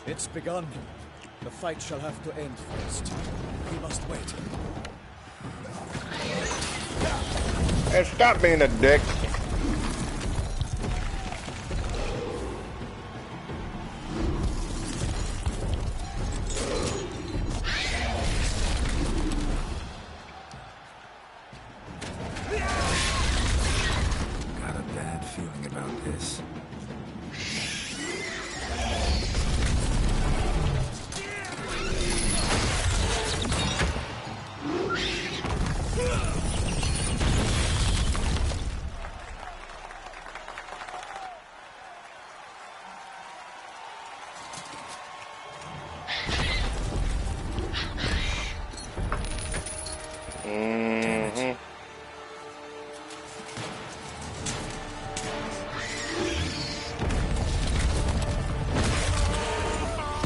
It's begun. The fight shall have to end first. We must wait. And stop being a dick. Got a bad feeling about this.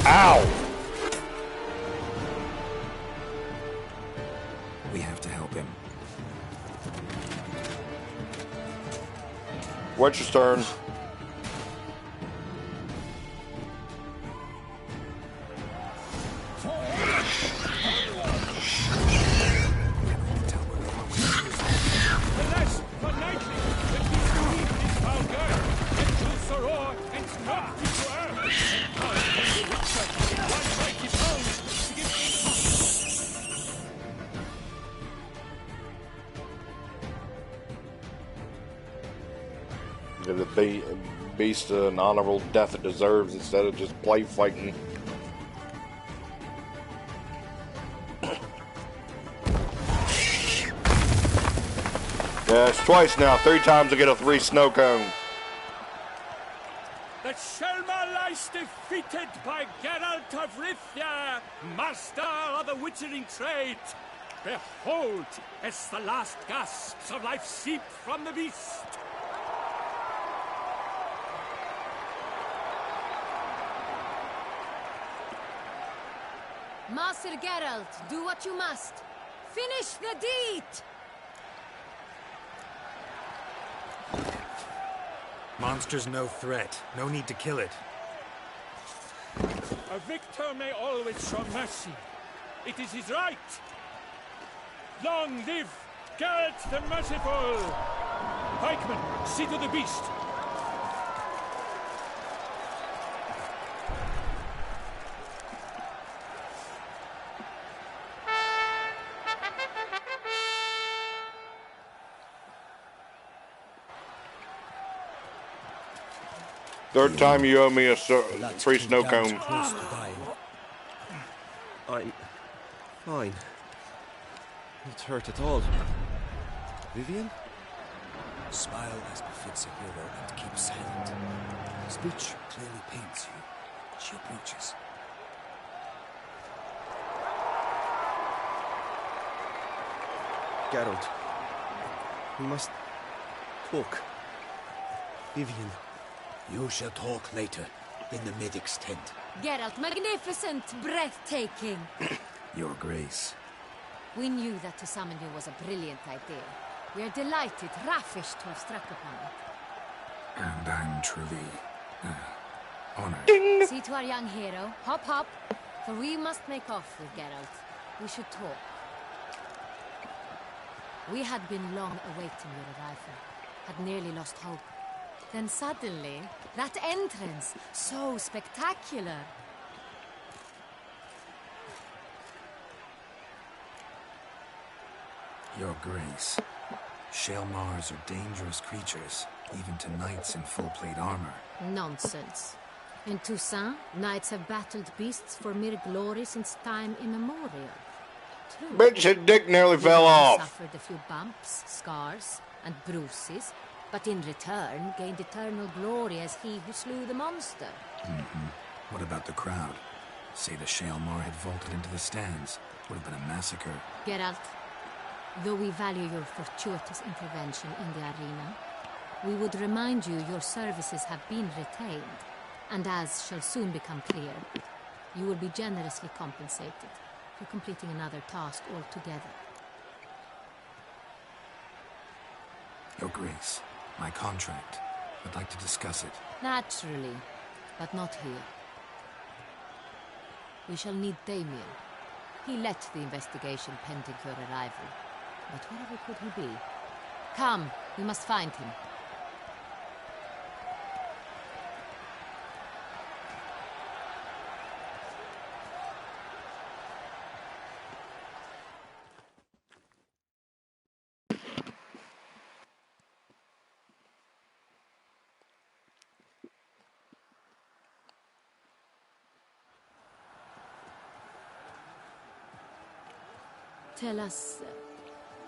Ow! We have to help him. What's your turn? Give the beast an honorable death it deserves instead of just play fighting. Yeah, it's twice now. 3 times to get a 3 snow cone. The Shelma lies defeated by Geralt of Rivia, master of the witchering trade. Behold, as the last gasps of life seep from the beast. Master Geralt, do what you must. Finish the deed! Monster's no threat. No need to kill it. A victor may always show mercy. It is his right. Long live Geralt the Merciful! Pikeman, see to the beast. Third time you owe me a free snow cone. I'm fine. Not hurt at all. Vivian? Smile as befits a hero and keep silent. Speech clearly pains you. She approaches. Geralt. We must talk. Vivian. You shall talk later, in the medic's tent. Geralt, magnificent, breathtaking. Your Grace. We knew that to summon you was a brilliant idea. We are delighted, ravished to have struck upon it. And I'm truly honored. Ding! See to our young hero. Hop, hop. For we must make off with Geralt. We should talk. We had been long awaiting your arrival. Had nearly lost hope. Then suddenly, that entrance, so spectacular. Your Grace. Shaelmars are dangerous creatures, even to knights in full plate armor. Nonsense. In Toussaint, knights have battled beasts for mere glory since time immemorial. True. Bitch, his dick nearly fell off. Suffered a few bumps, scars, and bruises, but in return gained eternal glory as he who slew the monster. What about the crowd? Say the Shaelmar had vaulted into the stands. Would have been a massacre. Geralt, though we value your fortuitous intervention in the arena, we would remind you your services have been retained, and as shall soon become clear, you will be generously compensated for completing another task altogether. Your Grace, my contract. I'd like to discuss it. Naturally, but not here. We shall need Damien. He led the investigation pending your arrival. But wherever could he be? Come, we must find him. Tell us,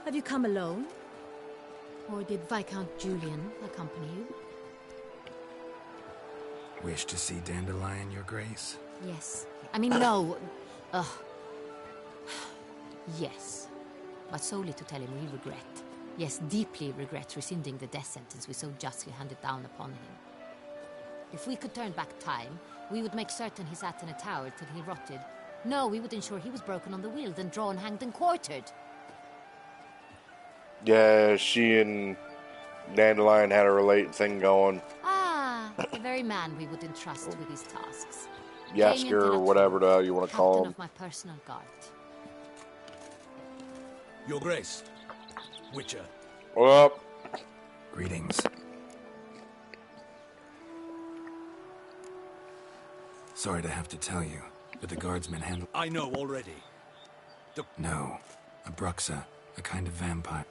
have you come alone? Or did Viscount Julian accompany you? Wish to see Dandelion, Your Grace? Yes. I mean, no. Yes. But solely to tell him we regret. Yes, deeply regret rescinding the death sentence we so justly handed down upon him. If we could turn back time, we would make certain he sat in a tower till he rotted. No, we would ensure he was broken on the wheel, then drawn, hanged, and quartered. Yeah, she and Dandelion had a related thing going. Ah, the very man we would entrust with these tasks. Yasker, or whatever the hell you want to call him. Captain of my personal guard. Your Grace. Witcher. Well. Greetings. Sorry to have to tell you, but the guardsmen handle... I know already. No. A Bruxa, a kind of vampire.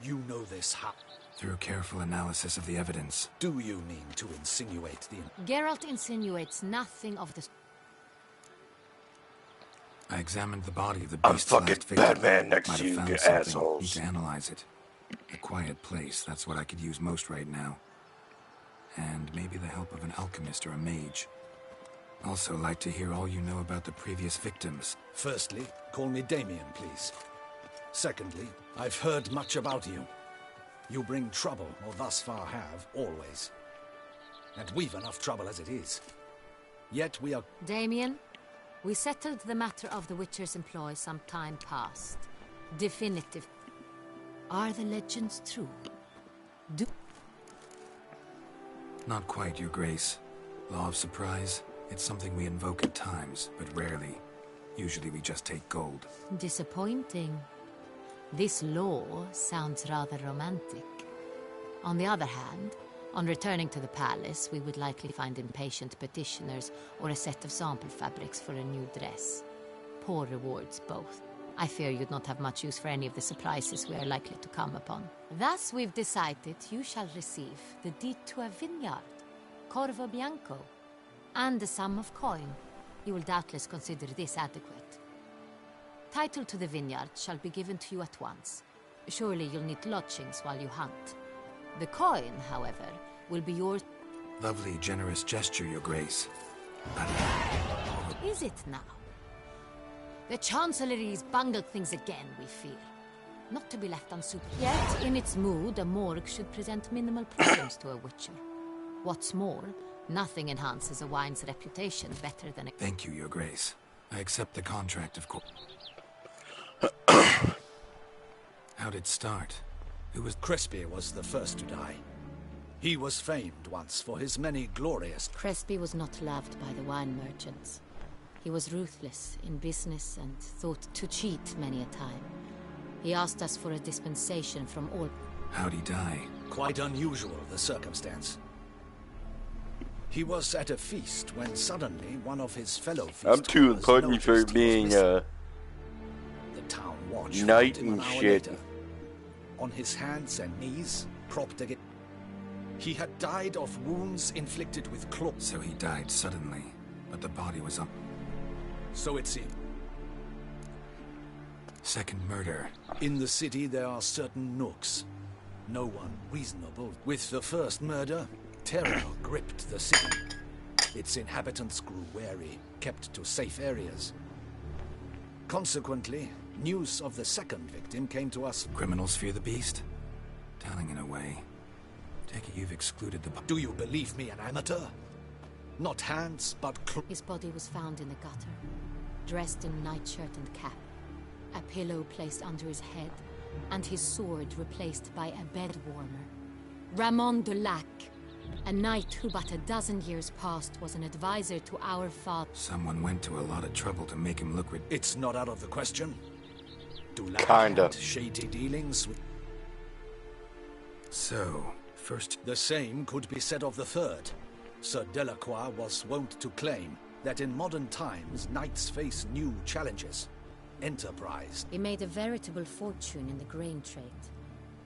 You know this how? Through careful analysis of the evidence. Do you mean to insinuate the... Geralt insinuates nothing of the... I examined the body of the I'm beast's fucking last victim. Batman next Might to have you, found you something. assholes. Need to analyze it. A quiet place, that's what I could use most right now. And maybe the help of an alchemist or a mage. Also like to hear all you know about the previous victims. Firstly, call me Damien, please. Secondly, I've heard much about you. You bring trouble, or thus far have, always. And we've enough trouble as it is. Yet we are... Damien, we settled the matter of the Witcher's employ some time past. Definitive. Are the legends true? Not quite, Your Grace. Law of surprise, it's something we invoke at times, but rarely. Usually we just take gold. Disappointing. This law sounds rather romantic. On the other hand, on returning to the palace, we would likely find impatient petitioners or a set of sample fabrics for a new dress. Poor rewards, both. I fear you'd not have much use for any of the surprises we are likely to come upon. Thus, we've decided you shall receive the deed to a vineyard, Corvo Bianco, and a sum of coin. You will doubtless consider this adequate. Title to the vineyard shall be given to you at once. Surely you'll need lodgings while you hunt. The coin, however, will be yours. Lovely, generous gesture, Your Grace. Is it now? The Chancellery's bungled things again, we fear. not to be left unsupervised. Yet, in its mood, a morgue should present minimal problems to a witcher. What's more, nothing enhances a wine's reputation better than a... Thank you, Your Grace. I accept the contract, of course. How'd it start? Who was... Crespi was the first to die. He was famed once for his many glorious... Crespi was not loved by the wine merchants. He was ruthless in business and thought to cheat many a time. He asked us for a dispensation from all... How'd he die? Quite unusual, the circumstance. He was at a feast when suddenly one of his fellow feasters... I'm too important for being the town watch knight found him and an hour shit. later, on his hands and knees, propped against... He had died of wounds inflicted with claws. So he died suddenly, but the body was up. So it seemed. Second murder. In the city there are certain nooks. No one reasonable. With the first murder, terror gripped the city. Its inhabitants grew wary, kept to safe areas. Consequently, news of the second victim came to us. Criminals fear the beast? Telling in a way. Take it you've excluded the... Do you believe me an amateur? Not hands, but... His body was found in the gutter, dressed in nightshirt and cap, a pillow placed under his head, and his sword replaced by a bed warmer. Ramon de Lac, a knight who but a dozen years past was an advisor to our father. Someone went to a lot of trouble to make him look... It's not out of the question. Do Lac Kinda. had shady dealings with... So, first... The same could be said of the third. Sir Delacroix was wont to claim that in modern times, knights face new challenges. Enterprise. He made a veritable fortune in the grain trade.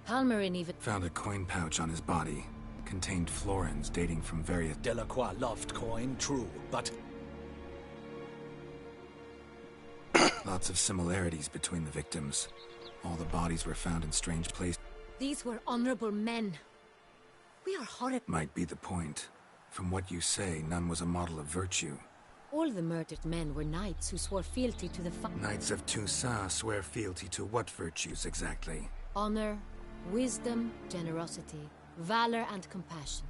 Palmerin even... Found a coin pouch on his body. Contained florins dating from various... Delacroix loved coin, true, but... Lots of similarities between the victims. All the bodies were found in strange places. These were honorable men. We are horrible. Might be the point. From what you say, none was a model of virtue. All the murdered men were knights who swore fealty to the Knights of Toussaint swear fealty to what virtues exactly? honor, wisdom, generosity, valor, and compassion.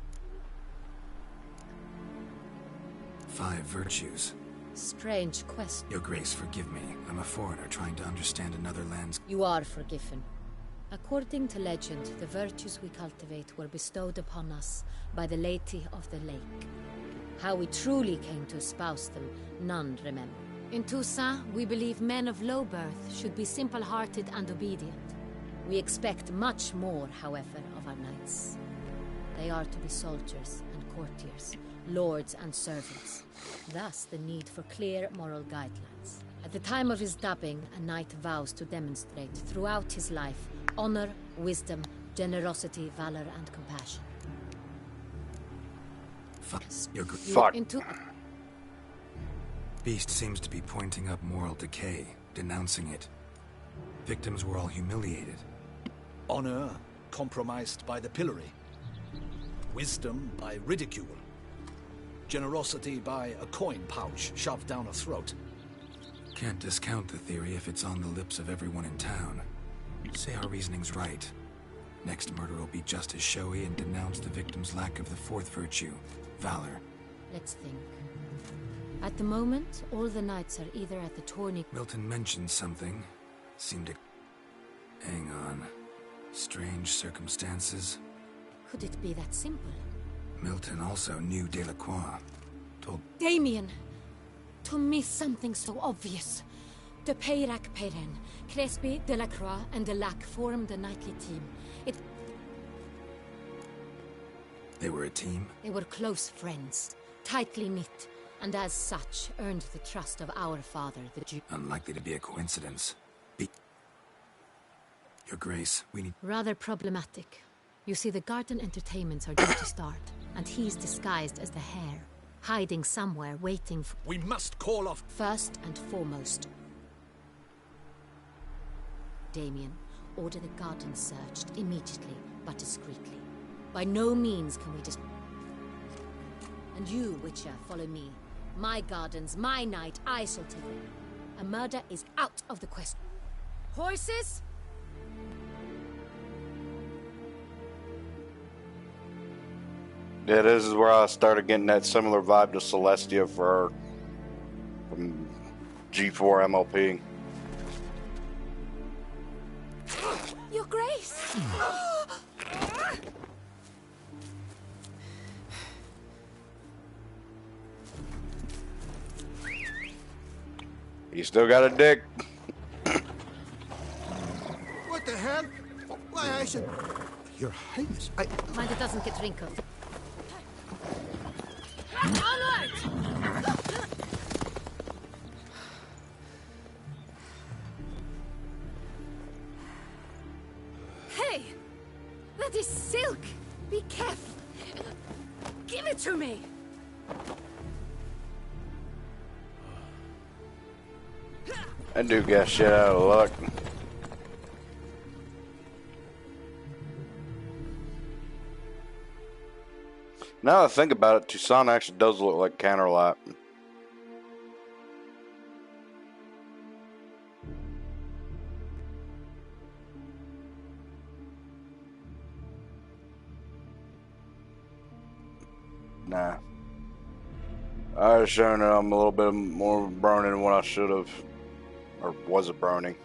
5 virtues. Strange quest. Your Grace, forgive me. I'm a foreigner trying to understand another land's... You are forgiven. According to legend, the virtues we cultivate were bestowed upon us by the Lady of the Lake. How we truly came to espouse them, none remember. In Toussaint, we believe men of low birth should be simple-hearted and obedient. We expect much more, however, of our knights. They are to be soldiers and courtiers, lords and servants. Thus, the need for clear moral guidelines. At the time of his dubbing, a knight vows to demonstrate throughout his life honor, wisdom, generosity, valor, and compassion. Fuck. Beast seems to be pointing up moral decay, denouncing it. Victims were all humiliated. Honor compromised by the pillory. Wisdom by ridicule. Generosity by a coin pouch shoved down a throat. Can't discount the theory if it's on the lips of everyone in town. Say our reasoning's right. Next murder will be just as showy and denounce the victim's lack of the 4th virtue, valor. Let's think. At the moment, all the knights are either at the tourney... Milton mentioned something. Seemed to... Hang on. Strange circumstances. Could it be that simple? Milton also knew Delacroix. Told... Damien! To miss something so obvious. De Peyrac Peyren, Crespi, Delacroix, and Delac formed a knightly team. They were a team? They were close friends, tightly knit, and as such earned the trust of our father, the Duke. Unlikely to be a coincidence. Your Grace, we need... Rather problematic. You see, the garden entertainments are due to start, and he's disguised as the hare, hiding somewhere, waiting for... We must call off... First and foremost, Damien, order the garden searched immediately, but discreetly. By no means can we just... And you, Witcher, follow me. My gardens, my night, I shall take them. A murder is out of the question. Horses? Yeah, this is where I started getting that similar vibe to Celestia for from G4 MLP. Your Grace! You still got a dick. What the hell? Why, I should... Your Highness, Mind it doesn't get wrinkled. Hey! That is silk! Be careful! Give it to me! That dude got shit out of luck. Now that I think about it, Tucson actually does look like Canterlot. Nah. I was showing that I'm a little bit more brony than what I should have. Or was a brony.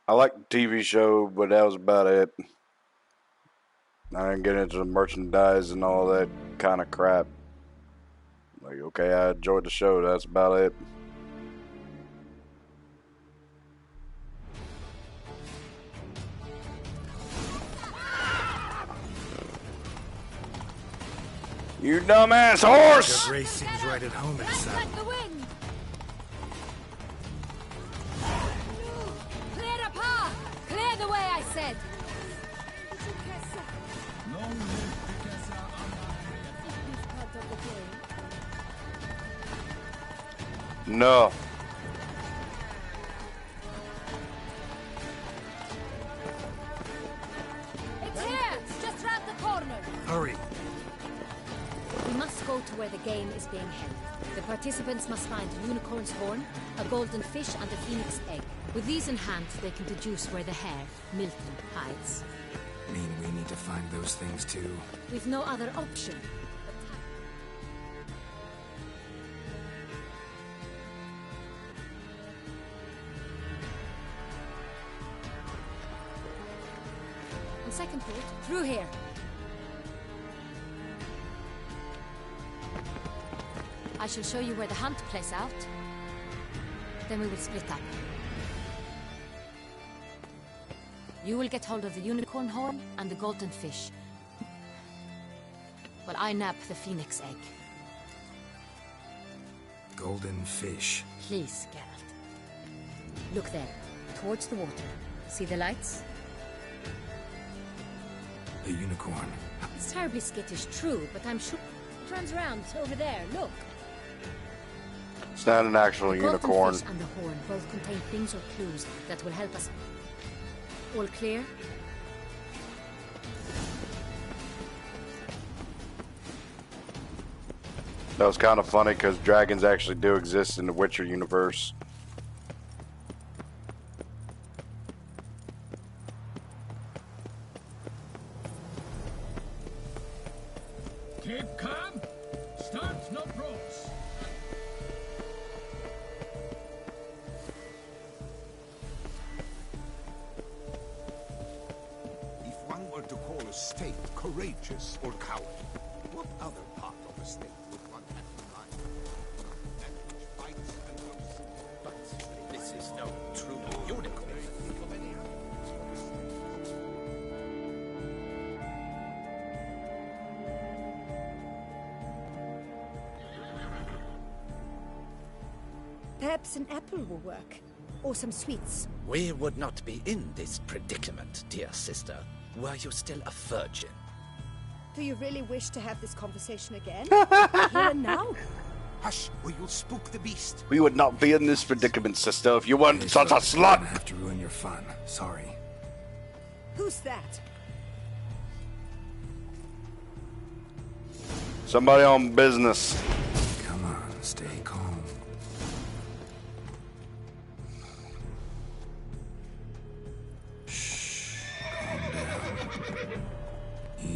I like the TV show, but that was about it. I didn't get into the merchandise and all that kind of crap. Like, okay, I enjoyed the show, that's about it. You dumbass horse! Your Grace seems right at home in the saddle. The wind! Clear the path! Clear the way, I said! No. It's here! It's just round the corner! Hurry. We must go to where the game is being held. The participants must find a unicorn's horn, a golden fish, and a phoenix egg. With these in hand, they can deduce where the hare, Milton, hides. Mean we need to find those things too? With no other option. On second thought, through here. I shall show you where the hunt plays out. Then we will split up. You will get hold of the unicorn horn and the golden fish, while I nab the phoenix egg. Golden fish. Please, Geralt. Look there, towards the water. See the lights? The unicorn. It's terribly skittish, true, but I'm sure... Turns around, over there, look. It's not an actual The unicorn. golden fish and the horn both contain things or clues that will help us. All clear? That was kind of funny because dragons actually do exist in the Witcher universe. Keep calm. Start no pros. If one were to call a state courageous or cowardly, what other part of a state would one have in mind? That which fights and goes. But this is no true unicorn. Think of any Perhaps an apple will work. Or some sweets. We would not be in this predicament, dear sister, were you still a virgin. Do you really wish to have this conversation again? Here and now? Hush, or you'll spook the beast. We would not be in this predicament, sister, if you weren't such a I slut. have to ruin your fun. Sorry. Who's that? Somebody on business. Come on, stay calm.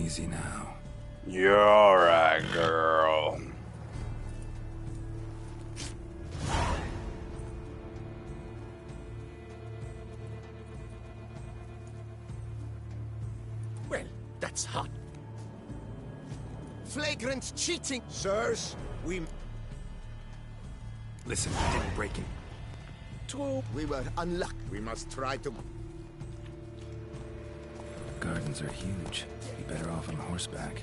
Easy now. You're alright, girl. Well, that's hot. Flagrant cheating! Sirs, we... Listen, I didn't break it. True. We were unlucky. We must try to... Gardens are huge. Be better off on horseback.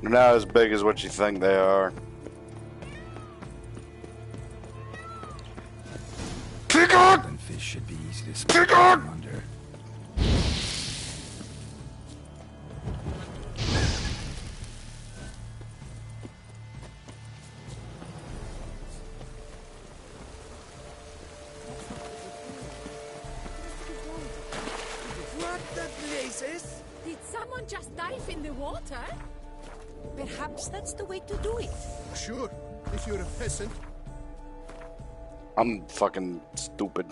They're not as big as what you think they are. Pick on! Fish should be easy to spot from under. What the blazes? Did someone just dive in the water? Perhaps that's the way to do it. Sure, if you're a peasant. I'm fucking stupid.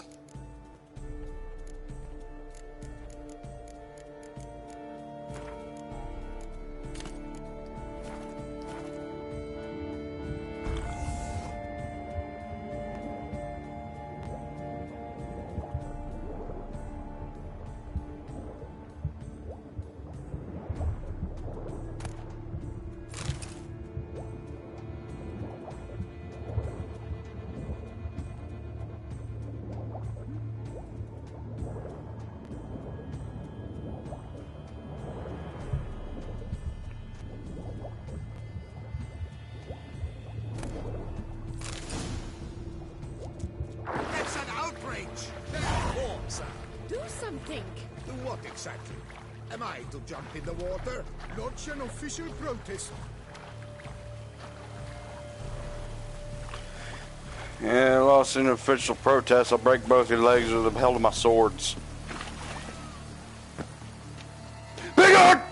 That's an outrage! Do something. Do what exactly? Am I to jump in the water? Launch an official protest. Yeah, I lost an official protest. I'll break both your legs with the hilt of my swords. Big on!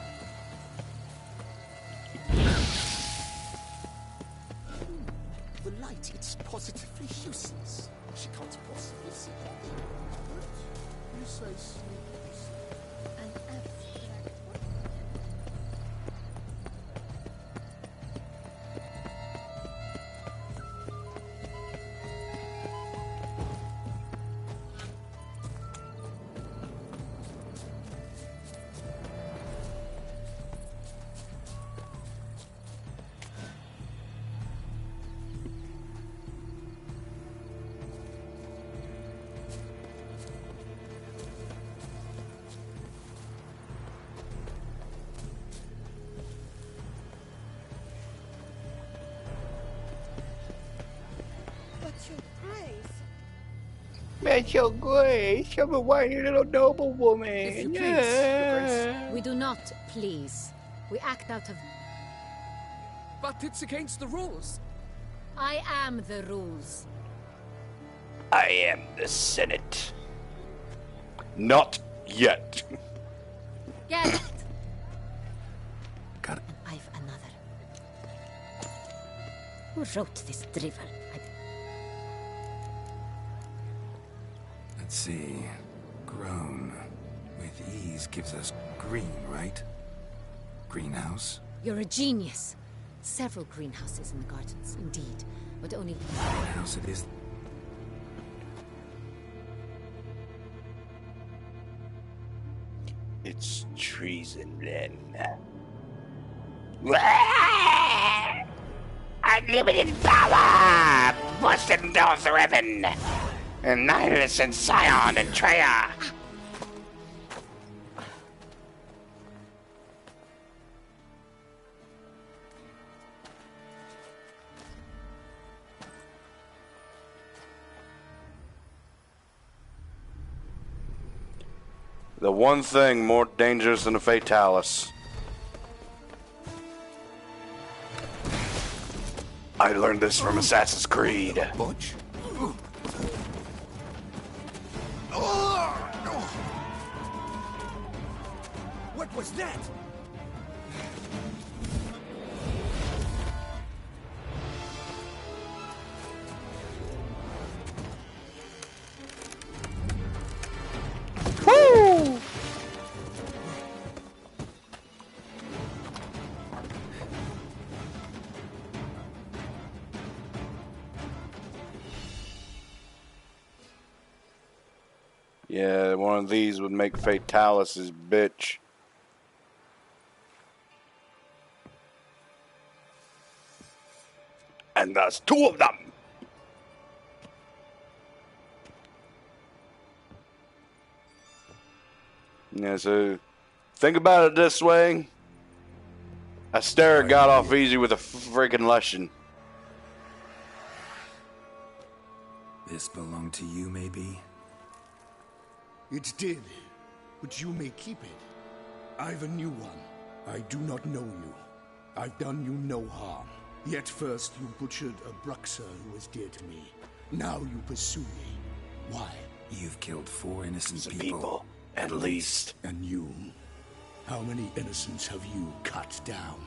The light, it's positively useless. She can't possibly see that. Precisely. An abstract. But your grace. That's your grace. I'm a whiny little noblewoman. If you please, Your Grace. We do not please. We act out of... But it's against the rules. I am the rules. I am the Senate. Not yet. Get it! Got it. I've another. Who wrote this drivel? Let's see. Grown. With ease gives us green, right? Greenhouse? You're a genius. Several greenhouses in the gardens, indeed. But only... Greenhouse it is. It's treason then. Unlimited power! Busting doors of heaven! Annihilus and Scion and Treya! The one thing more dangerous than a Fatalis. I learned this from Assassin's Creed. Butch? What was that? Yeah, one of these would make Fatalis his bitch. And there's two of them. Yeah, so think about it this way. Astera got off easy with a freaking Lushan. This belonged to you, maybe? It did, but you may keep it. I've a new one. I do not know you. I've done you no harm. Yet first you butchered a Bruxer who was dear to me. Now you pursue me. Why? You've killed 4 innocent people. At least. And you? How many innocents have you cut down?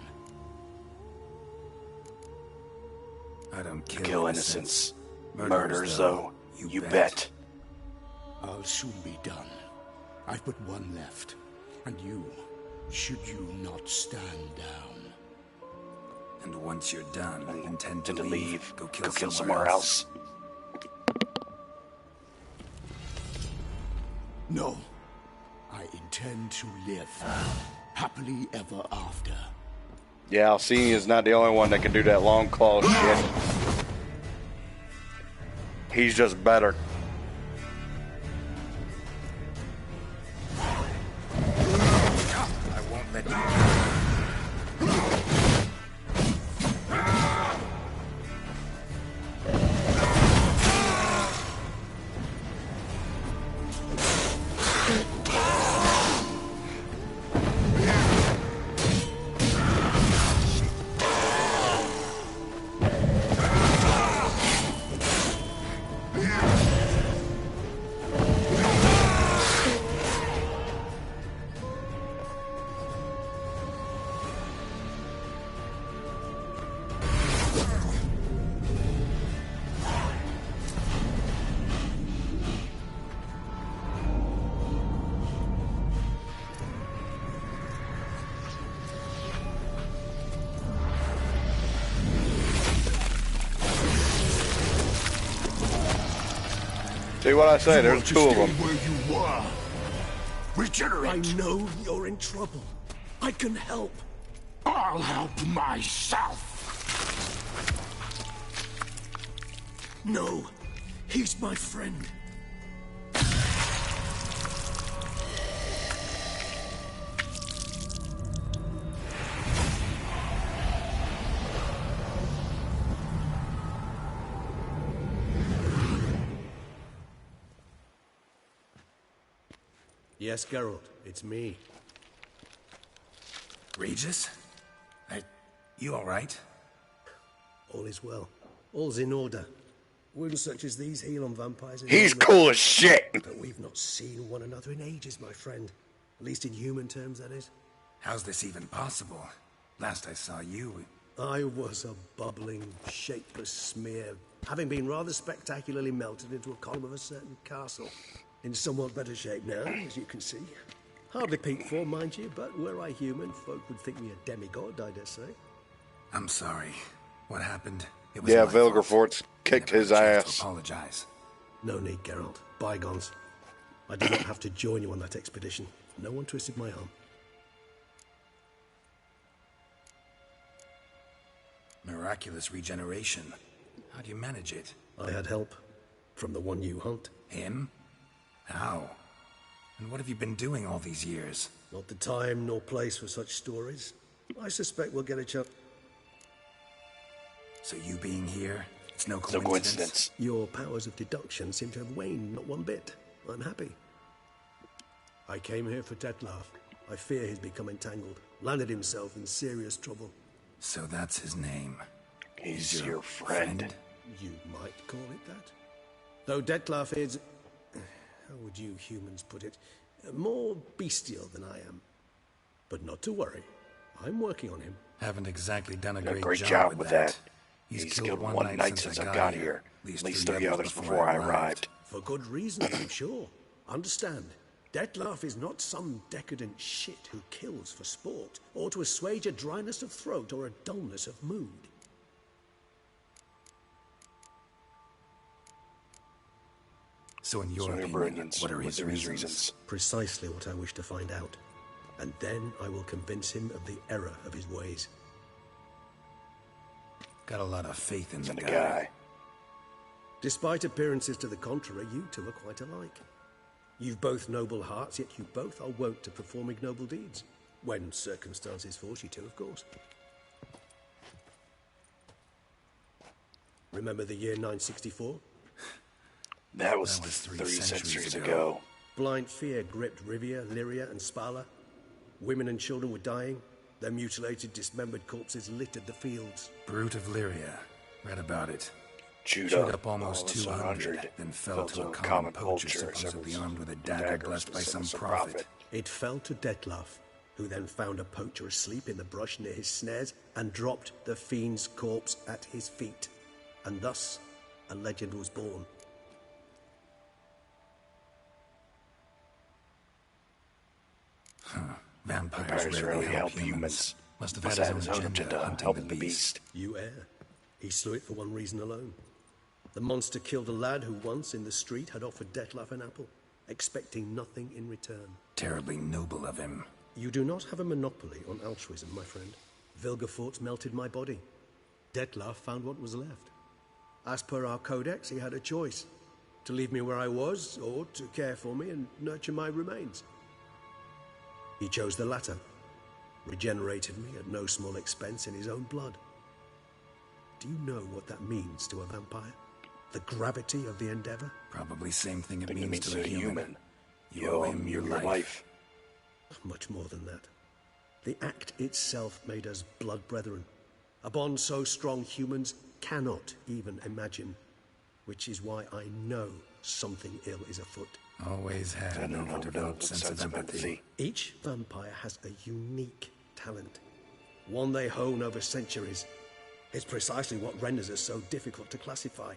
I don't kill innocents. Murders, though. You bet. I'll soon be done. I've but one left. And you, should you not stand down. And once you're done, I intend to leave. Go kill, somewhere else. No. I intend to live. Happily ever after. Yeah, Alcini is not the only one that can do that long claw shit. He's just better. I won't let you. See what I say? There's 2 of them. Where you were. Regenerate. I know you're in trouble. I can help. I'll help myself. No, he's my friend. Yes, Geralt, it's me. Regis? You alright? All is well. All's in order. Wounds such as these heal on vampires. He's cool as shit! But we've not seen one another in ages, my friend. At least in human terms, that is. How's this even possible? Last I saw you... I was a bubbling, shapeless smear, having been rather spectacularly melted into a column of a certain castle. In somewhat better shape now, as you can see. Hardly peaked for, mind you, but were I human, folk would think me a demigod, I dare say. I'm sorry. What happened? It Yeah, Vilgefortz kicked his ass. Apologize. No need, Geralt. Bygones. I did not have to join you on that expedition. No one twisted my arm. Miraculous regeneration. How do you manage it? I had help. From the one you hunt. Him? How? And what have you been doing all these years? Not the time nor place for such stories. I suspect we'll get a chance. So you being here, it's no coincidence. Your powers of deduction seem to have waned not one bit. I'm happy. I came here for Dettlaff. I fear he's become entangled. Landed himself in serious trouble. So that's his name. He's your friend. You might call it that. Though Dettlaff is... how would you humans put it? More bestial than I am. But not to worry. I'm working on him. Haven't exactly done a great job with that. He's killed one knight since I got here. At least 3 others before I arrived. For good reasons, I'm sure. Understand, Dettlaff is not some decadent shit who kills for sport, or to assuage a dryness of throat or a dullness of mood. So in your opinion, what are his reasons? Precisely what I wish to find out. And then I will convince him of the error of his ways. Got a lot of faith in the guy. Despite appearances to the contrary, you two are quite alike. You've both noble hearts, yet you both are wont to perform ignoble deeds. When circumstances force you to, of course. Remember the year 964? That was 3 centuries ago. Blind fear gripped Rivia, Lyria, and Spala. Women and children were dying. Their mutilated, dismembered corpses littered the fields. Brute of Lyria. Read about it. Chewed up almost 200, then fell to a common poacher, supposedly armed with a dagger blessed by some prophet. It fell to Detlaf, who then found a poacher asleep in the brush near his snares and dropped the fiend's corpse at his feet. And thus, a legend was born. Vampires rarely help humans. Must have had his own agenda hunting the beast. You err. He slew it for one reason alone. The monster killed a lad who once in the street had offered Detlaf an apple, expecting nothing in return. Terribly noble of him. You do not have a monopoly on altruism, my friend. Vilgefortz melted my body. Detlaf found what was left. As per our codex, he had a choice. To leave me where I was, or to care for me and nurture my remains. He chose the latter. Regenerated me at no small expense in his own blood. Do you know what that means to a vampire? The gravity of the endeavor? Probably same thing it means to a human. You owe him your life. Much more than that. The act itself made us blood brethren. A bond so strong humans cannot even imagine. Which is why I know something ill is afoot. Always had an overdeveloped sense of empathy. Each vampire has a unique talent. One they hone over centuries. It's precisely what renders us so difficult to classify.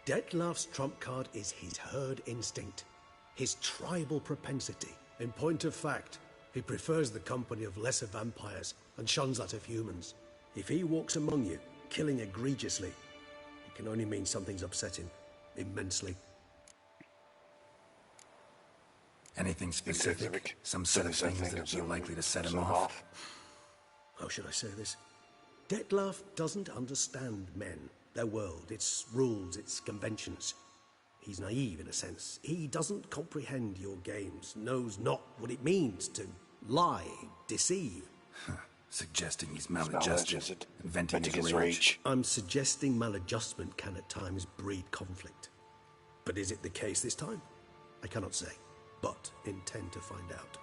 Detlaf's trump card is his herd instinct. His tribal propensity. In point of fact, he prefers the company of lesser vampires and shuns that of humans. If he walks among you, killing egregiously, it can only mean something's upset him. Immensely. Anything specific? Some set of things that feel likely to set him off? How should I say this? Detlaf doesn't understand men, their world, its rules, its conventions. He's naive in a sense. He doesn't comprehend your games, knows not what it means to lie, deceive. Suggesting he's maladjusted, inventing his rage. I'm suggesting maladjustment can at times breed conflict. But is it the case this time? I cannot say, but intend to find out.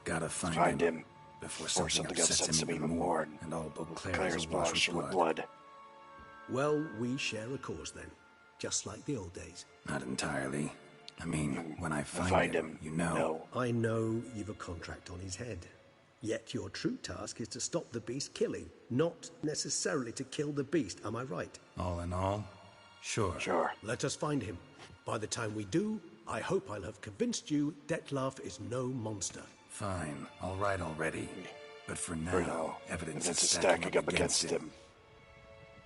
Gotta find him before something upsets him even more, and all Beauclair's washed with blood. Well, we share a cause then, just like the old days. Not entirely. I mean, when I find him, you know. I know you've a contract on his head. Yet your true task is to stop the beast killing, not necessarily to kill the beast, am I right? All in all, sure. Let us find him. By the time we do, I hope I'll have convinced you Detlaf is no monster. Fine, all right already. But for now, evidence is stacking up against him.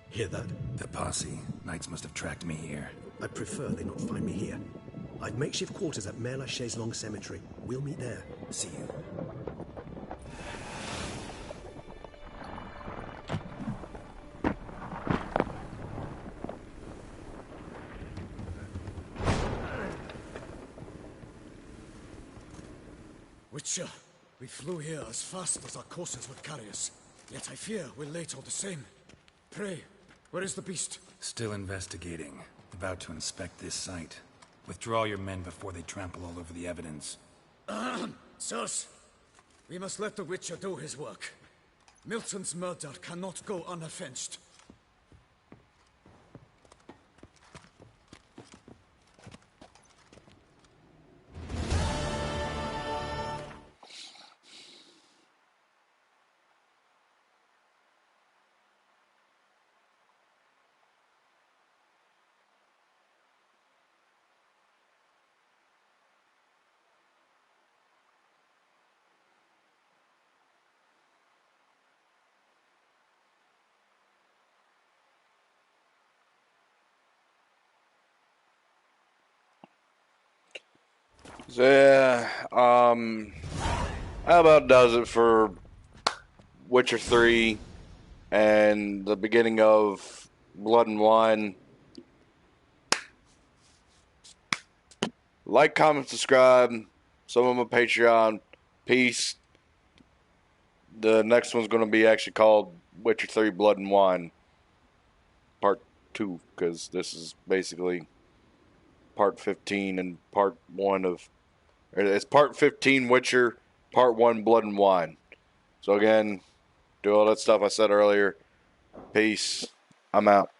Hear that? The posse. Knights must have tracked me here. I prefer they not find me here. I've makeshift quarters at Mère Lachaise Long Cemetery. We'll meet there. See you. Witcher, we flew here as fast as our courses would carry us. Yet I fear we're late all the same. Pray, where is the beast? Still investigating. About to inspect this site. Withdraw your men before they trample all over the evidence. Sirs, we must let the Witcher do his work. Milton's murder cannot go unavenged. So yeah, that about does it for Witcher 3 and the beginning of Blood and Wine. Like, comment, subscribe. Some of my Patreon. Peace. The next one's going to be actually called Witcher 3 Blood and Wine Part 2, because this is basically Part 15 and Part 1 of... It's Part 15 Witcher, Part 1 Blood and Wine. So again, do all that stuff I said earlier. Peace. I'm out.